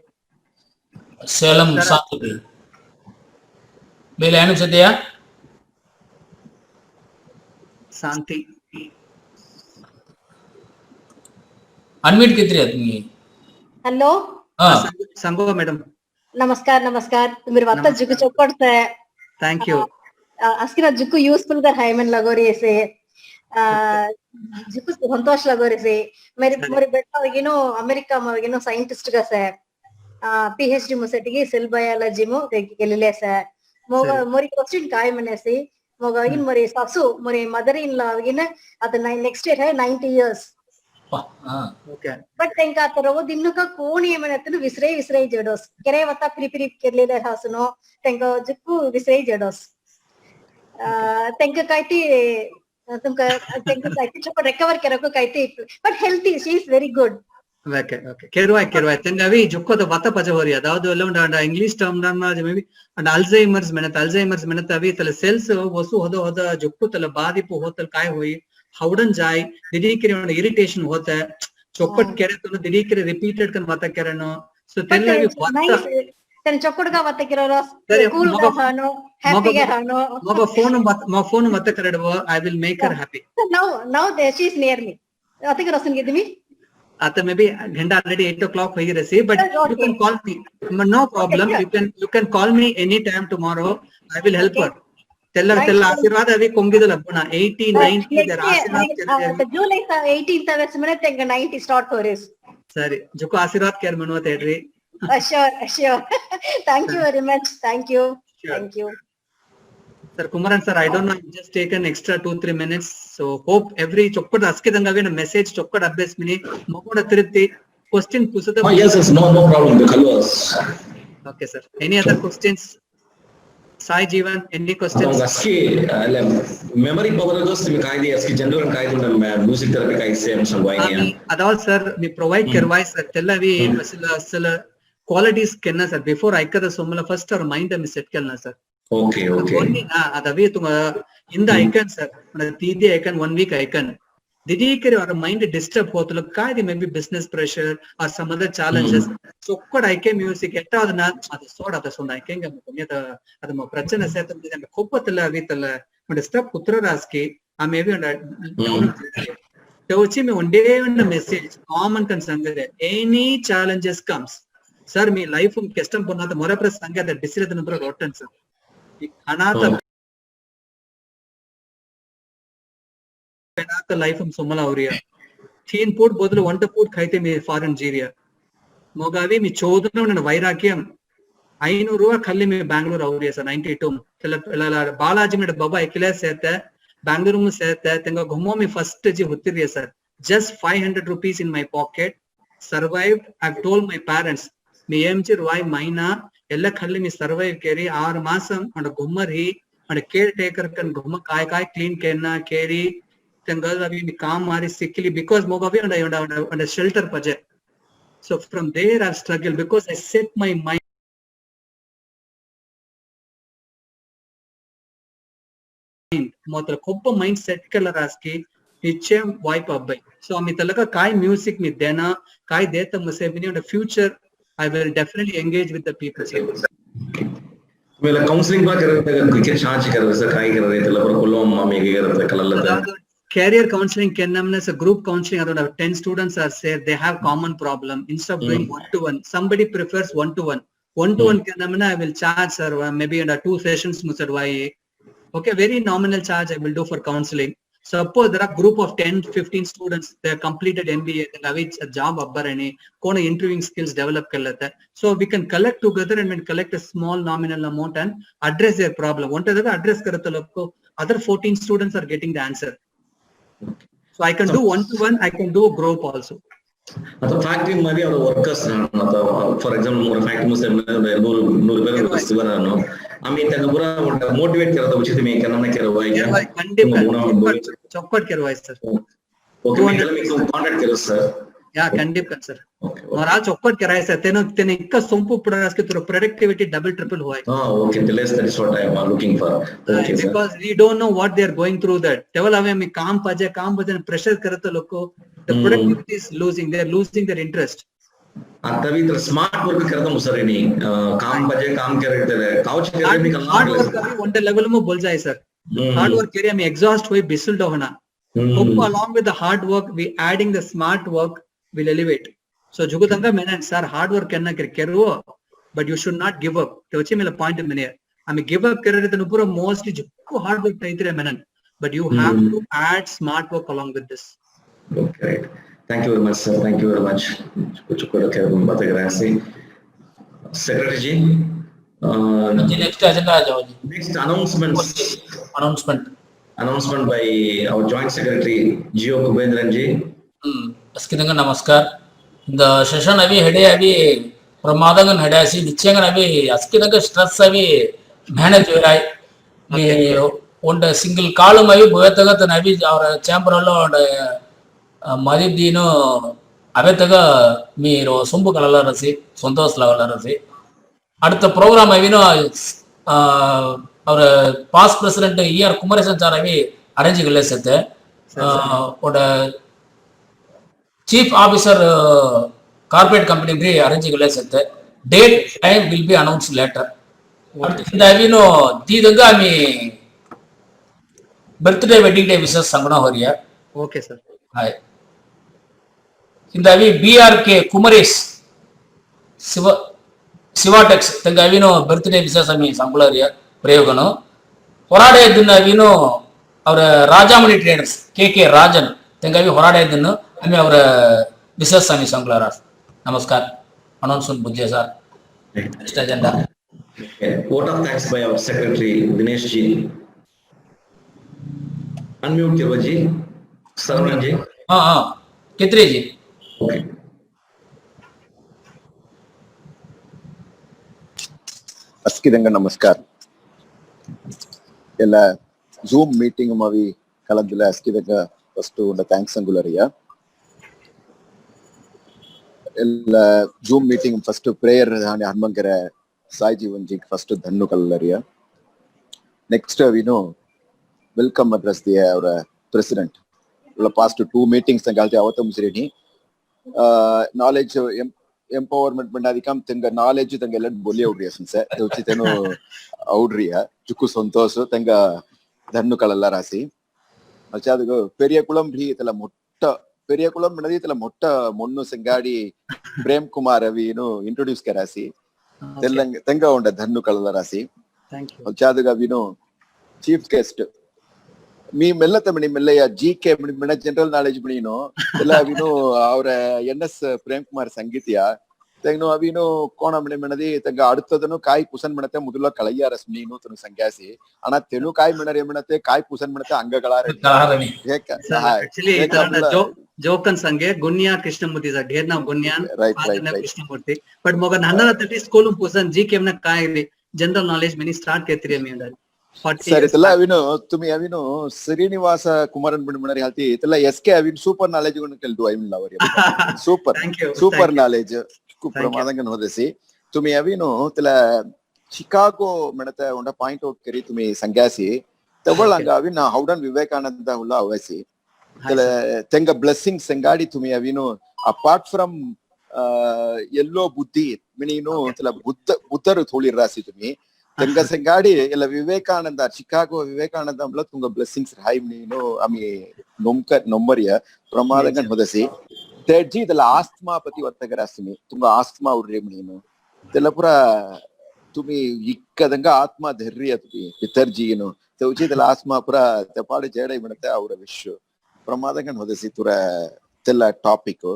[SPEAKER 3] Salem Santi. Belanu Satya.
[SPEAKER 5] Santi.
[SPEAKER 3] Unmute कितने आदमी?
[SPEAKER 16] Hello.
[SPEAKER 5] Sango madam.
[SPEAKER 16] नमस्कार तुम्ही वाता जुकू चौकड़ते.
[SPEAKER 5] Thank you.
[SPEAKER 16] अस्किना जुकू useful कर high मन लगो रही से जुकू संतोष लगो रही से मेरे बेटा अमेरिका में साइंटिस्ट का से PhD मुसेटिगी सेल बायोलॉजी मो केलेले से मोरी क्वेश्चन काय मने से मोगा इन मोरी सासू मोरी मदर इन लॉ इन अत नेक्स्ट ईयर है 90 years.
[SPEAKER 5] Okay.
[SPEAKER 16] But tenka taro dinnu ka koni emanatnu visrai jedos kere vata pripiri kerlele hasno tenka jukku visrai jedos tenka kaiti tumka tenka kaiti chop recover kerako kaiti but healthy she is very good.
[SPEAKER 5] Okay. Kerwai tenga vi jukko to vata paja ho riya dawadu ella English term na maybe and Alzheimer's menata vi tala cells wasu hoda jukku tala baadipu hotal kai hoi हाउडन जाए दिदी के irritation होता है चौकट करे तो दिदी के रिपीटेड कन वाता करनो सो तेल भी वाता
[SPEAKER 16] तन चौकट का वाता करो कूल हानो हैप्पी हानो
[SPEAKER 5] मो फोन वाता करडवो I will make her happy
[SPEAKER 16] now she is near me वाता करो सुन गिदमी
[SPEAKER 5] Ata maybe ghanda already 8 o'clock hoyi rasi, but you can call me. No problem. You can call me anytime tomorrow. I will help her. Tell Asirvad avi kongidala buna 80, 90 there Asirvad
[SPEAKER 16] July 18th minute 90 start for us.
[SPEAKER 5] Sorry, Joko Asirvad care manuwa tedri.
[SPEAKER 16] Sure. Thank you very much. Thank you.
[SPEAKER 5] Sure.
[SPEAKER 16] Thank you.
[SPEAKER 5] Sir Kumaran sir, I don't know, I just taken extra 2-3 minutes. So hope every chokkad askidanga a message chokkad abbas mini mogoda tirti question kusada.
[SPEAKER 1] Oh yes, no problem. The colors.
[SPEAKER 5] Okay sir. Any other questions? Sai Jeevan, any questions?
[SPEAKER 1] Aski memory power goes to kaidi aski general kaidi music therapy kai same samvaiya.
[SPEAKER 5] Adal sir, we provide kerwai sir. Tellavi masala qualities kenna sir. Before aikada somala first our mind am set kelna sir.
[SPEAKER 1] Okay.
[SPEAKER 5] Adavi tunga in the icon sir. Tidi icon 1 week icon. Did our mind disturb hotulu kaidi maybe business pressure or some other challenges. So could I came music ettadana adu sort of the sonda icon gamma adu ma prachana setam dide koppatilla vitalla and step putra raski I maybe Tochi me one day and message common concern that any challenges comes. Sir, me life custom pona the mora press sanga that decision number rotten sir. Another the life of Somala Auria. Teen put both the one to put Kaite me foreign Nigeria. Mogavi me chodno and Vairakiam. I know Rua Kali me Bangalore Auria 92. Balaji made Baba Akila said that Bangalore said that Tenga Gomo me first stage Hutiria sir. Just 500 rupees in my pocket. Survived. I've told my parents. Me MG Roy Maina. Ella Kali me survive carry our masam and a Gumari and a caretaker can Guma Kai clean Kenna carry. We calm sickly because Mogavi and a shelter budget. So from there I've struggled because I set my mind. Motra koppa mindset kalaraski nichayam wipe up by. So amitalaga kai music mi dena kai deta musevini in the future I will definitely engage with the people.
[SPEAKER 1] Well, counseling ba karate cricket charge karate sir kai karate tela par kolom mami karate kalalla.
[SPEAKER 5] Career counseling can as a group counseling around 10 students are said they have common problem. Instead of doing 1-to-1, somebody prefers 1-to-1. 1-to-1 can I will charge sir maybe under 2 sessions musarwai. Okay, very nominal charge I will do for counseling. Suppose there are group of 10-15 students, they have completed MBA, they have a job abbarani, kona interviewing skills develop karlata. So we can collect together and then collect a small nominal amount and address their problem. One time address karatalako, other 14 students are getting the answer. So I can do 1-to-1, I can do a group also.
[SPEAKER 1] The factory mari our workers for example more factory muslim no workers no I mean tangapura motivate karada uchite me kanana kerwa
[SPEAKER 5] choppat kerwa sir.
[SPEAKER 1] Okay me contact karo sir.
[SPEAKER 5] Yeah, kandip sir. और आज चौपट कराए sir तेने इक्का सोंपु पड़ा इसके तो productivity double triple हुआ है.
[SPEAKER 1] Okay, that is what I am looking for. Okay,
[SPEAKER 5] because we don't know what they are going through that. Devel हमें में काम बजे pressure करे तो लोग को the productivity is losing. They are losing their interest.
[SPEAKER 1] तभी तो smart work करता मुसरे नहीं काम बजे काम करे तेरे couch करे भी करना.
[SPEAKER 5] Hard work कभी one level में बोल जाए सर. Hard work करे हमें exhaust हुए बिस्ल डोहना. Along with the hard work, we adding the smart work will elevate. So Jugutanga menan sir hard work करना करो, but you should not give up. तो अच्छे मेरा point है मैंने हमें give up कर रहे थे तो पूरा mostly जो hard work नहीं थे menan, but you have to add smart work along with this.
[SPEAKER 1] Okay, thank you very much sir. Thank you very much. कुछ को क्या बातें कर रहे हैं सी secretary जी.
[SPEAKER 3] Next agenda आ जाओ जी.
[SPEAKER 1] Next announcement by our joint secretary Gio Kubendran ji.
[SPEAKER 3] अस्किदंगा नमस्कार. இந்த செஷன் அவி ஹெடே அவி பிரமாதங்கன் ஹெடாசி நிச்சயங்கன் அவி அஸ்கிதங்க ஸ்ட்ரெஸ் அவி மேனேஜ் வேராய் நீ ஒண்ட சிங்கிள் காலும் அவி போயத்தக நவி அவர சேம்பரல்ல ஒண்ட மதிதீனு அவத்தக మీరు సొంపు కలలరసి సంతోషలవలరసి அடுத்த ப்ரோக்ராம் அவினோ அவர past president ER Kumaresan sir அவி அரேஞ்ச் கல்லே செத்து ஒட Chief Officer Corporate Company arrange the date time will be announced later. Birthday wedding day wishes sangana horiya.
[SPEAKER 5] Okay sir.
[SPEAKER 3] Hi. ಹಿಂದಾವಿ BRK Kumaresh ಶಿವಾಟೆಕ್ಸ್ Thanga ಅವಿನೋ birthday ವಿಶೇಷ ಮೀ ಸಂಬಳರಿಯ ಪ್ರಯೋಗನು ಹೊರಾಡೆ ಇದ್ದನ್ನ ಅವಿನೋ ಅವರ ರಾಜಾಮಣಿ traders KK Rajan ತಂಗ ಅವಿ ಹೊರಾಡೆ ಇದ್ದನ್ನು ಅಮ್ಮಿ ಅವರ ವಿಶೇಷ ಮೀ ಸಂಬಳರ ನಮಸ್ಕಾರ ಅನೌನ್ಸ್ಮೆಂಟ್ ಬುದ್ಧಿಯ sir next agenda
[SPEAKER 1] vote of thanks by our secretary Dinesh ji. Unmute Kirwa ji. Saravanan ji.
[SPEAKER 3] हाँ कितने जी
[SPEAKER 1] Okay.
[SPEAKER 6] ಅಸ್ಕಿದಂಗ ನಮಸ್ಕಾರ ಎಲ್ಲ ಜೂಮ್ ಮೀಟಿಂಗ್ ಮಾವಿ ಕಲಂದಿಲ್ಲ ಅಸ್ಕಿದಂಗ ಫಸ್ಟ್ ಒಂದು ಥ್ಯಾಂಕ್ಸ್ ಅಂಗುಲರಿಯ ಎಲ್ಲ ಜೂಮ್ ಮೀಟಿಂಗ್ ಫಸ್ಟ್ ಪ್ರೇಯರ್ ಹನುಮಂಕರ ಸಾಯಿ ಜೀವನ್ ಜಿ ಫಸ್ಟ್ ಧನ್ನು ಕಲ್ಲರಿಯ ನೆಕ್ಸ್ಟ್ ವಿನು ವೆಲ್ಕಮ್ ಅಡ್ರೆಸ್ ದಿಯ ಅವರ ಪ್ರೆಸಿಡೆಂಟ್ ಪಾಸ್ಟ್ 2 ಮೀಟಿಂಗ್ಸ್ ತಂಗಾಲ್ತಿ ಅವತ್ತ ಮುಸಿರೇನಿ ನಾಲೆಜ್ ಎಂಪವರ್ಮೆಂಟ್ ಬಂದಾದಿಕಂ ತಂಗ ನಾಲೆಜ್ ತಂಗ ಎಲ್ಲ ಬೋಲಿ ಔಡ್ರಿಯ ಸಂಸೆ ಉಚಿತನು ಔಡ್ರಿಯ ಚುಕ್ಕು ಸಂತೋಷ ತಂಗ ಧನ್ನು ಕಲಲ್ಲ ರಾಸಿ ಅಚಾದಗ ಪೆರಿಯಕುಳಂ ರೀ ತಲ ಮೊಟ್ಟ ಪೆರಿಯಕುಳಂ ಬಂದದಿ ತಲ ಮೊಟ್ಟ ಮೊನ್ನು ಸಂಗಾಡಿ ಪ್ರೇಮ್ ಕುಮಾರ್ ಅವಿನು ಇಂಟ್ರೊಡ್ಯೂಸ್ ಕರಾಸಿ ತೆಲ್ಲಂಗ ತಂಗ ಉಂಡ ಧನ್ನು ಕಲಲ್ಲ ರಾಸಿ ಅಚಾದಗ ವಿನು ಚೀಫ್ ಗೆಸ್ಟ್ మీ మెల్లత మీ మెల్లయ్య జీకే మన జనరల్ నాలెడ్జ్ ಬಿಣಿನೋ ಎಲ್ಲ ಅವಿನು ಅವರ NS ಪ್ರೇಮ್ ಕುಮಾರ್ ಸಂಗೀತಿಯ ತೆಂಗನು ಅವಿನು ಕೋಣ ಮಣಿ ಮಣದಿ ತೆಂಗ அடுத்தದನು ಕಾಯಿ ಕುಸನ್ ಮಣತೆ ಮೊದಲ ಕಳಯ್ಯ ರಸ್ಮೀನು ತನು ಸಂಗ್ಯಾಸಿ ಅಣ ತೆನು ಕಾಯಿ ಮಣರೆ ಮಣತೆ ಕಾಯಿ ಕುಸನ್ ಮಣತೆ ಅಂಗಗಳಾರನಿ
[SPEAKER 5] एक्चुअली ಜೋಕನ್ ಸಂಗೆ ಗುನ್ಯಾ ಕೃಷ್ಣಮೂರ್ತಿ ಸರ್ ढेर नाम गुन्यान ಕೃಷ್ಣಮೂರ್ತಿ ಬಟ್ ಮಗ ನನ್ನ ತಟಿ ಸ್ಕೂಲ್ ಪುಸನ್ जीके ನ ಕಾಯಿ ಜನರಲ್ ನಾಲೆಡ್ಜ್ ಮಿನಿ ಸ್ಟಾರ್ಟ್ ಕೇತ್ರಿ ಮಿ ಅಂದರ್ ಸರಿ ತಲ್ಲ ಅವಿನು ತುಮಿ ಅವಿನು ಶ್ರೀನಿವಾಸ ಕುಮಾರನ್ ಬಿಡ್ಮಣರಿ ಹಾಲ್ತಿ ತಲ್ಲ SK ಅವಿನು ಸೂಪರ್ ನಾಲೆಜ್ ಗಳನ್ನು ಕಲ್ತು ಅವಿನ್ ಲವರಿ ಸೂಪರ್ ನಾಲೆಜ್ ಪ್ರಮಾದಂಗನ್ ಹೋದಸಿ ತುಮಿ ಅವಿನು ತಲ್ಲ ಚಿಕಾಗೋ ಮೆಣತ ಉಂಡ ಪಾಯಿಂಟ್ ಔಟ್ ಕರಿ ತುಮಿ ಸಂಗ್ಯಾಸಿ ತಗೊಳ್ಳಂಗ ಅವಿನ ಹೌಡನ್ ವಿವೇಕಾನಂದ ಹುಲ್ಲ ಅವಸಿ ತಲ್ಲ ತೆಂಗ ಬ್ಲೆಸ್ಸಿಂಗ್ ಸಂಗಾಡಿ ತುಮಿ ಅವಿನು ಅಪಾರ್ಟ್ ಫ್ರಮ್ ಎಲ್ಲೋ ಬುದ್ಧಿ ಮಿನೀನು ತಲ್ಲ ಬುದ್ಧರು ಥೋಳಿ ರಾಸಿ ತುಮಿ ತೆಂಗ ಸಂಗಾಡಿ ಎಲ್ಲ ವಿವೇಕಾನಂದ ಚಿಕಾಗೋ ವಿವೇಕಾನಂದ ಅಂಬ್ಲ ತುಂಗ ಬ್ಲೆಸ್ಸಿಂಗ್ಸ್ ರಾಯ್ ನೀನು ಆಮಿ ನೊಮ್ಮರಿಯ ಪ್ರಮಾದಂಗನ್ ಹೊದಸಿ ತೆಡ್ಜಿ ಇದೆಲ್ಲ ಆಸ್ತಮಾ ಪತಿ ವರ್ತಗರಾಸ್ತಿನಿ ತುಂಗ ಆಸ್ತಮಾ ಉರ್ರಿ ನೀನು ಇದೆಲ್ಲ ಪುರ ತುಮಿ ಇಕ್ಕದಂಗ ಆತ್ಮ ಧೈರ್ಯ ತುಮಿ ಪಿತರ್ಜಿನು ತೆವ್ಜಿ ಇದೆಲ್ಲ ಆಸ್ತಮಾ ಪುರ ತೆಪಾಡಿ ಜೇಡೈ ಬಿಡತ್ತೆ ಅವರ ವಿಶ್ ಪ್ರಮಾದಂಗನ್ ಹೊದಸಿ ತುರ ತೆಲ್ಲ ಟಾಪಿಕ್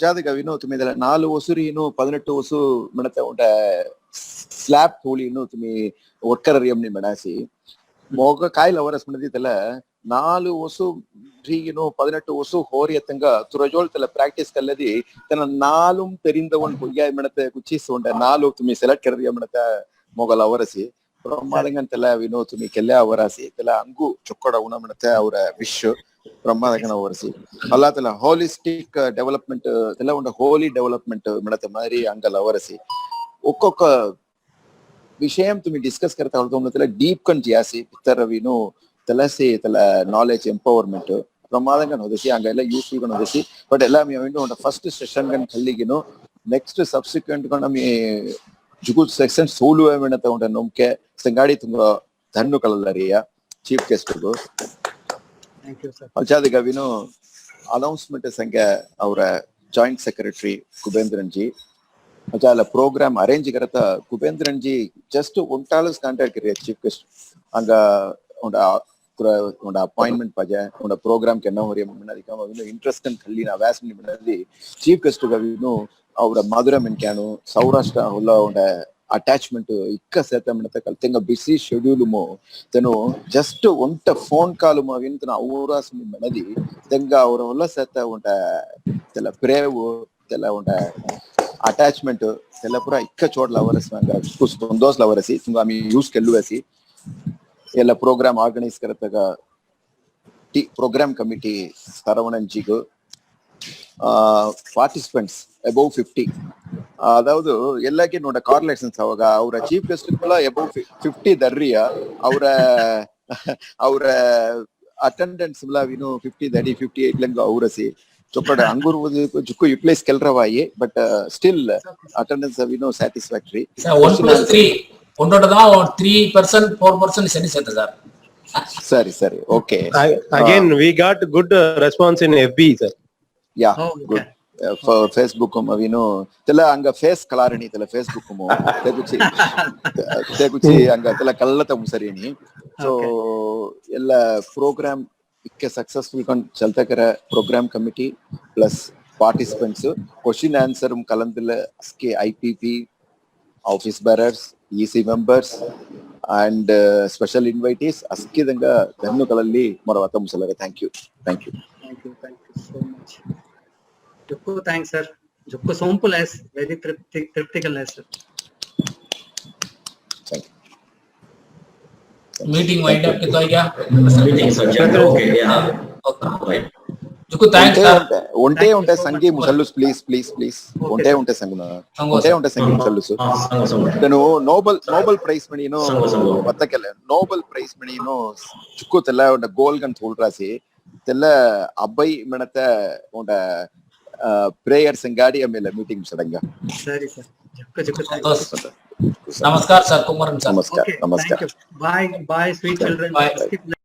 [SPEAKER 5] ಜಾದಗ ವಿನು ತುಮಿ ಇದೆಲ್ಲ 4 ವಸುರಿನು 18 ವಸು ಮಿಡತೆ ಉಂಟ ಸ್ಲಾಬ್ ಹೋಳಿನು ತುಮಿ ಒಕ್ಕರರಿಯಂನಿ ಮೆಣಾಸಿ ಮೋಗ ಕಾಯಿಲ ಅವರಸ್ ಮಣದಿತಲ್ಲ 4 ವಸು ಢೀಗಿನು 18 ವಸು ಹೋರಿಯತಂಗ ತುರಜೋಳ್ ತಲ ಪ್ರಾಕ್ಟೀಸ್ ಕಲ್ಲದಿ ತನ 4 ತೆರಿಂದವನ್ ಹುಯ್ಯಾಯ ಮೆಣತೆ ಕುಚಿಸೊಂಡ 4 ತುಮಿ ಸೆಲೆಕ್ಟ್ ಕರರಿಯ ಮೆಣತೆ ಮೊಗಲ ಅವರಸಿ ಪ್ರಮಾದಂಗನ್ ತಲ ವಿನೋ ತುಮಿ ಕೆಲ್ಲೆ ಅವರಸಿ ತಲ ಅಂಗು ಚೊಕ್ಕಡ ಉಣ ಮೆಣತೆ ಅವರ ವಿಶ್ ಪ್ರಮಾದಂಗನ ಅವರಸಿ ಅಲ್ಲ ತಲ ಹೋಲಿಸ್ಟಿಕ್ ಡೆವಲಪ್ಮೆಂಟ್ ತಲ ಉಂಡ ಹೋಲಿ ಡೆವಲಪ್ಮೆಂಟ್ ಮೆಣತೆ ಮಾರಿ ಅಂಗಲ ಅವರಸಿ ఒక్కొక్క విషయం తుమి డిస్కస్ करता होतो मतलब डीप कन जियासी पितरविनु तलसे तला नालेज ಎಂಪವರ್ಮೆಂಟ್ ಪ್ರಮಾದಂಗ ಹೋದಸಿ ಹಂಗೆಲ್ಲ ಯೂಸ್ಫುಲ್ ಗನ ಹೋದಸಿ ಬಟ್ ಎಲ್ಲ ಮಿ ಅವಿನು ಒಂದು ಫಸ್ಟ್ ಸೆಷನ್ ಗನ್ ಕಲ್ಲಿಗಿನು ನೆಕ್ಸ್ಟ್ ಸಬ್ಸಿಕ್ವೆಂಟ್ ಗನ ಮಿ ಜುಗು ಸೆಕ್ಷನ್ ಸೋಲು ವೇಣತ ಉಂಟ ನಮ್ಕೆ ಸಂಗಾಡಿ ತುಂಗ ಧನ್ನು ಕಲಲ್ಲರಿಯ ಚೀಫ್ ಗೆಸ್ಟ್ ಗೋ ಥ್ಯಾಂಕ್ ಯು ಸರ್ ಅಚಾದಿಗ ವಿನು ಅನೌನ್ಸ್ಮೆಂಟ್ ಸಂಖ್ಯೆ ಅವರ ಜಾಯಿಂಟ್ ಸೆಕ್ರೆಟರಿ ಕುಬೇಂದ್ರನ್ ಜಿ ಅಚಾಲ ಪ್ರೋಗ್ರಾಮ್ ಅರೇಂಜ್ करता कुबेंद्रन जी जस्ट उनटालस कांटेक्ट करिए चीफ गेस्ट अंगा उंडा अपॉइंटमेंट पजे उंडा प्रोग्राम के न होरिया मनदिका विनो इंटरेस्ट अन खल्लिना व्यासनी मनदी चीफ गेस्ट गा विनो ಅವರ ಮಧುರ ಮೆನ್ಕ್ಯಾನು ಸೌರಾಷ್ಟ್ರ ಹುಲ್ಲ ಉಂಡ ಅಟ್ಯಾಚ್ಮೆಂಟ್ ಇಕ್ಕ ಸೇತ ಮಿಣತ ಕಲ್ತೆಂಗ ಬಿಸಿ ಶೆಡ್ಯೂಲ್ ಮೋ ತೆನು ಜಸ್ಟ್ ಒಂಟ ಫೋನ್ ಕಾಲ್ ಮೋ ವಿಂತನ ಅವರ ಸುನಿ ಮನದಿ ತೆಂಗ ಅವರ ಹುಲ್ಲ ಸೇತ ಉಂಟ ತೆಲ ಪ್ರೇವು ತೆಲ ಉಂಟ अटैचमेंट ಎಲ್ಲ ಪುರ ಇಕ್ಕ ಚೋಡ್ಲ ಅವರಸ್ ನಂಗ ಕುಸ್ ದೋಸ್ಲ ಅವರಸಿ ತುಂಗ ಆಮಿ ಯೂಸ್ ಕೆಲ್ಲುವಸಿ ಎಲ್ಲ ಪ್ರೋಗ್ರಾಮ್ ಆರ್ಗನೈಸ್ करतಗ ಪ್ರೋಗ್ರಾಮ್ ಕಮಿಟಿ ಸರವಣನ್ ಜಿಗು ಪಾರ್ಟಿಸಿಪೆಂಟ್ಸ್ ಅಬೌವ್ 50 ಅದಾವುದು ಎಲ್ಲಕ್ಕೆ ನೋಡ ಕಾರ್ಲೇಷನ್ಸ್ ಅವಾಗ ಅವರ ಚೀಫ್ ಗೆಸ್ಟ್ ಕೂಡ ಅಬೌವ್ 50 ದರ್ರಿಯ ಅವರ ಅಟೆಂಡೆನ್ಸ್ ವಿನು 50 30 58 ಲಂಗ ಅವರಸಿ ಚೊಕ್ಕಡ ಅಂಗೂರ್ ಜುಕ್ಕು ಯುಟಿಲೈಸ್ ಕೆಲ್ರವಾಯಿ ಬಟ್ ಸ್ಟಿಲ್ ಅಟೆಂಡೆನ್ಸ್ ವಿನೋ ಸ್ಯಾಟಿಸ್ಫ್ಯಾಕ್ಟರಿ
[SPEAKER 3] 1+3 ಒಂದೊಡದಾ 3% 4% ಸರಿ ಸೆತ ಸರ್
[SPEAKER 6] ಸರಿ okay
[SPEAKER 2] again we got good response in FB sir
[SPEAKER 6] Yeah,
[SPEAKER 5] Oh,
[SPEAKER 6] good.
[SPEAKER 5] okay.
[SPEAKER 6] Facebook avinu tela anga face kalarani tela Facebook mo teguchi anga tela kallata musarini. So ella program ikke successful kon chalta kara program committee plus participants question answer kalandila ske IPP office bearers EC members and special invitees askidanga ಧನ್ನು ಕಲಲ್ಲಿ ಮರವತ ಮುಸಲಗ. Thank you
[SPEAKER 5] Thank you so much. Jukku thanks sir. Jukku simple as very practical as sir.
[SPEAKER 3] Meeting wind up kita ya.
[SPEAKER 1] Meeting is adjourned. Okay, yeah. Right.
[SPEAKER 3] Jukku thanks sir.
[SPEAKER 6] Unte sangi musallus please unte sanguna unte sangi musallus denu Nobel prize manino vatakale Nobel prize manino chukku tella unta goal gan tholrasi tella abbai manata unta prayer sangadi amela meeting sadanga.
[SPEAKER 5] Sorry sir. Jukku thanks.
[SPEAKER 3] Namaskar sir, Kumaran sir.
[SPEAKER 6] Namaskar.
[SPEAKER 5] Okay, thank you. Bye sweet children.
[SPEAKER 3] Bye.